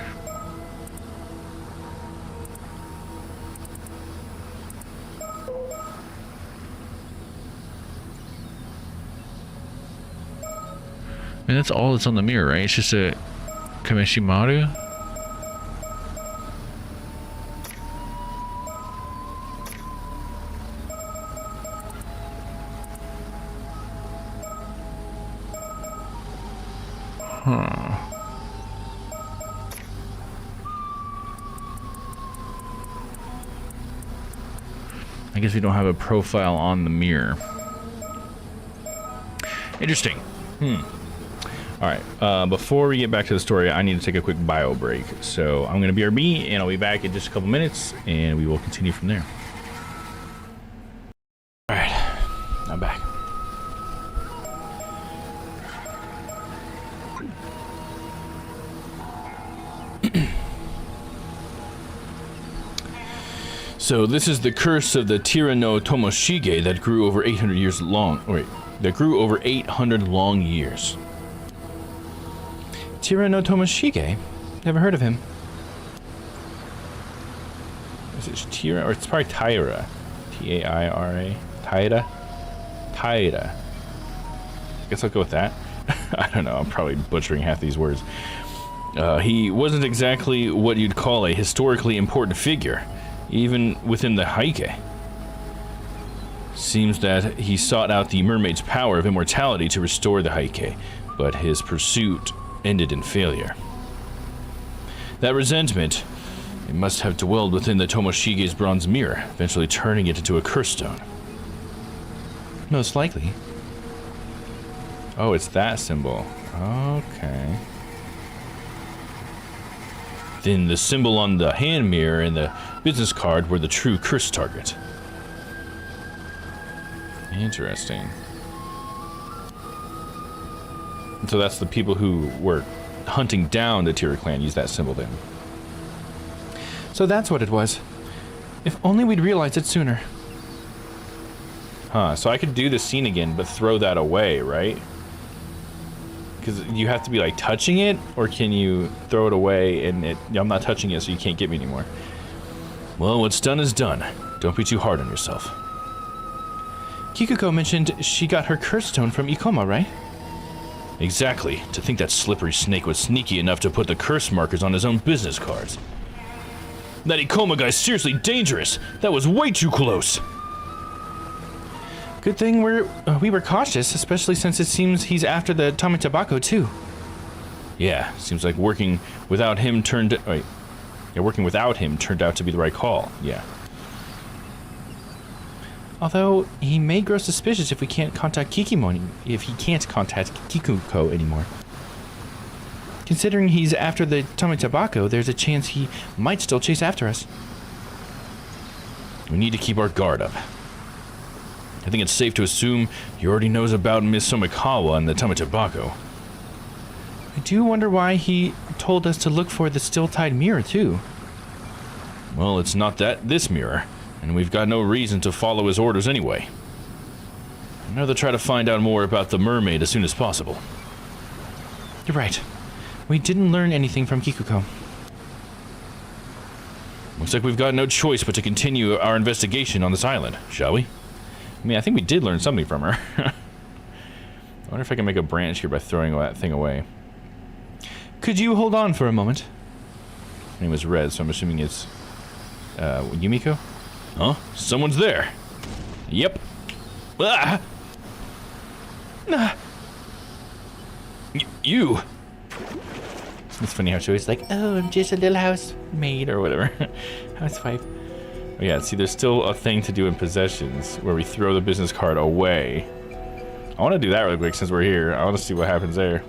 I mean, that's all that's on the mirror, right? It's just a Kameshimaru. I guess we don't have a profile on the mirror. Interesting. Alright, before we get back to the story, I need to take a quick bio break. So I'm going to BRB, and I'll be back in just a couple minutes, and we will continue from there. Alright, I'm back. So this is the curse of the Tira no Tomoshige that grew over 800 years long. Wait, that grew over 800 long years. Tira no Tomoshige? Never heard of him. Is it Tira or it's probably Taira? T-A-I-R-A. Taira? Taira. I guess I'll go with that. I don't know. I'm probably butchering half these words. He wasn't exactly what you'd call a historically important figure, even within the Heike. Seems that he sought out the mermaid's power of immortality to restore the Heike, but his pursuit ended in failure. That resentment, it must have dwelled within the Tomoshige's bronze mirror, eventually turning it into a curse stone. Most likely. Oh, it's that symbol. Okay. Then the symbol on the hand mirror and the business card were the true curse target. Interesting. So that's the people who were hunting down the Tira clan used that symbol then. So that's what it was. If only we'd realized it sooner. Huh, so I could do the scene again, but throw that away, right? Because you have to be like touching it, or can you throw it away and I'm not touching it, so you can't get me anymore. Well, what's done is done. Don't be too hard on yourself. Kikuko mentioned she got her curse stone from Ikoma, right? Exactly. To think that slippery snake was sneaky enough to put the curse markers on his own business cards. That Ikoma guy's seriously dangerous. That was way too close. Good thing we were cautious, especially since it seems he's after the Tamatabako too. Yeah, seems like working without him turned out to be the right call. Yeah. Although he may grow suspicious if we can't contact Kikuko anymore. Considering he's after the Tamatabako, there's a chance he might still chase after us. We need to keep our guard up. I think it's safe to assume he already knows about Miss Somikawa and the Tamatabako. I do wonder why he told us to look for the still-tied mirror, too. Well, it's not this mirror, and we've got no reason to follow his orders anyway. I'd rather try to find out more about the mermaid as soon as possible. You're right. We didn't learn anything from Kikuko. Looks like we've got no choice but to continue our investigation on this island, shall we? I mean, I think we did learn something from her. I wonder if I can make a branch here by throwing that thing away. Could you hold on for a moment? Her name was Red, so I'm assuming it's Yumiko? Huh? Someone's there. Yep. Ah! You! It's funny how she always like, oh, I'm just a little housemaid or whatever. Housewife. Oh yeah, see, there's still a thing to do in possessions where we throw the business card away. I want to do that really quick since we're here. I want to see what happens there.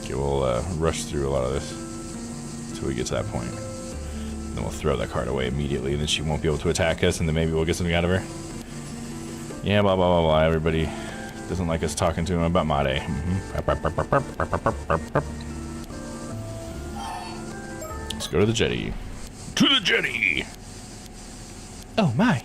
Okay, we'll rush through a lot of this until we get to that point. Then we'll throw that card away immediately, and then she won't be able to attack us, and then maybe we'll get something out of her. Yeah, blah, blah, blah, blah. Everybody doesn't like us talking to him about Made. Let's go to the jetty. To the jetty! Oh, my.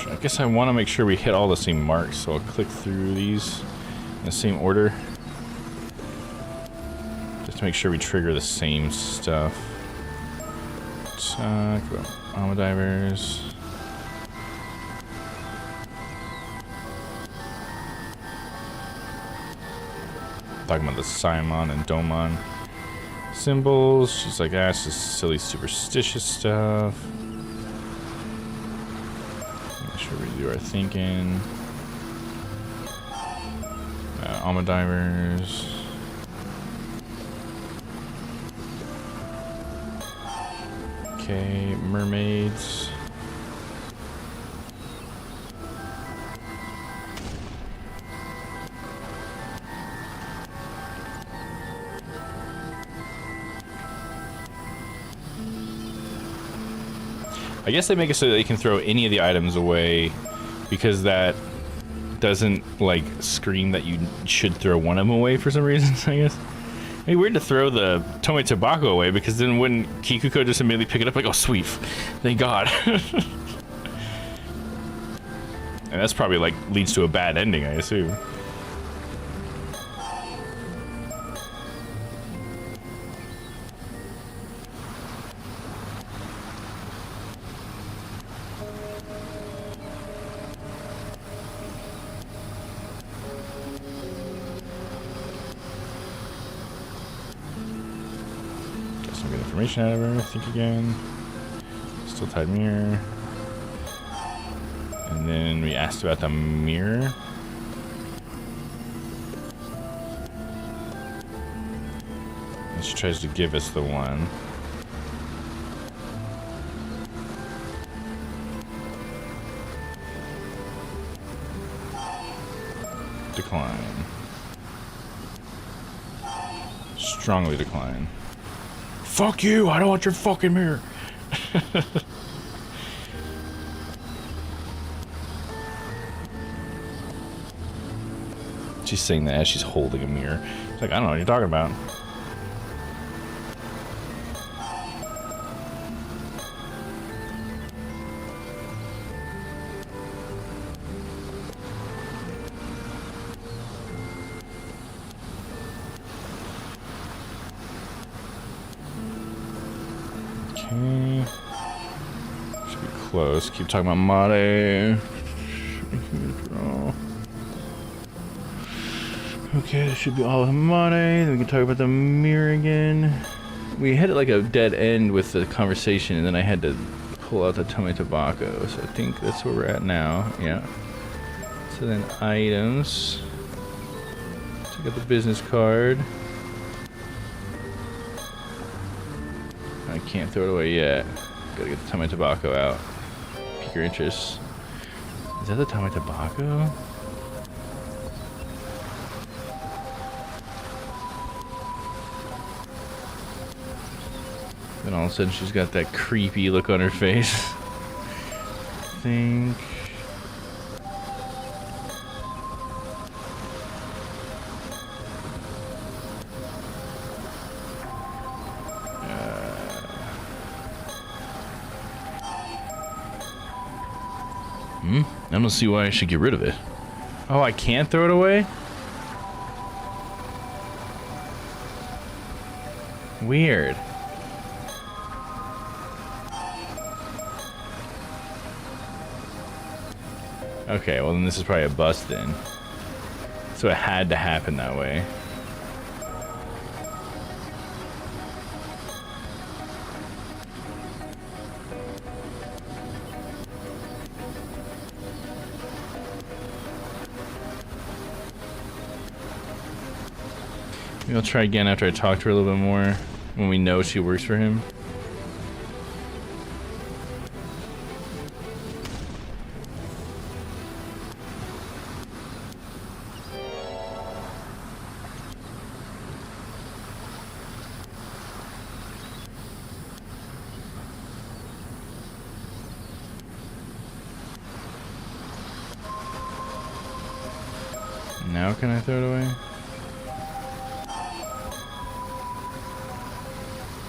I guess I want to make sure we hit all the same marks, so I'll click through these in the same order. Just to make sure we trigger the same stuff. Alma divers. Talking about the Simon and Domon symbols. She's like, ah, it's just silly superstitious stuff. Make sure we do our thinking. Alma divers. Okay, mermaids. I guess they make it so that they can throw any of the items away because that doesn't, like, scream that you should throw one of them away for some reason, I guess. It'd be weird to throw the Tome Tobacco away because then wouldn't Kikuko just immediately pick it up like, oh, sweet, thank God. And that's probably, like, leads to a bad ending, I assume. some good information out of her. Think again. Still tied mirror. And then we asked about the mirror. And she tries to give us the one. Decline. Strongly decline. Fuck you! I don't want your fucking mirror! She's saying that as she's holding a mirror. It's like, I don't know what you're talking about. Okay. Should be close. Keep talking about Mare. Okay, that should be all of Mare. Then we can talk about the mirror again. We hit like a dead end with the conversation, and then I had to pull out the Tome Tobacco. So I think that's where we're at now. Yeah. So then items. Check out the business card. I can't throw it away yet. Gotta get the Tome Tobacco out. Pique your interest. Is that the Tome Tobacco? Then all of a sudden she's got that creepy look on her face. I think. I don't see why I should get rid of it. Oh, I can't throw it away? Weird. Okay, well then this is probably a bust then. So it had to happen that way. Maybe I'll try again after I talk to her a little bit more, when we know she works for him. Now can I throw it away?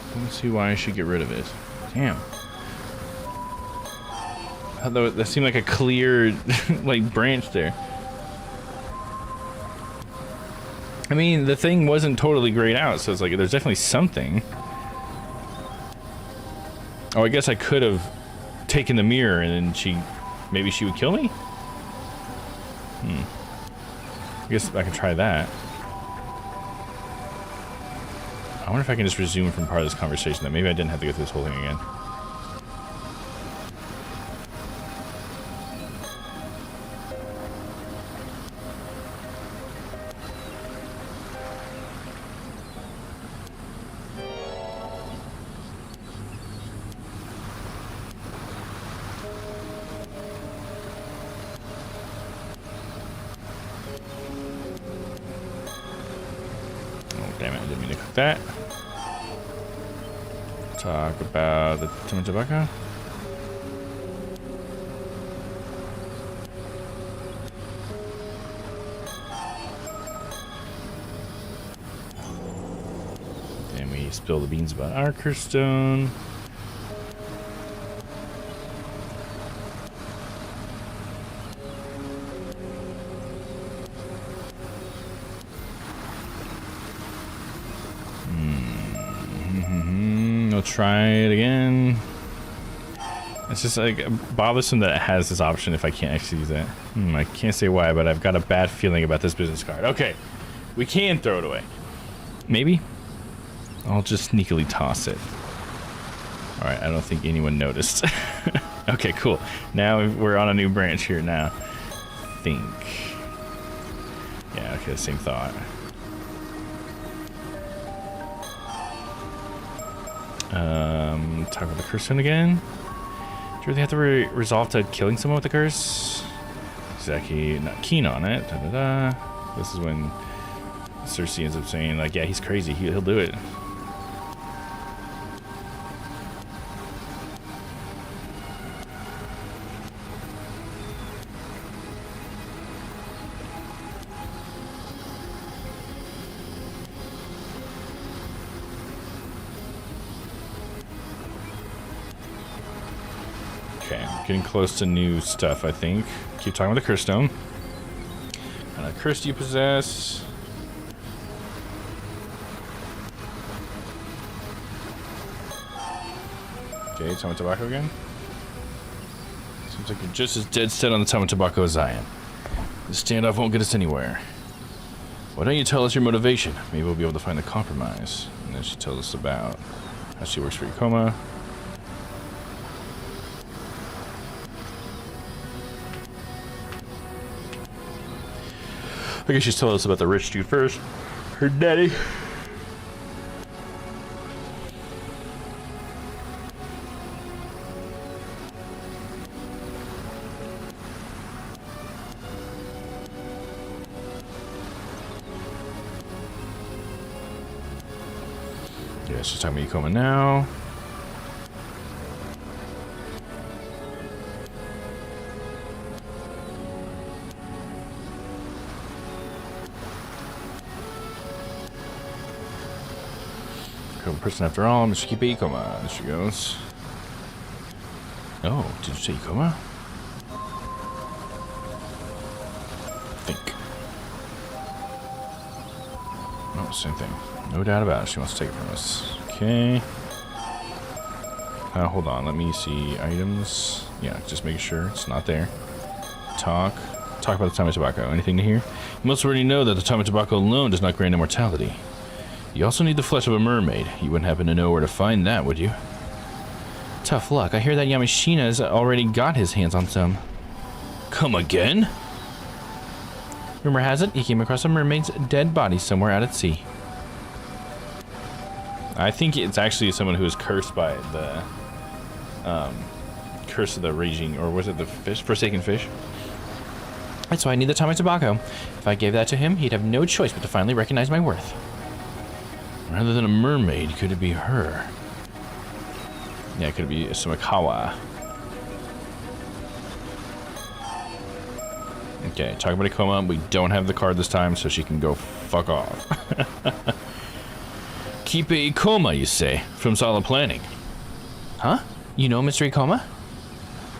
I don't see why I should get rid of it. Damn. Although that seemed like a clear, like, branch there. I mean, the thing wasn't totally grayed out, so it's like, there's definitely something. Oh, I guess I could have taken the mirror and then maybe she would kill me? I guess I can try that. I wonder if I can just resume from part of this conversation, that maybe I didn't have to go through this whole thing again. Damn it, I didn't mean to cook that. Talk about the Tome Tobacco. Then we spill the beans about Arkerstone. Try it again. It's just like bothersome that it has this option if I can't actually use that. I can't say why, but I've got a bad feeling about this business card. Okay, we can throw it away. Maybe. I'll just sneakily toss it. Alright, I don't think anyone noticed. Okay, cool. Now we're on a new branch here now. Think. Yeah, okay, same thought. Talk about the curse one again. Do you really have to resolve to killing someone with the curse? Exactly, not keen on it. This is when Cersei ends up saying, like, yeah, he's crazy. He'll do it. Okay, getting close to new stuff, I think. Keep talking with the curse stone. And a curse do you possess? Okay, Tama Tobacco again. Seems like you're just as dead set on the Tama Tobacco as I am. The standoff won't get us anywhere. Why don't you tell us your motivation? Maybe we'll be able to find the compromise. And then she tells us about how she works for Ikoma. I guess she's telling us about the rich dude first. Her daddy. Yeah, she's talking about Ikoma now. Person after all, Mr. Kipe Ikoma. There she goes. Oh, did you say Ikoma? Think. Oh, same thing. No doubt about it. She wants to take it from us. Okay. Hold on. Let me see items. Yeah, just making sure it's not there. Talk about the Tama Tobacco. Anything to hear? You must already know that the Tama Tobacco alone does not grant immortality. You also need the flesh of a mermaid. You wouldn't happen to know where to find that, would you? Tough luck. I hear that Yamashina's already got his hands on some. Come again? Rumor has it, he came across a mermaid's dead body somewhere out at sea. I think it's actually someone who was cursed by the curse of the raging, or was it the fish? Forsaken fish? That's why I need the Tama Tobacco. If I gave that to him, he'd have no choice but to finally recognize my worth. Rather than a mermaid, could it be her? Yeah, could it be Sumikawa? Okay, talk about Ikoma. We don't have the card this time, so she can go fuck off. Kipe Ikoma, you say? From Solid Planning. Huh? You know Mr. Ikoma?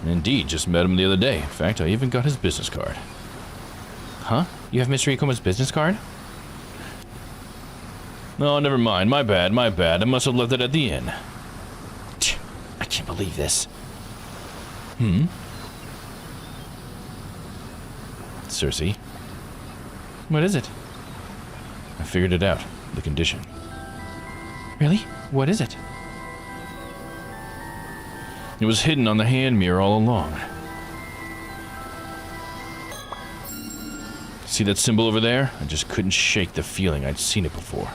Indeed, just met him the other day. In fact, I even got his business card. Huh? You have Mr. Ikoma's business card? No, never mind. My bad. I must have left it at the inn. I can't believe this. Cersei. What is it? I figured it out. The condition. Really? What is it? It was hidden on the hand mirror all along. See that symbol over there? I just couldn't shake the feeling I'd seen it before.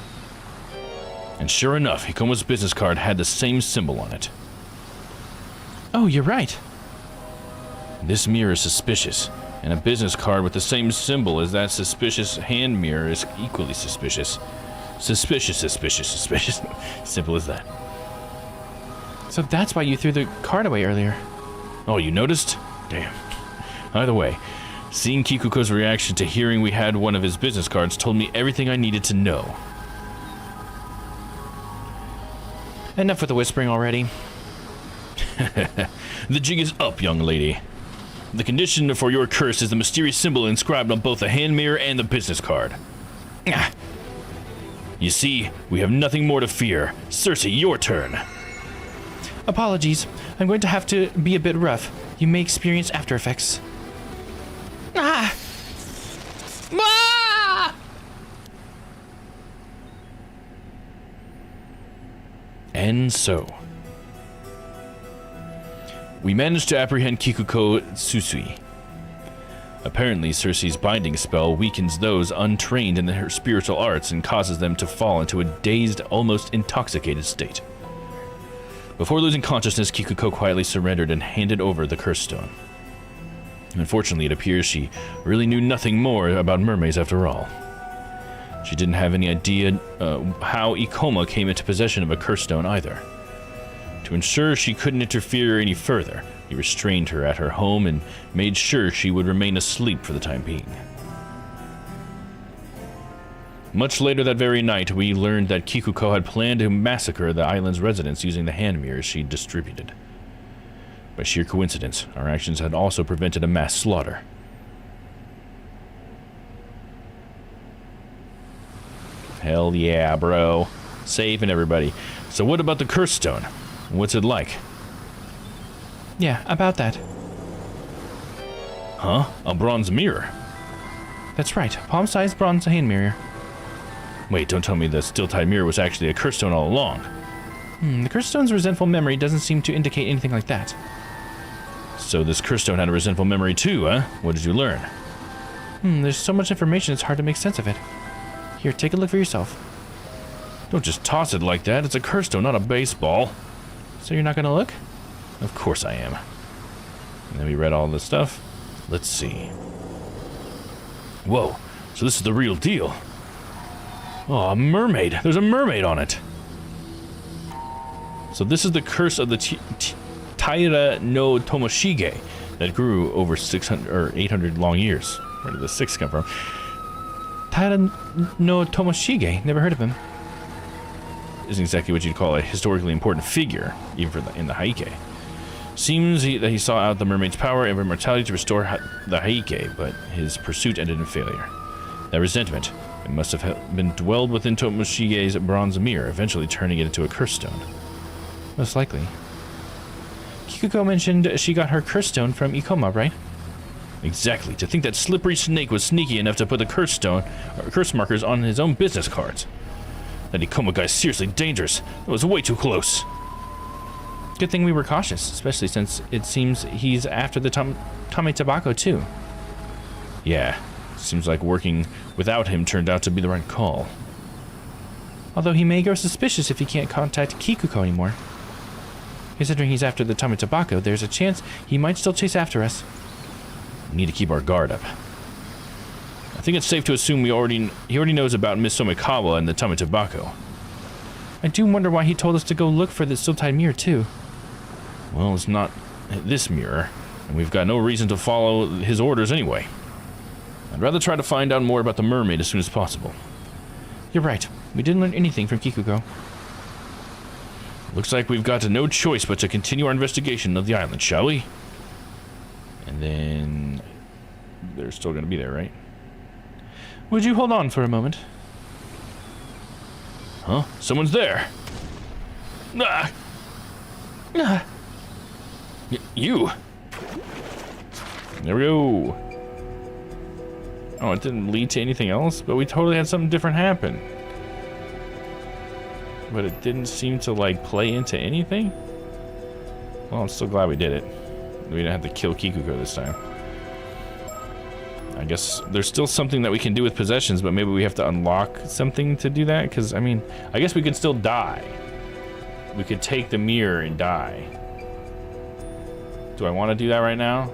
And sure enough, Hikoma's business card had the same symbol on it. Oh, you're right. This mirror is suspicious, and a business card with the same symbol as that suspicious hand mirror is equally suspicious. Suspicious. Simple as that. So that's why you threw the card away earlier. Oh, you noticed? Damn. Either way, seeing Kikuko's reaction to hearing we had one of his business cards told me everything I needed to know. Enough with the whispering already. The jig is up, young lady. The condition for your curse is the mysterious symbol inscribed on both the hand mirror and the business card. You see, we have nothing more to fear. Cersei, your turn. Apologies. I'm going to have to be a bit rough. You may experience after effects. Ah! Ah! And so, we managed to apprehend Kikuko Tsusui. Apparently, Circe's binding spell weakens those untrained in her spiritual arts and causes them to fall into a dazed, almost intoxicated state. Before losing consciousness, Kikuko quietly surrendered and handed over the curse stone. Unfortunately, it appears she really knew nothing more about mermaids after all. She didn't have any idea how Ikoma came into possession of a curse stone either. To ensure she couldn't interfere any further, he restrained her at her home and made sure she would remain asleep for the time being. Much later that very night, we learned that Kikuko had planned to massacre the island's residents using the hand mirrors she distributed. By sheer coincidence, our actions had also prevented a mass slaughter. Hell yeah, bro. Saving everybody. So what about the curse stone? What's it like? Yeah, about that. Huh? A bronze mirror? That's right, palm-sized bronze hand mirror. Wait, don't tell me the still-tied mirror was actually a curse stone all along. The curse stone's resentful memory doesn't seem to indicate anything like that. So this curse stone had a resentful memory too, huh? What did you learn? There's so much information it's hard to make sense of it. Here, take a look for yourself. Don't just toss it like that. It's a curse stone, not a baseball. So you're not gonna look? Of course I am. And then we read all this stuff. Let's see. Whoa, so this is the real deal. Oh, a mermaid. There's a mermaid on it. So this is the curse of the Taira no Tomoshige that grew over 600 or 800 long years. Where did the 6 come from? Taira no Tomoshige. Never heard of him. Isn't exactly what you'd call a historically important figure, even for in the Heike. Seems that he saw out the mermaid's power and immortality to restore the Heike, but his pursuit ended in failure. That resentment, it must have been dwelled within Tomoshige's bronze mirror, eventually turning it into a curse stone. Most likely. Kikuko mentioned she got her curse stone from Ikoma, right? Exactly. To think that slippery snake was sneaky enough to put the curse stone or curse markers on his own business cards. That Ikoma guy's seriously dangerous. It was way too close. Good thing we were cautious, especially since it seems he's after the Tame Tobacco too. Yeah, seems like working without him turned out to be the right call. Although he may grow suspicious if he can't contact Kikuko anymore. Considering he's after the Tame Tobacco, there's a chance he might still chase after us. We need to keep our guard up. I think it's safe to assume he already knows about Miss Somikawa and the Tame Tobacco. I do wonder why he told us to go look for the still-tied mirror too. Well, it's not this mirror, and we've got no reason to follow his orders anyway. I'd rather try to find out more about the mermaid as soon as possible. You're right. We didn't learn anything from Kikuko. Looks like we've got no choice but to continue our investigation of the island, shall we? And then they're still going to be there, right? Would you hold on for a moment? Huh? Someone's there. Ah! Ah. You. There we go. Oh, it didn't lead to anything else, but we totally had something different happen. But it didn't seem to, like, play into anything? Well, I'm still glad we did it. We didn't have to kill Kikuko this time. I guess there's still something that we can do with possessions, but maybe we have to unlock something to do that? Because, I mean, I guess we could still die. We could take the mirror and die. Do I want to do that right now?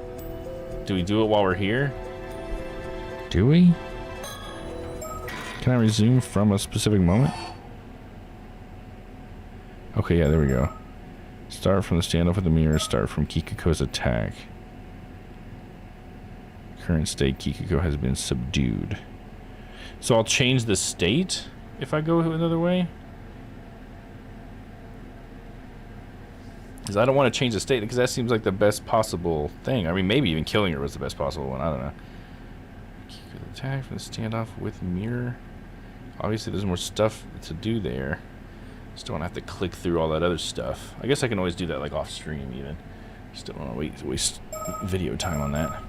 Do we do it while we're here? Do we? Can I resume from a specific moment? Okay, yeah, there we go. Start from the standoff with the mirror. Start from Kikuko's attack. Current state, Kikuko has been subdued. So I'll change the state if I go another way? Because I don't want to change the state, because that seems like the best possible thing. I mean, maybe even killing her was the best possible one. I don't know. Kikuko's attack from the standoff with mirror. Obviously, there's more stuff to do there. Just don't have to click through all that other stuff. I guess I can always do that, like, off stream even. Just don't want to waste video time on that.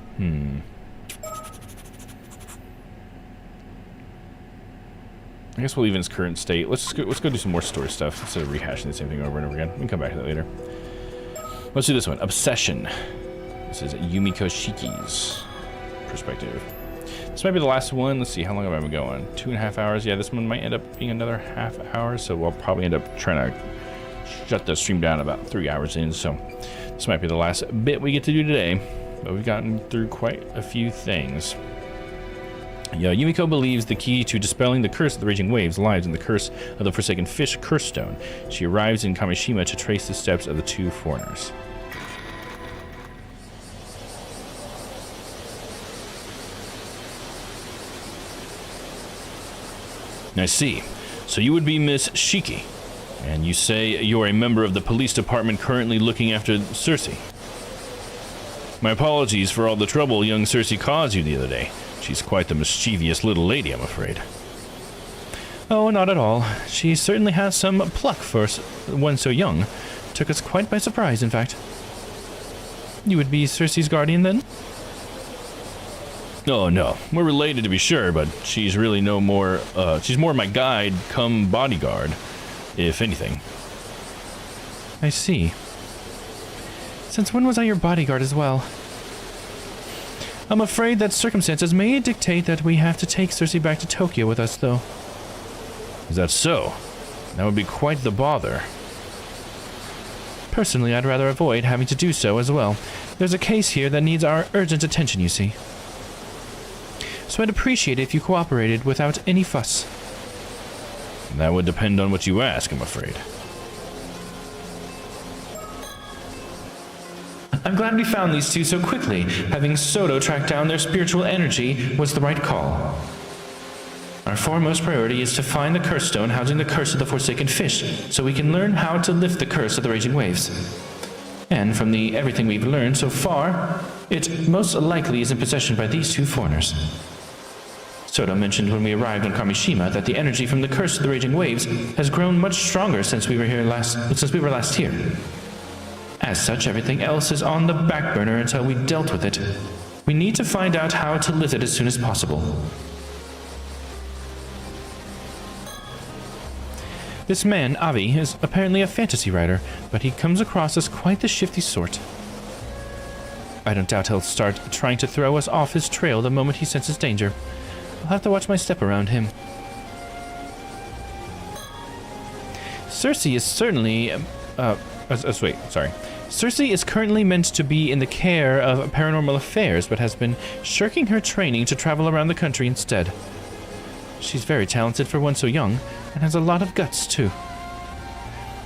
I guess we'll leave in its current state. Let's go do some more story stuff instead of rehashing the same thing over and over again. We can come back to that later. Let's do this one. Obsession. This is Yumiko Shiki's perspective. This might be the last one. Let's see, how long have I been going? 2.5 hours. Yeah, this one might end up being another half hour, so we'll probably end up trying to shut the stream down about 3 hours in. So this might be the last bit we get to do today, but we've gotten through quite a few things. Yeah, Yumiko believes the key to dispelling the curse of the raging waves lies in the curse of the Forsaken Fish Curse Stone. She arrives in Kamishima to trace the steps of the two foreigners. I see. So you would be Miss Shiki, and you say you're a member of the police department currently looking after Cersei. My apologies for all the trouble young Cersei caused you the other day. She's quite the mischievous little lady, I'm afraid. Oh, not at all. She certainly has some pluck for one so young. Took us quite by surprise, in fact. You would be Cersei's guardian, then? Oh, no. We're related, to be sure, but she's really no more, she's more my guide come bodyguard, if anything. I see. Since when was I your bodyguard as well? I'm afraid that circumstances may dictate that we have to take Cersei back to Tokyo with us, though. Is that so? That would be quite the bother. Personally, I'd rather avoid having to do so as well. There's a case here that needs our urgent attention, you see. So I'd appreciate it if you cooperated without any fuss. That would depend on what you ask, I'm afraid. I'm glad we found these two so quickly. Having Soto track down their spiritual energy was the right call. Our foremost priority is to find the curse stone housing the curse of the Forsaken Fish, so we can learn how to lift the curse of the raging waves. And from everything we've learned so far, it most likely is in possession by these two foreigners. Soto mentioned when we arrived on Kamishima that the energy from the curse of the raging waves has grown much stronger since we were last here. As such, everything else is on the back burner until we dealt with it. We need to find out how to lift it as soon as possible. This man, Avi, is apparently a fantasy writer, but he comes across as quite the shifty sort. I don't doubt he'll start trying to throw us off his trail the moment he senses danger. I'll have to watch my step around him. Cersei is certainly... Cersei is currently meant to be in the care of paranormal affairs, but has been shirking her training to travel around the country instead. She's very talented for one so young, and has a lot of guts, too.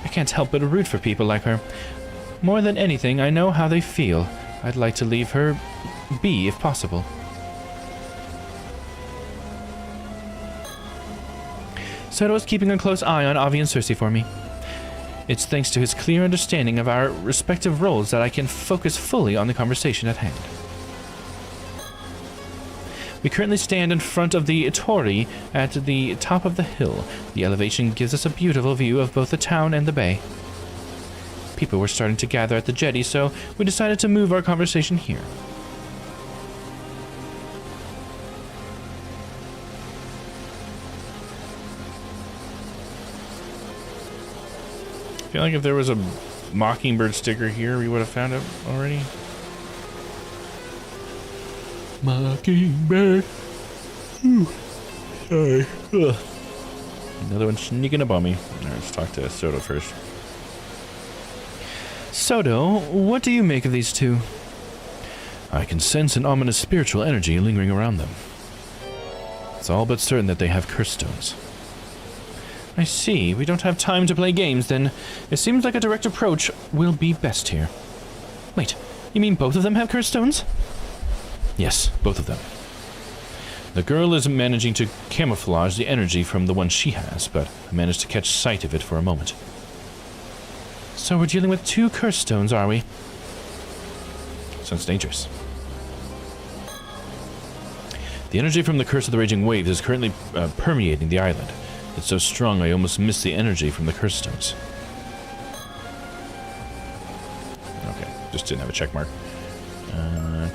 I can't help but root for people like her. More than anything, I know how they feel. I'd like to leave her be, if possible. Soto is keeping a close eye on Avi and Cersei for me. It's thanks to his clear understanding of our respective roles that I can focus fully on the conversation at hand. We currently stand in front of the torii at the top of the hill. The elevation gives us a beautiful view of both the town and the bay. People were starting to gather at the jetty, so we decided to move our conversation here. I feel like if there was a Mockingbird sticker here, we would have found it already. Mockingbird. Ooh. Sorry. Ugh. Another one sneaking up on me. Alright, let's talk to Soto first. Soto, what do you make of these two? I can sense an ominous spiritual energy lingering around them. It's all but certain that they have curse stones. I see. We don't have time to play games, then. It seems like a direct approach will be best here. Wait, you mean both of them have curse stones? Yes, both of them. The girl is managing to camouflage the energy from the one she has, but I managed to catch sight of it for a moment. So we're dealing with two curse stones, are we? Sounds dangerous. The energy from the curse of the raging waves is currently permeating the island. It's so strong I almost miss the energy from the curse stones. Okay, just didn't have a check mark.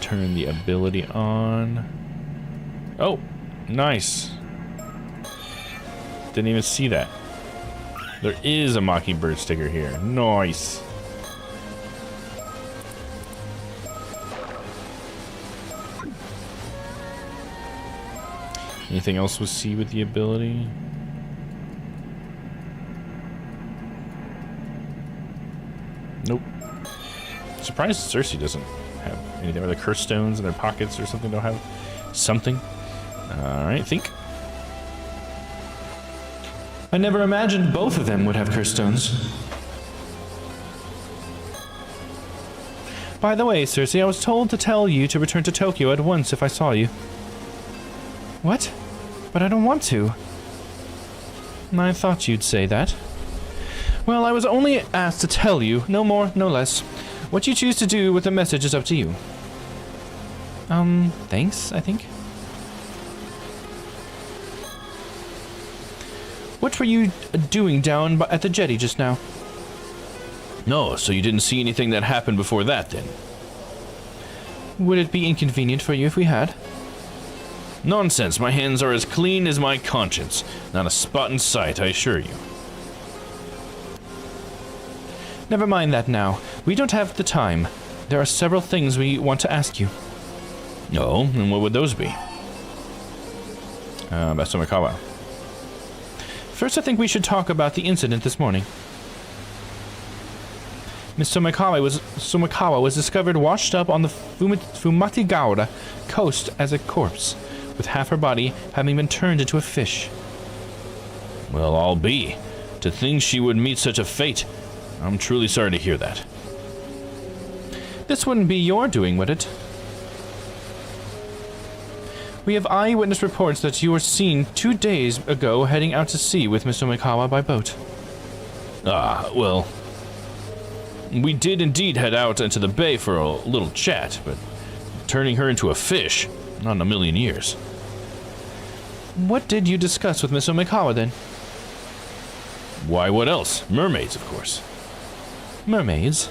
Turn the ability on. Oh, nice. Didn't even see that. There is a Mockingbird sticker here. Nice. Anything else with C with the ability? Nope. Surprised Cersei doesn't have anything. Are the curse stones in their pockets or something? Don't have something? Alright, think. I never imagined both of them would have curse stones. By the way, Cersei, I was told to tell you to return to Tokyo at once if I saw you. What? But I don't want to. I thought you'd say that. Well, I was only asked to tell you, no more, no less. What you choose to do with the message is up to you. Thanks, I think. What were you doing down at the jetty just now? No, so you didn't see anything that happened before that, then? Would it be inconvenient for you if we had? Nonsense, my hands are as clean as my conscience. Not a spot in sight, I assure you. Never mind that now. We don't have the time. There are several things we want to ask you. Oh, and what would those be? Basumikawa. First, I think we should talk about the incident this morning. Miss Sumikawa was discovered washed up on the Fumatigawara coast as a corpse, with half her body having been turned into a fish. Well, I'll be. To think she would meet such a fate. I'm truly sorry to hear that. This wouldn't be your doing, would it? We have eyewitness reports that you were seen 2 days ago heading out to sea with Miss Omikawa by boat. Ah, well, we did indeed head out into the bay for a little chat, but turning her into a fish, not in a million years. What did you discuss with Miss Omikawa then? Why, what else? Mermaids, of course. Mermaids?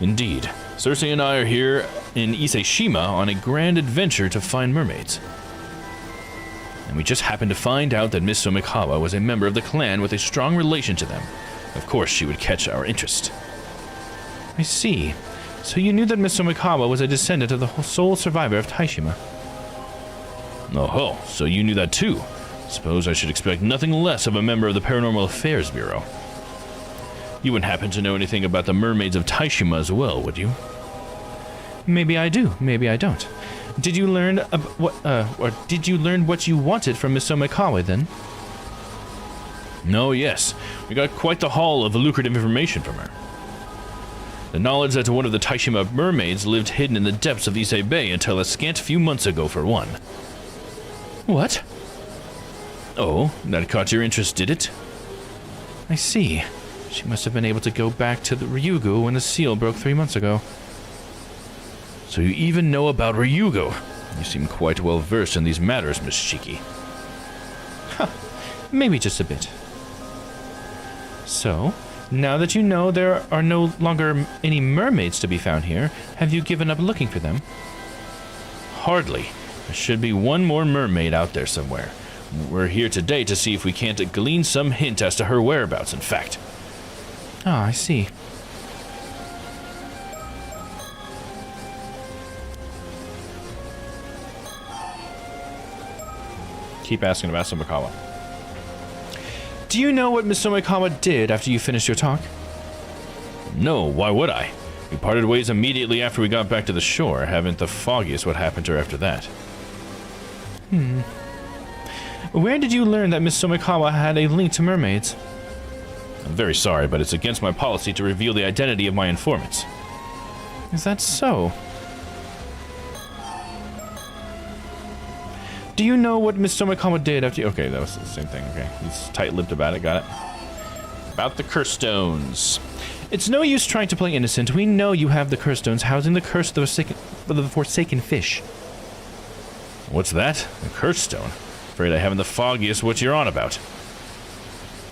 Indeed. Cersei and I are here in Iseshima on a grand adventure to find mermaids. And we just happened to find out that Miss Omikawa was a member of the clan with a strong relation to them. Of course, she would catch our interest. I see. So you knew that Miss Omikawa was a descendant of the sole survivor of Taishima. Oh, so you knew that too. Suppose I should expect nothing less of a member of the Paranormal Affairs Bureau. You wouldn't happen to know anything about the mermaids of Taishima as well, would you? Maybe I do, maybe I don't. Did you learn did you learn what you wanted from Miss Omikawa then? No, yes. We got quite the haul of lucrative information from her. The knowledge that one of the Taishima mermaids lived hidden in the depths of Ise Bay until a scant few months ago, for one. What? Oh, that caught your interest, did it? I see. She must have been able to go back to the Ryugu when the seal broke 3 months ago. So you even know about Ryugu. You seem quite well versed in these matters, Miss Shiki. Maybe just a bit. So, now that you know there are no longer any mermaids to be found here, have you given up looking for them? Hardly. There should be one more mermaid out there somewhere. We're here today to see if we can't glean some hint as to her whereabouts, in fact. Ah, I see. Keep asking about Sumikawa. Do you know what Miss Sumikawa did after you finished your talk? No, why would I? We parted ways immediately after we got back to the shore. Haven't the foggiest what happened to her after that. Where did you learn that Miss Sumikawa had a link to mermaids? I'm very sorry, but it's against my policy to reveal the identity of my informants. Is that so? Do you know what Miss Sumikawa did after you... Okay, that was the same thing. Okay, he's tight-lipped about it. Got it. About the curse stones. It's no use trying to play innocent. We know you have the curse stones housing the curse of the forsaken fish. What's that? A curse stone? Afraid I haven't the foggiest what you're on about.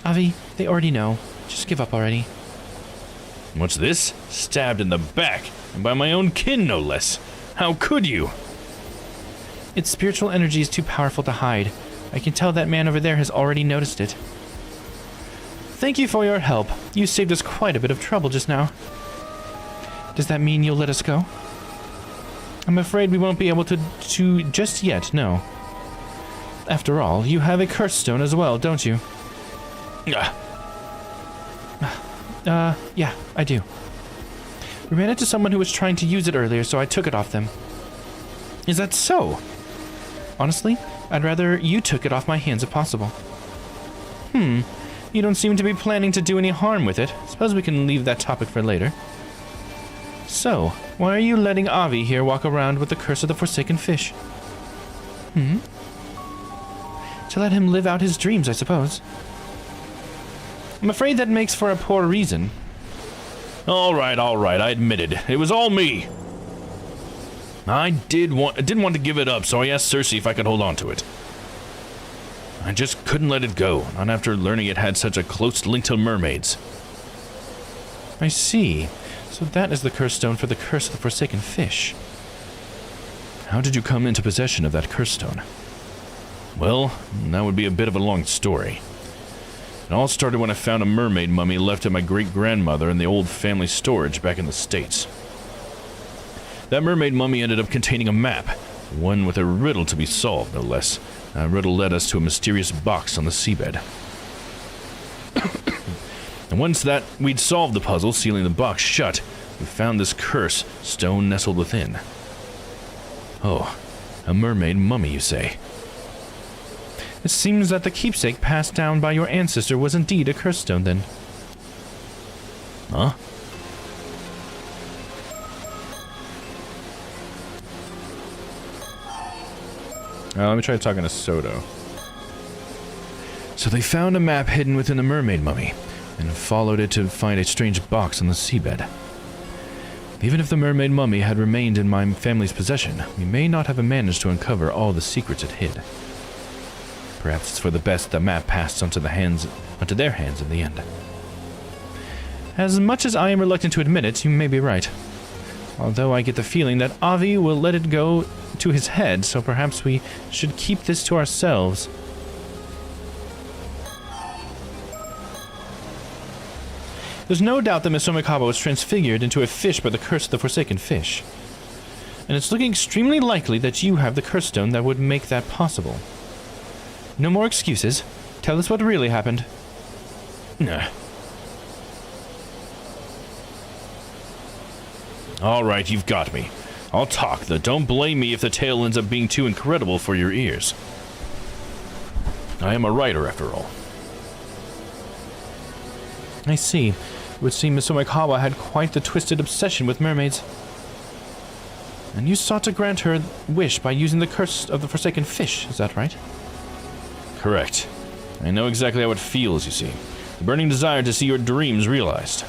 Avi, they already know. Just give up already. What's this? Stabbed in the back, and by my own kin, no less. How could you? Its spiritual energy is too powerful to hide. I can tell that man over there has already noticed it. Thank you for your help. You saved us quite a bit of trouble just now. Does that mean you'll let us go? I'm afraid we won't be able to just yet, no. After all, you have a curse stone as well, don't you? Yeah, I do. We ran into someone who was trying to use it earlier, so I took it off them. Is that so? Honestly, I'd rather you took it off my hands if possible. You don't seem to be planning to do any harm with it. Suppose we can leave that topic for later. So, why are you letting Avi here walk around with the curse of the Forsaken Fish? To let him live out his dreams, I suppose. I'm afraid that makes for a poor reason. All right, I admit it. It was all me. I didn't want to give it up, so I asked Cersei if I could hold on to it. I just couldn't let it go, not after learning it had such a close link to mermaids. I see. So that is the curse stone for the curse of the Forsaken Fish. How did you come into possession of that curse stone? Well, that would be a bit of a long story. It all started when I found a mermaid mummy left at my great-grandmother in the old family storage back in the States. That mermaid mummy ended up containing a map, one with a riddle to be solved, no less. That riddle led us to a mysterious box on the seabed. And once that we'd solved the puzzle, sealing the box shut, we found this curse stone nestled within. Oh, a mermaid mummy, you say? It seems that the keepsake passed down by your ancestor was indeed a curse stone, then. Huh? Let me try talking to Soto. So they found a map hidden within the mermaid mummy, and followed it to find a strange box on the seabed. Even if the mermaid mummy had remained in my family's possession, we may not have managed to uncover all the secrets it hid. Perhaps it's for the best the map passed onto their hands in the end. As much as I am reluctant to admit it, you may be right. Although I get the feeling that Avi will let it go to his head, so perhaps we should keep this to ourselves. There's no doubt that Miss Omikawa was transfigured into a fish by the curse of the Forsaken Fish. And it's looking extremely likely that you have the curse stone that would make that possible. No more excuses. Tell us what really happened. Nah. All right, you've got me. I'll talk, though don't blame me if the tale ends up being too incredible for your ears. I am a writer, after all. I see. It would seem Miss Omikawa had quite the twisted obsession with mermaids. And you sought to grant her wish by using the curse of the Forsaken Fish, is that right? Correct. I know exactly how it feels, you see. The burning desire to see your dreams realized.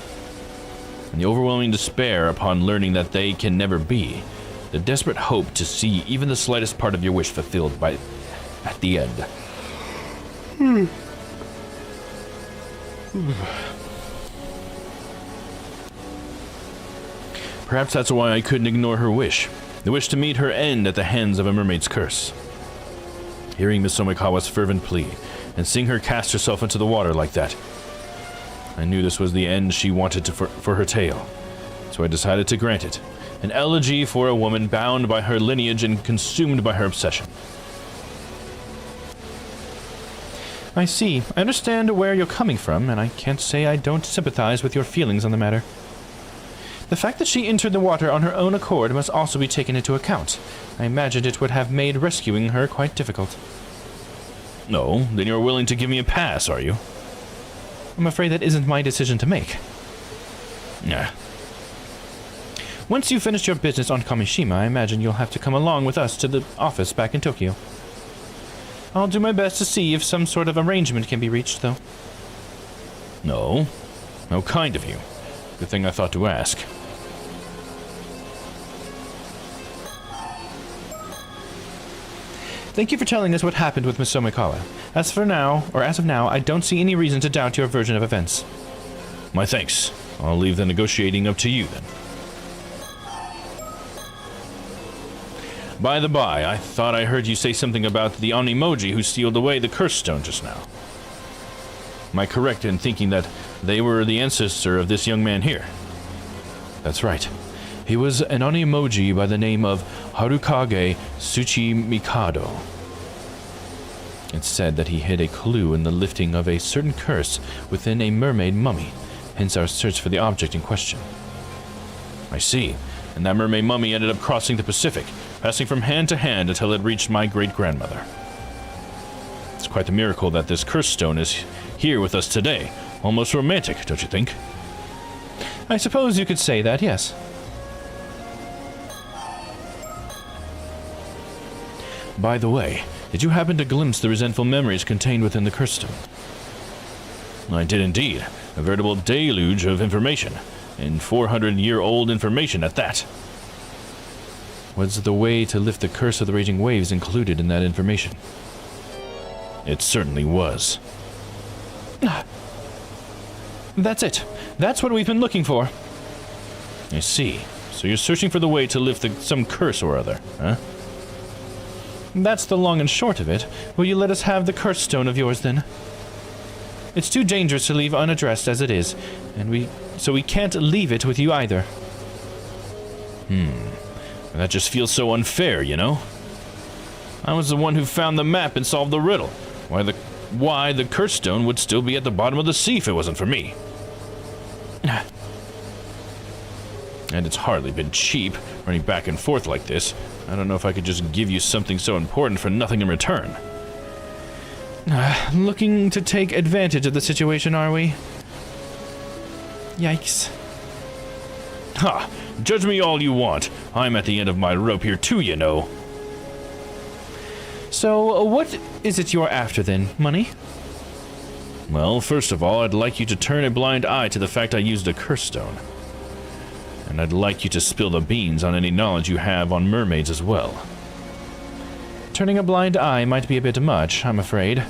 And the overwhelming despair upon learning that they can never be. The desperate hope to see even the slightest part of your wish fulfilled at the end. Perhaps that's why I couldn't ignore her wish. The wish to meet her end at the hands of a mermaid's curse. Hearing Miss Omikawa's fervent plea, and seeing her cast herself into the water like that, I knew this was the end she wanted for her tale, so I decided to grant it. An elegy for a woman bound by her lineage and consumed by her obsession. I see. I understand where you're coming from, and I can't say I don't sympathize with your feelings on the matter. The fact that she entered the water on her own accord must also be taken into account. I imagined it would have made rescuing her quite difficult. No, then you're willing to give me a pass, are you? I'm afraid that isn't my decision to make. Nah. Once you've finished your business on Kamishima, I imagine you'll have to come along with us to the office back in Tokyo. I'll do my best to see if some sort of arrangement can be reached, though. No. How kind of you. Good thing I thought to ask. Thank you for telling us what happened with Miss Omikawa. As of now, I don't see any reason to doubt your version of events. My thanks. I'll leave the negotiating up to you, then. By the by, I thought I heard you say something about the Onimoji who sealed away the curse stone just now. Am I correct in thinking that they were the ancestor of this young man here? That's right. He was an Onimoji by the name of Harukage Tsuchimikado. It's said that he hid a clue in the lifting of a certain curse within a mermaid mummy, hence our search for the object in question. I see. And that mermaid mummy ended up crossing the Pacific, passing from hand to hand until it reached my great-grandmother. It's quite the miracle that this curse stone is here with us today. Almost romantic, don't you think? I suppose you could say that, yes. By the way, did you happen to glimpse the resentful memories contained within the curse stone? I did indeed. A veritable deluge of information. And 400-year-old information at that. Was the way to lift the curse of the raging waves included in that information? It certainly was. That's it. That's what we've been looking for. I see. So you're searching for the way to lift some curse or other, huh? That's the long and short of it. Will you let us have the curse stone of yours, then? It's too dangerous to leave unaddressed as it is, and so we can't leave it with you either. That just feels so unfair, you know? I was the one who found the map and solved the riddle. Why the curse stone would still be at the bottom of the sea if it wasn't for me. And it's hardly been cheap, running back and forth like this. I don't know if I could just give you something so important for nothing in return. Looking to take advantage of the situation, are we? Yikes. Ha! Judge me all you want. I'm at the end of my rope here too, you know. So, what is it you're after then? Money? Well, first of all, I'd like you to turn a blind eye to the fact I used a curse stone. And I'd like you to spill the beans on any knowledge you have on mermaids as well. Turning a blind eye might be a bit much, I'm afraid.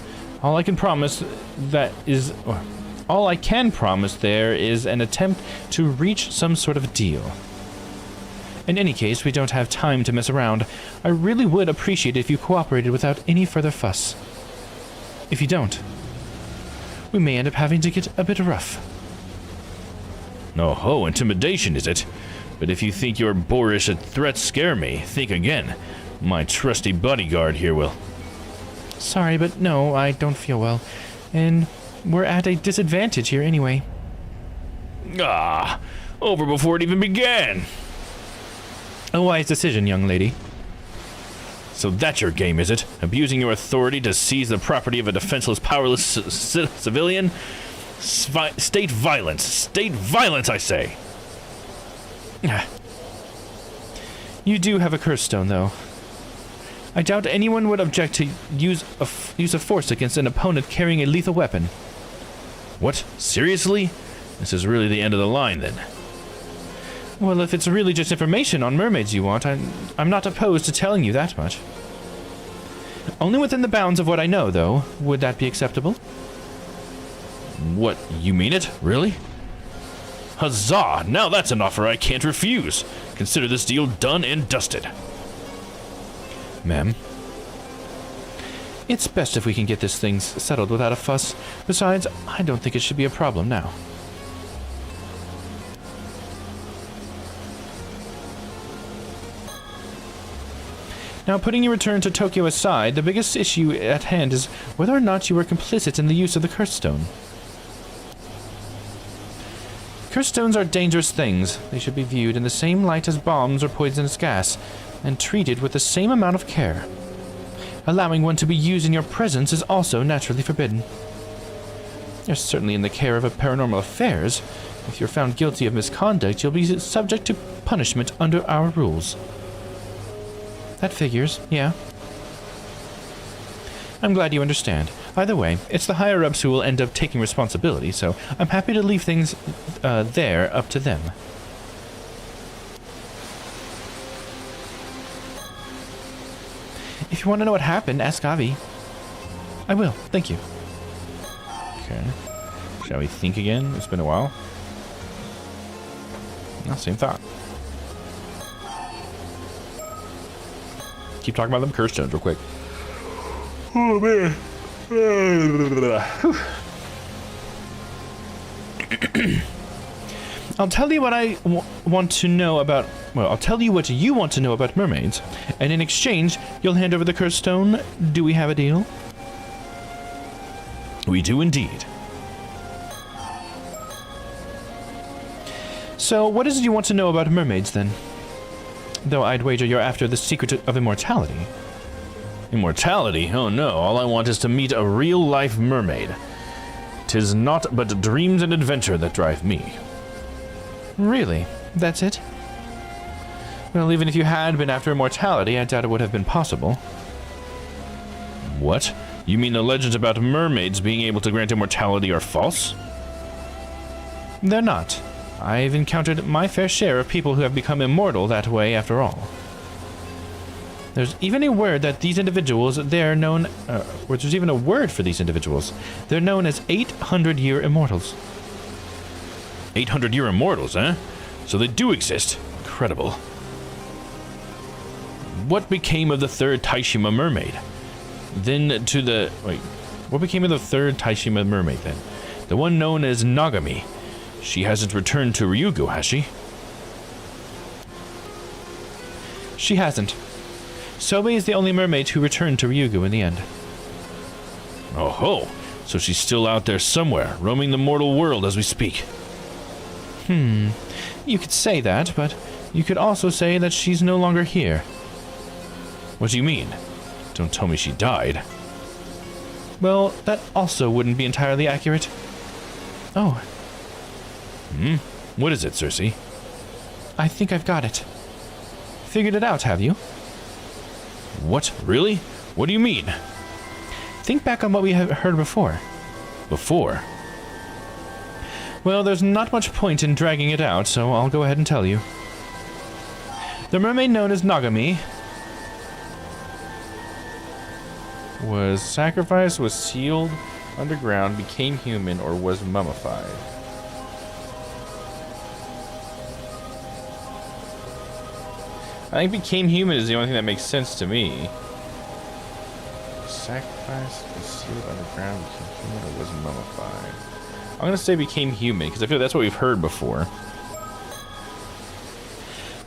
All I can promise there is an attempt to reach some sort of deal. In any case, we don't have time to mess around. I really would appreciate it if you cooperated without any further fuss. If you don't, we may end up having to get a bit rough. Oh ho, intimidation is it? But if you think your boorish threats scare me, think again. My trusty bodyguard here will. Sorry, but no, I don't feel well. And we're at a disadvantage here anyway. Ah, over before it even began. A wise decision, young lady. So that's your game, is it? Abusing your authority to seize the property of a defenseless, powerless civilian? State violence! State violence, I say! You do have a curse stone, though. I doubt anyone would object to use of force against an opponent carrying a lethal weapon. What? Seriously? This is really the end of the line, then. Well, if it's really just information on mermaids you want, I'm not opposed to telling you that much. Only within the bounds of what I know, though. Would that be acceptable? What, you mean it? Really? Huzzah! Now that's an offer I can't refuse. Consider this deal done and dusted. Ma'am? It's best if we can get this thing settled without a fuss. Besides, I don't think it should be a problem now. Now, putting your return to Tokyo aside, the biggest issue at hand is whether or not you were complicit in the use of the curse stone. Curse stones are dangerous things. They should be viewed in the same light as bombs or poisonous gas, and treated with the same amount of care. Allowing one to be used in your presence is also naturally forbidden. You're certainly in the care of paranormal affairs. If you're found guilty of misconduct, you'll be subject to punishment under our rules. That figures, yeah. I'm glad you understand. Either way, it's the higher-ups who will end up taking responsibility, so I'm happy to leave things there up to them. If you want to know what happened, ask Avi. I will, thank you. Okay. Shall we think again? It's been a while. No, same thought. keep talking about them curse stones real quick. Oh, man. I'll tell you what want to know about... Well, I'll tell you what you want to know about mermaids. And in exchange, you'll hand over the cursed stone. Do we have a deal? We do indeed. So, what is it you want to know about mermaids, then? Though I'd wager you're after the secret of immortality. Immortality? Oh no, all I want is to meet a real-life mermaid. 'Tis not but dreams and adventure that drive me. Really? That's it? Well, even if you had been after immortality, I doubt it would have been possible. What? You mean the legends about mermaids being able to grant immortality are false? They're not. I've encountered my fair share of people who have become immortal that way after all. There's even a word that these individuals, they're known... there's even a word for these individuals. They're known as 800-year immortals. 800-year immortals, eh? So they do exist. Incredible. What became of the third Taishima mermaid? What became of the third Taishima mermaid, then? The one known as Nagami. She hasn't returned to Ryugu, has she? She hasn't. Sobe is the only mermaid who returned to Ryugu in the end. Oh ho! So she's still out there somewhere, roaming the mortal world as we speak. You could say that, but you could also say that she's no longer here. What do you mean? Don't tell me she died. Well, that also wouldn't be entirely accurate. Oh. What is it, Circe? I think I've got it. Figured it out, have you? What? Really? What do you mean? Think back on what we have heard before. Before? Well, there's not much point in dragging it out, so I'll go ahead and tell you. The mermaid known as Nagami was sacrificed, was sealed underground, became human, or was mummified. I think became human is the only thing that makes sense to me. Sacrificed, was sealed underground, became human, or was mummified. I'm going to say became human, because I feel that's what we've heard before.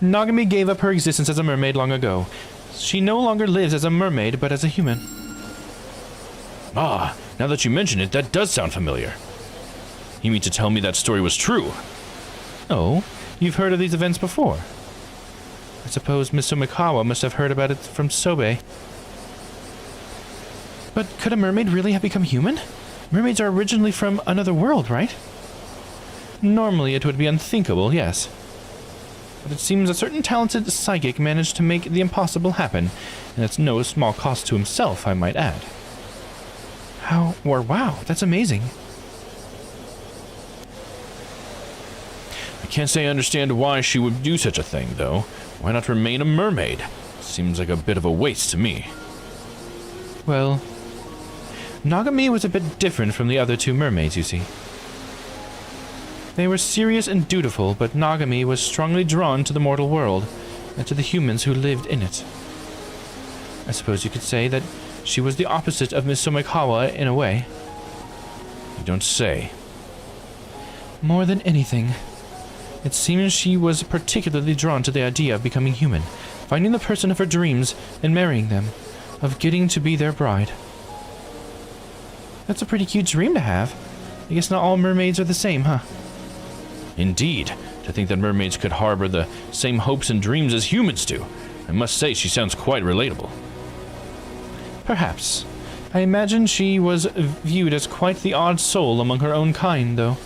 Nagami gave up her existence as a mermaid long ago. She no longer lives as a mermaid, but as a human. Ah, now that you mention it, that does sound familiar. You mean to tell me that story was true? Oh, you've heard of these events before? I suppose Miss Sumikawa must have heard about it from Sobe. But could a mermaid really have become human? Mermaids are originally from another world, right? Normally it would be unthinkable, yes. But it seems a certain talented psychic managed to make the impossible happen, and it's no small cost to himself, I might add. Wow, that's amazing. I can't say I understand why she would do such a thing, though. Why not remain a mermaid? Seems like a bit of a waste to me. Well, Nagami was a bit different from the other two mermaids, you see. They were serious and dutiful, but Nagami was strongly drawn to the mortal world, and to the humans who lived in it. I suppose you could say that she was the opposite of Miss Sumikawa in a way. You don't say. More than anything, it seems she was particularly drawn to the idea of becoming human, finding the person of her dreams and marrying them, of getting to be their bride. That's a pretty cute dream to have. I guess not all mermaids are the same, huh? Indeed. To think that mermaids could harbor the same hopes and dreams as humans do. I must say she sounds quite relatable. Perhaps. I imagine she was viewed as quite the odd soul among her own kind, though.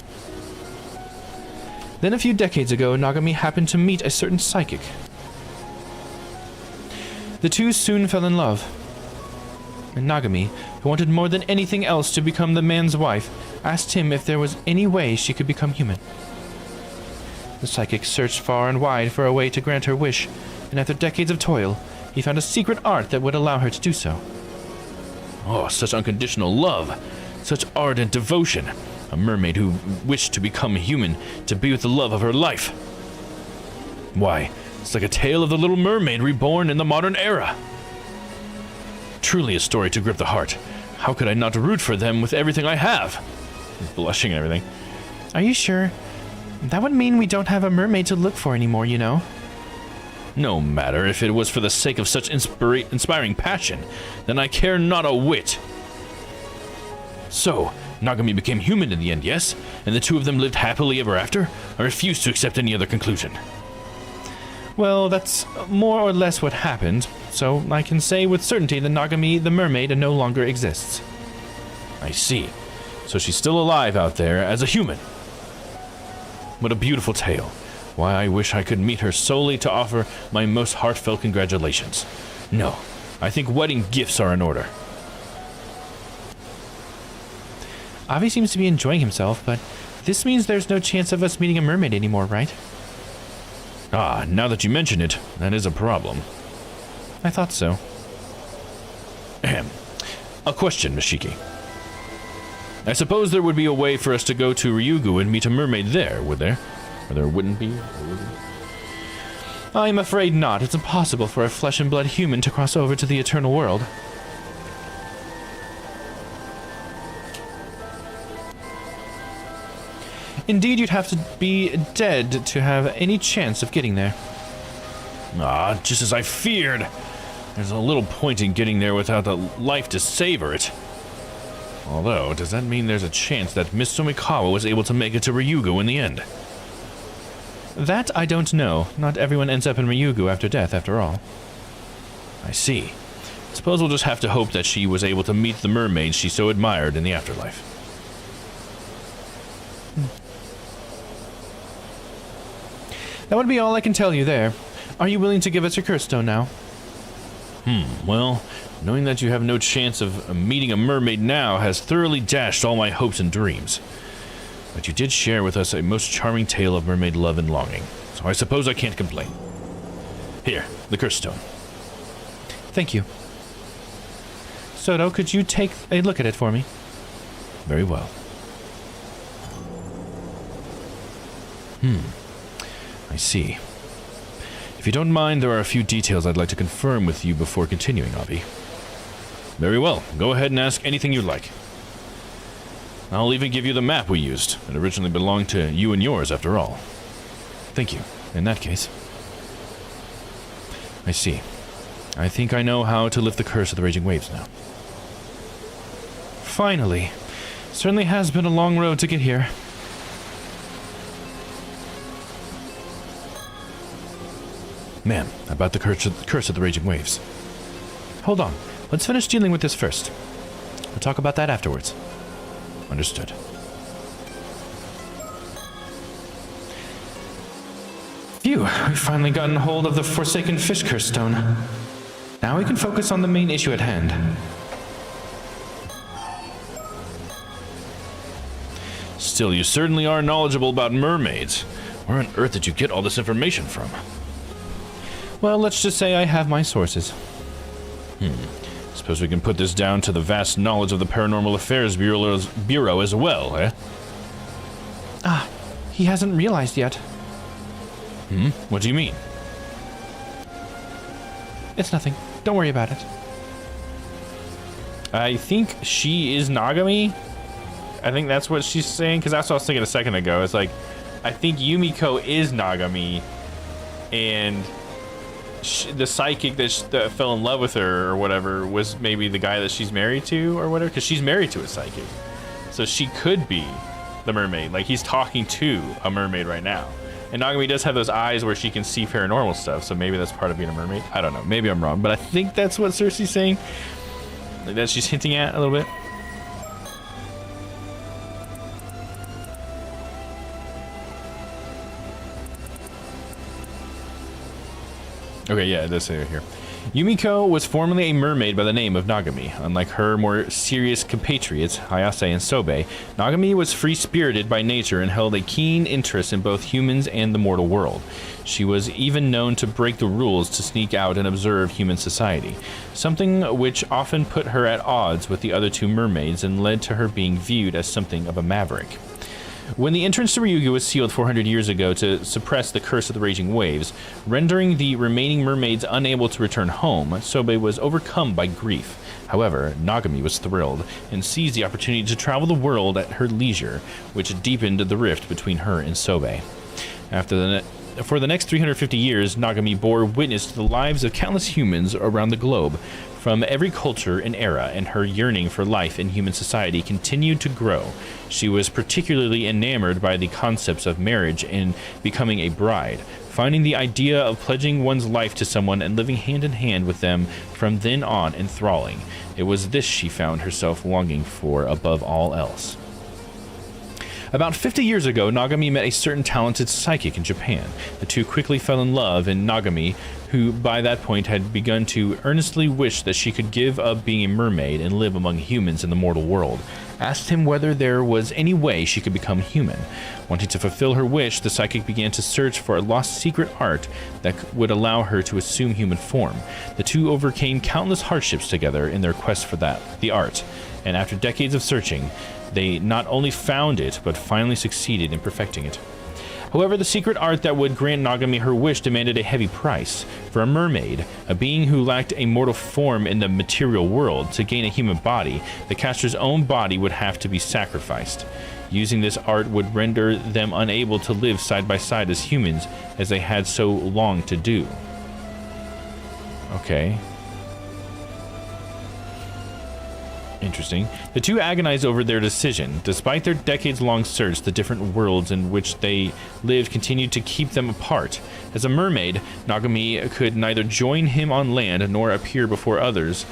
Then a few decades ago, Nagami happened to meet a certain psychic. The two soon fell in love. And Nagami, who wanted more than anything else to become the man's wife, asked him if there was any way she could become human. The psychic searched far and wide for a way to grant her wish, and after decades of toil, he found a secret art that would allow her to do so. Oh, such unconditional love, such ardent devotion. A mermaid who wished to become human, to be with the love of her life. Why, it's like a tale of the Little Mermaid reborn in the modern era. Truly a story to grip the heart. How could I not root for them with everything I have? He's blushing and everything. Are you sure? That would mean we don't have a mermaid to look for anymore, you know? No matter if it was for the sake of such inspiring passion, then I care not a whit. So, Nagami became human in the end, yes? And the two of them lived happily ever after? I refuse to accept any other conclusion. Well, that's more or less what happened, so I can say with certainty that Nagami the mermaid no longer exists. I see. So she's still alive out there as a human. What a beautiful tale. Why, I wish I could meet her solely to offer my most heartfelt congratulations. No, I think wedding gifts are in order. Avi seems to be enjoying himself, but this means there's no chance of us meeting a mermaid anymore, right? Ah, now that you mention it, that is a problem. I thought so. Ahem. A question, Mishiki. I suppose there would be a way for us to go to Ryugu and meet a mermaid there, would there? Or there wouldn't be? I'm afraid not. It's impossible for a flesh and blood human to cross over to the eternal world. Indeed, you'd have to be dead to have any chance of getting there. Ah, just as I feared. There's a little point in getting there without the life to savor it. Although, does that mean there's a chance that Miss Sumikawa was able to make it to Ryugu in the end? That I don't know. Not everyone ends up in Ryugu after death, after all. I see. Suppose we'll just have to hope that she was able to meet the mermaid she so admired in the afterlife. That would be all I can tell you there. Are you willing to give us your curse stone now? Well, knowing that you have no chance of meeting a mermaid now has thoroughly dashed all my hopes and dreams. But you did share with us a most charming tale of mermaid love and longing, so I suppose I can't complain. Here, the curse stone. Thank you. Soto, could you take a look at it for me? Very well. I see. If you don't mind, there are a few details I'd like to confirm with you before continuing, Avi. Very well. Go ahead and ask anything you'd like. I'll even give you the map we used. It originally belonged to you and yours, after all. Thank you. In that case. I see. I think I know how to lift the curse of the raging waves now. Finally. Certainly has been a long road to get here. Ma'am, about the curse of the raging waves. Hold on. Let's finish dealing with this first. We'll talk about that afterwards. Understood. Phew, we've finally gotten hold of the Forsaken Fish Curse Stone. Now we can focus on the main issue at hand. Still, you certainly are knowledgeable about mermaids. Where on earth did you get all this information from? Well, let's just say I have my sources. Suppose we can put this down to the vast knowledge of the Paranormal Affairs Bureau as well, eh? Ah, he hasn't realized yet. What do you mean? It's nothing. Don't worry about it. I think she is Nagami. I think that's what she's saying, because that's what I was thinking a second ago. It's like, I think Yumiko is Nagami, and the psychic that fell in love with her or whatever was maybe the guy that she's married to or whatever, because she's married to a psychic. So she could be the mermaid. Like, he's talking to a mermaid right now. And Nagami does have those eyes where she can see paranormal stuff, so maybe that's part of being a mermaid. I don't know. Maybe I'm wrong, but I think that's what Cersei's saying. Like, that she's hinting at a little bit. Okay, yeah, it does say it here. Yumiko was formerly a mermaid by the name of Nagami. Unlike her more serious compatriots, Hayase and Sobe, Nagami was free-spirited by nature and held a keen interest in both humans and the mortal world. She was even known to break the rules to sneak out and observe human society, something which often put her at odds with the other two mermaids and led to her being viewed as something of a maverick. When the entrance to Ryugu was sealed 400 years ago to suppress the curse of the raging waves, rendering the remaining mermaids unable to return home, Sobe was overcome by grief. However, Nagami was thrilled and seized the opportunity to travel the world at her leisure, which deepened the rift between her and Sobe. For the next 350 years, Nagami bore witness to the lives of countless humans around the globe, from every culture and era, and her yearning for life in human society continued to grow. She was particularly enamored by the concepts of marriage and becoming a bride, finding the idea of pledging one's life to someone and living hand in hand with them from then on enthralling. It was this she found herself longing for above all else. About 50 years ago, Nagami met a certain talented psychic in Japan. The two quickly fell in love, and Nagami, who by that point had begun to earnestly wish that she could give up being a mermaid and live among humans in the mortal world, asked him whether there was any way she could become human. Wanting to fulfill her wish, the psychic began to search for a lost secret art that would allow her to assume human form. The two overcame countless hardships together in their quest for the art, and after decades of searching, they not only found it, but finally succeeded in perfecting it. However, the secret art that would grant Nagami her wish demanded a heavy price. For a mermaid, a being who lacked a mortal form in the material world, to gain a human body, the caster's own body would have to be sacrificed. Using this art would render them unable to live side by side as humans, as they had so long to do. Okay. Interesting. The two agonized over their decision. Despite their decades-long search, the different worlds in which they lived continued to keep them apart. As a mermaid, Nagami could neither join him on land nor appear before others.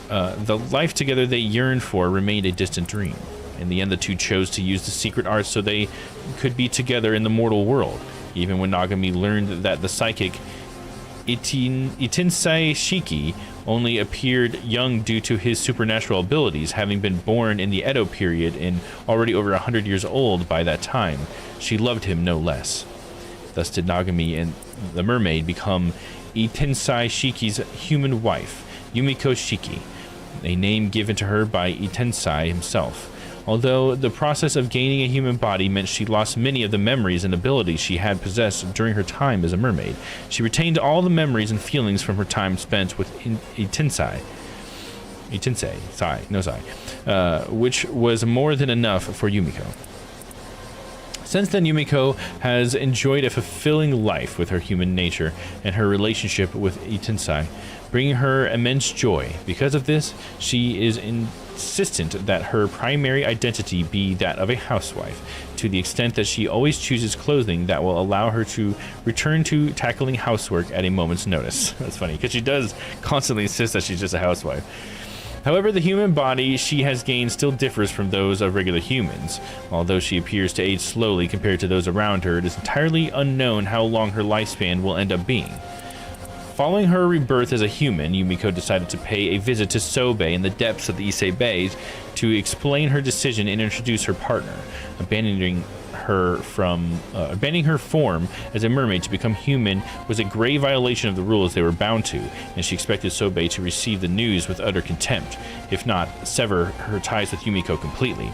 The life together they yearned for remained a distant dream. In the end, the two chose to use the secret art so they could be together in the mortal world. Even when Nagami learned that the psychic Itinsai Shiki only appeared young due to his supernatural abilities, having been born in the Edo period and already over 100 years old by that time, she loved him no less. Thus did Nagami and the mermaid become Itinsai Shiki's human wife, Yumiko Shiki, a name given to her by Itinsai himself. Although the process of gaining a human body meant she lost many of the memories and abilities she had possessed during her time as a mermaid, she retained all the memories and feelings from her time spent with Itinsai, which was more than enough for Yumiko. Since then, Yumiko has enjoyed a fulfilling life with her human nature and her relationship with Itinsai, bringing her immense joy. Because of this, she is insistent that her primary identity be that of a housewife, to the extent that she always chooses clothing that will allow her to return to tackling housework at a moment's notice. That's funny, because she does constantly insist that she's just a housewife. However, the human body she has gained still differs from those of regular humans. Although she appears to age slowly compared to those around her, it is entirely unknown how long her lifespan will end up being. Following her rebirth as a human, Yumiko decided to pay a visit to Sobe in the depths of the Issei Bay to explain her decision and introduce her partner, abandoning her form as a mermaid to become human was a grave violation of the rules they were bound to, and she expected Sobe to receive the news with utter contempt, if not sever her ties with Yumiko completely.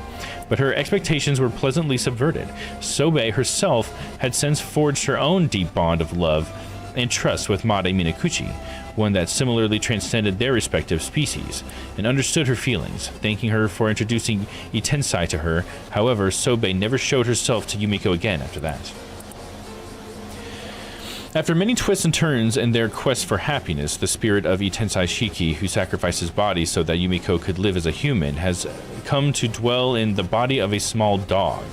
But her expectations were pleasantly subverted. Sobe herself had since forged her own deep bond of love and trust with Made Minakuchi, one that similarly transcended their respective species, and understood her feelings, thanking her for introducing Itinsai to her. However, Sobe never showed herself to Yumiko again after that. After many twists and turns in their quest for happiness, the spirit of Itinsai Shiki, who sacrificed his body so that Yumiko could live as a human, has come to dwell in the body of a small dog,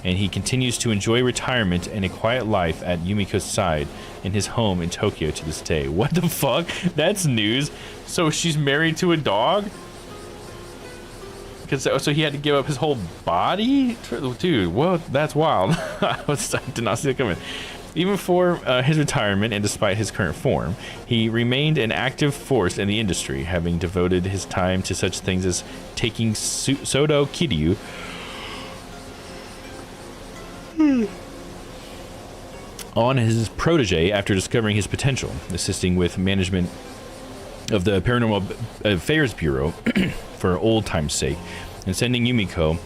and he continues to enjoy retirement and a quiet life at Yumiko's side in his home in Tokyo to this day. What the fuck? That's news. So she's married to a dog? So he had to give up his whole body? Dude, whoa, that's wild. I did not see it coming. Even for his retirement and despite his current form, he remained an active force in the industry, having devoted his time to such things as taking Sodo Kiryu on his protege after discovering his potential, assisting with management of the Paranormal Affairs Bureau for old time's sake, and sending Yumiko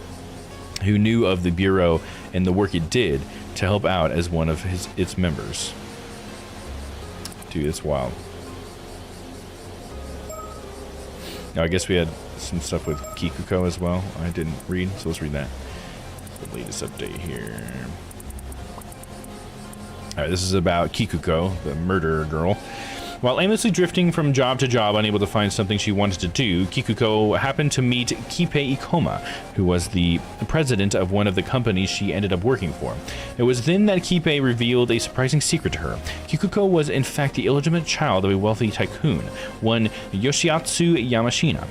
who knew of the Bureau and the work it did to help out as one of its members. Dude, it's wild. Now, I guess we had some stuff with Kikuko as well. I didn't read, so let's read that. The latest update here. Alright, this is about Kikuko, the murderer girl. While aimlessly drifting from job to job, unable to find something she wanted to do, Kikuko happened to meet Kippei Ikoma, who was the president of one of the companies she ended up working for. It was then that Kippei revealed a surprising secret to her. Kikuko was in fact the illegitimate child of a wealthy tycoon, one Yoshiatsu Yamashina,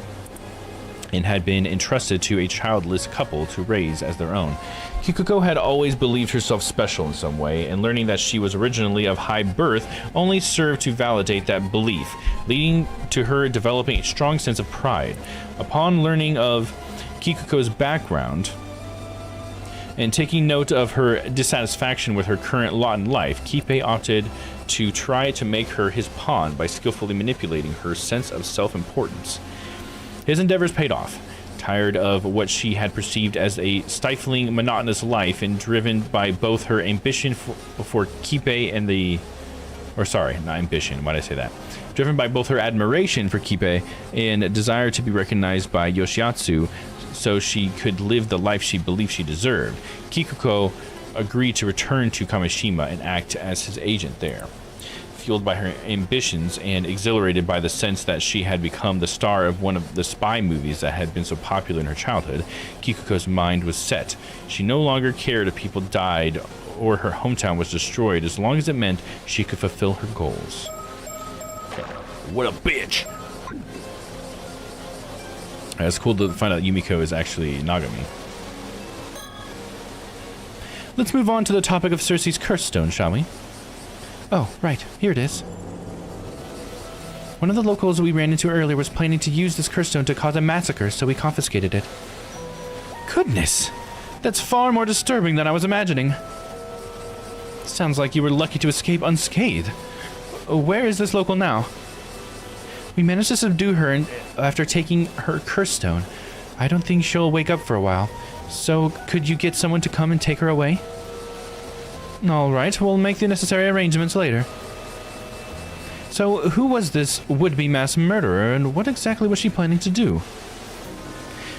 and had been entrusted to a childless couple to raise as their own. Kikuko had always believed herself special in some way, and learning that she was originally of high birth only served to validate that belief, leading to her developing a strong sense of pride. Upon learning of Kikuko's background and taking note of her dissatisfaction with her current lot in life, Kippei opted to try to make her his pawn by skillfully manipulating her sense of self-importance. His endeavors paid off. Tired of what she had perceived as a stifling, monotonous life, and driven by both her ambition for Kippei and not ambition, why did I say that? Driven by both her admiration for Kippei and desire to be recognized by Yoshiatsu so she could live the life she believed she deserved, Kikuko agreed to return to Kamishima and act as his agent there. Fueled by her ambitions and exhilarated by the sense that she had become the star of one of the spy movies that had been so popular in her childhood, Kikuko's mind was set. She no longer cared if people died or her hometown was destroyed, as long as it meant she could fulfill her goals. What a bitch! It's cool to find out Yumiko is actually Nagami. Let's move on to the topic of Circe's curse stone, shall we? Oh, right. Here it is. One of the locals we ran into earlier was planning to use this curse stone to cause a massacre, so we confiscated it. Goodness! That's far more disturbing than I was imagining. Sounds like you were lucky to escape unscathed. Where is this local now? We managed to subdue her after taking her curse stone. I don't think she'll wake up for a while. So, could you get someone to come and take her away? Alright, we'll make the necessary arrangements later. So, who was this would-be mass murderer, and what exactly was she planning to do?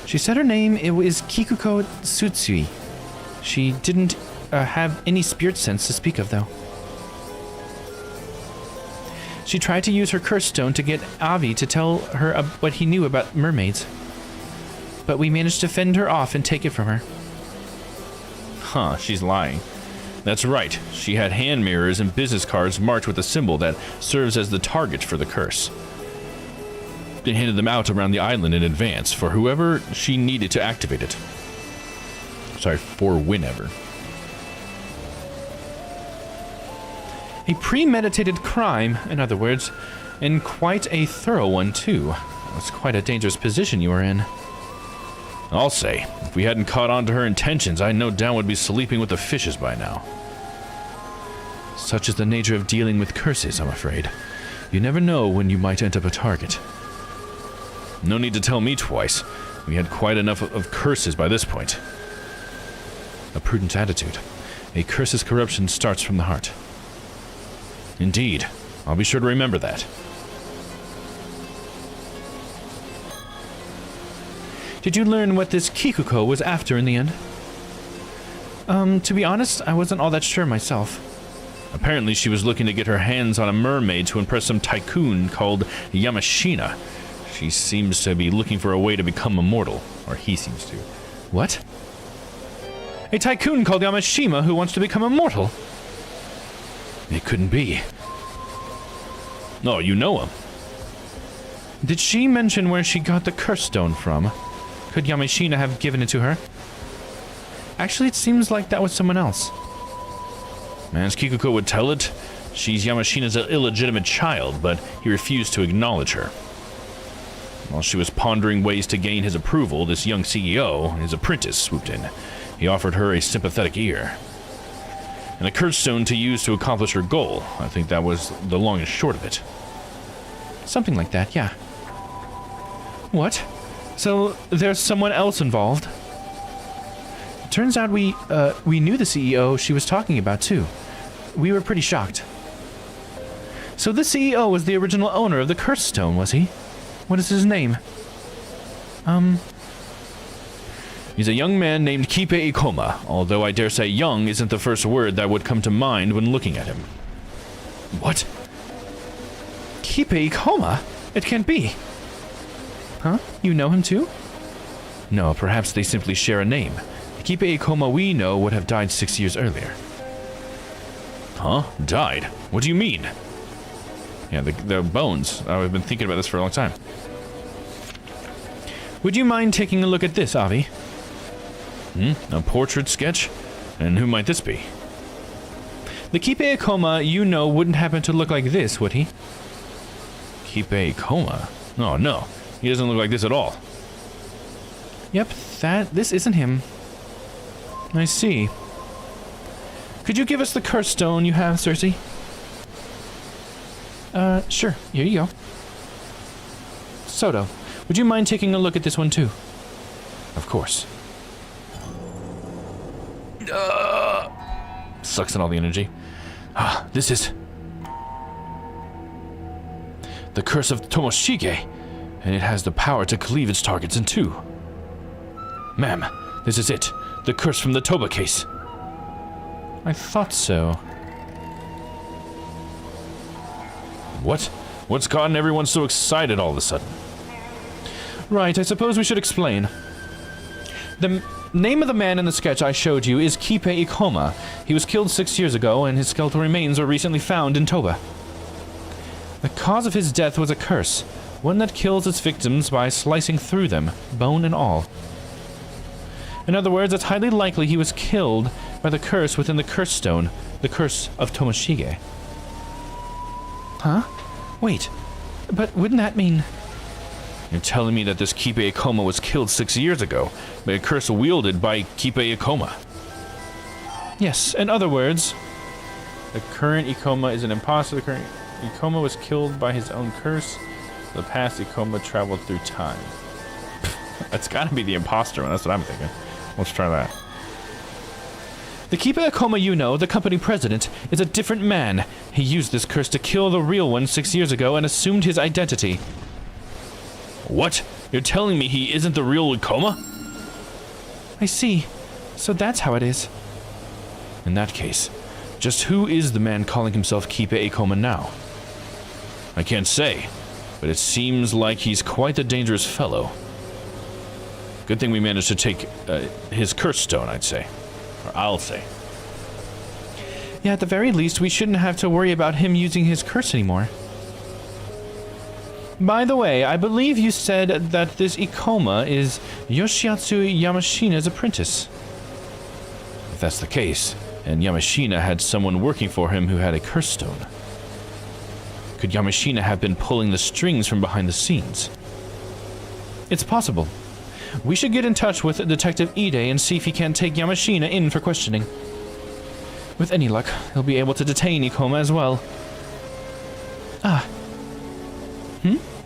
She said her name is Kikuko Tsutsui. She didn't have any spirit sense to speak of, though. She tried to use her curse stone to get Avi to tell her what he knew about mermaids. But we managed to fend her off and take it from her. Huh, she's lying. That's right, she had hand mirrors and business cards marked with a symbol that serves as the target for the curse. They handed them out around the island in advance for whoever she needed to activate it. Sorry, for whenever. A premeditated crime, in other words, and quite a thorough one, too. It's quite a dangerous position you were in. I'll say, if we hadn't caught on to her intentions, I no doubt would be sleeping with the fishes by now. Such is the nature of dealing with curses, I'm afraid. You never know when you might end up a target. No need to tell me twice. We had quite enough of curses by this point. A prudent attitude. A curse's corruption starts from the heart. Indeed. I'll be sure to remember that. Did you learn what this Kikuko was after in the end? To be honest, I wasn't all that sure myself. Apparently she was looking to get her hands on a mermaid to impress some tycoon called Yamashina. She seems to be looking for a way to become immortal, or he seems to. What? A tycoon called Yamashima who wants to become immortal? It couldn't be. No, you know him. Did she mention where she got the curse stone from? Could Yamashina have given it to her? Actually, it seems like that was someone else. As Kikuko would tell it, she's Yamashina's illegitimate child, but he refused to acknowledge her. While she was pondering ways to gain his approval, this young CEO, his apprentice, swooped in. He offered her a sympathetic ear. And a curse stone to use to accomplish her goal. I think that was the long and short of it. Something like that, yeah. What? So, there's someone else involved? Turns out we knew the CEO she was talking about, too. We were pretty shocked. So the CEO was the original owner of the Cursed Stone, was he? What is his name? He's a young man named Kipe Ikoma, although I dare say young isn't the first word that would come to mind when looking at him. What? Kipe Ikoma? It can't be. Huh? You know him too? No, perhaps they simply share a name. The Kipe Ikoma we know would have died 6 years earlier. Huh? Died? What do you mean? Yeah, the bones. I've been thinking about this for a long time. Would you mind taking a look at this, Avi? A portrait sketch? And who might this be? The Kipe Ikoma you know wouldn't happen to look like this, would he? Kipe Ikoma? Oh, no. He doesn't look like this at all. Yep, this isn't him. I see. Could you give us the cursed stone you have, Cersei? Sure. Here you go. Soto, would you mind taking a look at this one too? Of course. Sucks in all the energy. This is the curse of Tomoshige, and it has the power to cleave its targets in two. Ma'am, this is it. The curse from the Toba case. I thought so. What? What's gotten everyone so excited all of a sudden? Right, I suppose we should explain. The name of the man in the sketch I showed you is Kipe Ikoma. He was killed 6 years ago, and his skeletal remains were recently found in Toba. The cause of his death was a curse, one that kills its victims by slicing through them, bone and all. In other words, it's highly likely he was killed by the curse within the Cursed Stone, the curse of Tomoshige. Huh? Wait, but wouldn't that mean... You're telling me that this Kipe Ikoma was killed 6 years ago by a curse wielded by Kipe Ikoma? Yes, in other words, the current Ikoma is an imposter. The current Ikoma was killed by his own curse. The past Ikoma traveled through time. That's gotta be the imposter one, that's what I'm thinking. Let's try that. The Kipe Ikoma you know, the company president, is a different man. He used this curse to kill the real one 6 years ago and assumed his identity. What? You're telling me he isn't the real Ikoma? I see. So that's how it is. In that case, just who is the man calling himself Kipe Ikoma now? I can't say, but it seems like he's quite a dangerous fellow. Good thing we managed to take his curse stone, I'd say. Or I'll say. Yeah, at the very least, we shouldn't have to worry about him using his curse anymore. By the way, I believe you said that this Ikoma is Yoshiatsu Yamashina's apprentice. If that's the case, and Yamashina had someone working for him who had a curse stone, could Yamashina have been pulling the strings from behind the scenes? It's possible. We should get in touch with Detective Ide and see if he can't take Yamashina in for questioning. With any luck, he'll be able to detain Ikoma as well.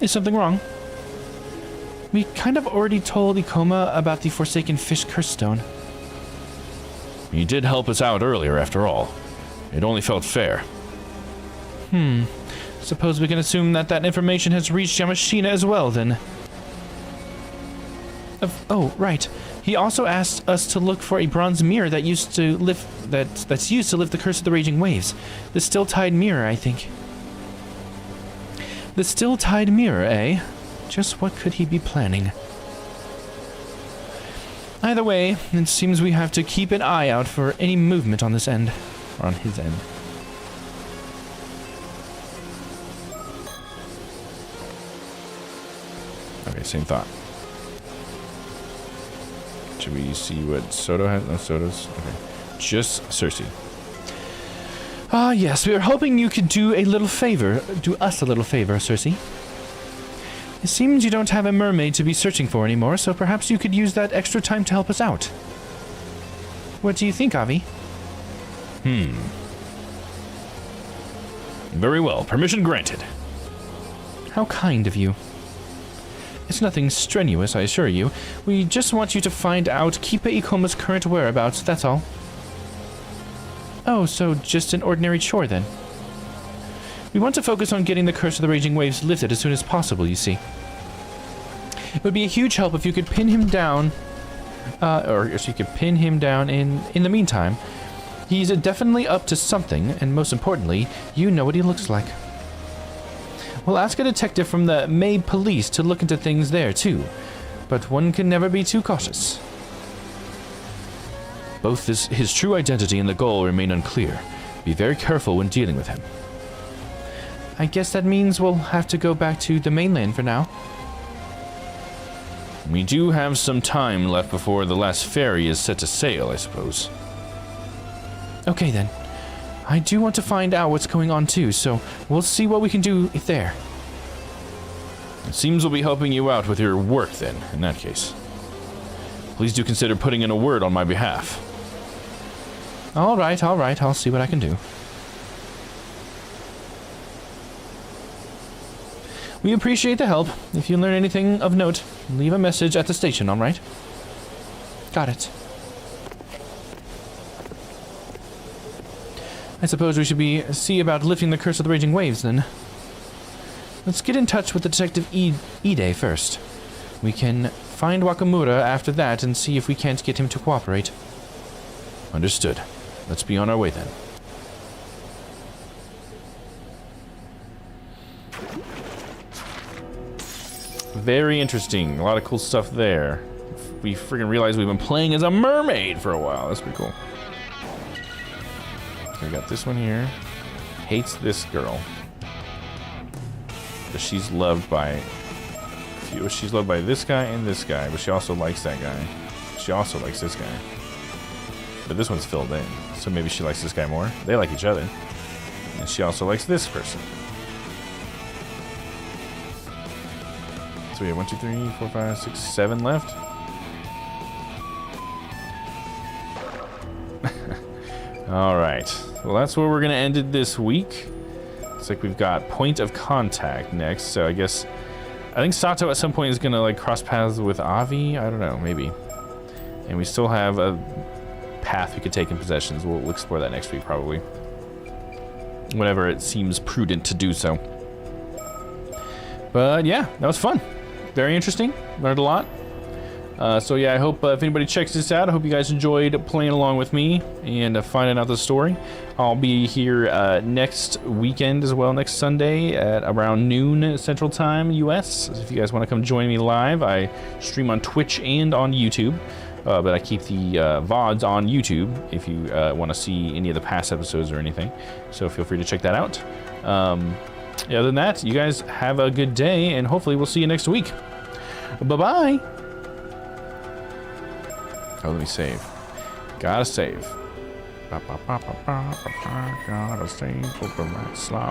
Is something wrong? We kind of already told Ikoma about the Forsaken Fish Curse Stone. He did help us out earlier, after all. It only felt fair. Suppose we can assume that information has reached Yamashina as well, then. Oh, right. He also asked us to look for a bronze mirror that used to lift that's used to lift the curse of the raging waves. The still-tide mirror, I think. The still-tide mirror, eh? Just what could he be planning? Either way, it seems we have to keep an eye out for any movement on this end. Or on his end. Okay, same thought. Should we see what Soto has? No, Soto's... Okay. Just Cersei. Ah, yes, we were hoping you could do us a little favor, Cersei. It seems you don't have a mermaid to be searching for anymore, so perhaps you could use that extra time to help us out. What do you think, Avi? Very well, permission granted. How kind of you. It's nothing strenuous, I assure you. We just want you to find out Kipa Ikoma's current whereabouts, that's all. Oh, so just an ordinary chore then. We want to focus on getting the Curse of the Raging Waves lifted as soon as possible, you see. It would be a huge help if you could pin him down, or if you could pin him down in the meantime. He's definitely up to something, and most importantly, you know what he looks like. We'll ask a detective from the May Police to look into things there, too. But one can never be too cautious. Both his true identity and the goal remain unclear. Be very careful when dealing with him. I guess that means we'll have to go back to the mainland for now. We do have some time left before the last ferry is set to sail, I suppose. Okay then. I do want to find out what's going on too, so we'll see what we can do there. It seems we'll be helping you out with your work then, in that case. Please do consider putting in a word on my behalf. Alright, I'll see what I can do. We appreciate the help. If you learn anything of note, leave a message at the station, alright? Got it. I suppose we should see about lifting the Curse of the Raging Waves, then. Let's get in touch with the Detective Ide first. We can find Wakamura after that and see if we can't get him to cooperate. Understood. Let's be on our way, then. Very interesting. A lot of cool stuff there. We freaking realize we've been playing as a mermaid for a while. That's pretty cool. We got this one here. Hates this girl. But she's loved by this guy and this guy, but she also likes that guy. She also likes this guy. But this one's filled in, so maybe she likes this guy more. They like each other. And she also likes this person. So we have 1, 2, 3, 4, 5, 6, 7 left. Alright. Well, that's where we're going to end it this week. Looks like we've got Point of Contact next, so I think Sato at some point is going to like cross paths with Avi. I don't know, maybe. And we still have a path we could take in possessions. We'll explore that next week, probably. Whenever it seems prudent to do so. But yeah, that was fun. Very interesting. Learned a lot. So yeah, I hope if anybody checks this out, I hope you guys enjoyed playing along with me and finding out the story. I'll be here next weekend as well, next Sunday at around noon Central Time, US. If you guys want to come join me live, I stream on Twitch and on YouTube. But I keep the VODs on YouTube if you want to see any of the past episodes or anything. So feel free to check that out. Other than that, you guys have a good day, and hopefully we'll see you next week. Bye-bye. Oh, let me save. Gotta save. Gotta save for the right slot.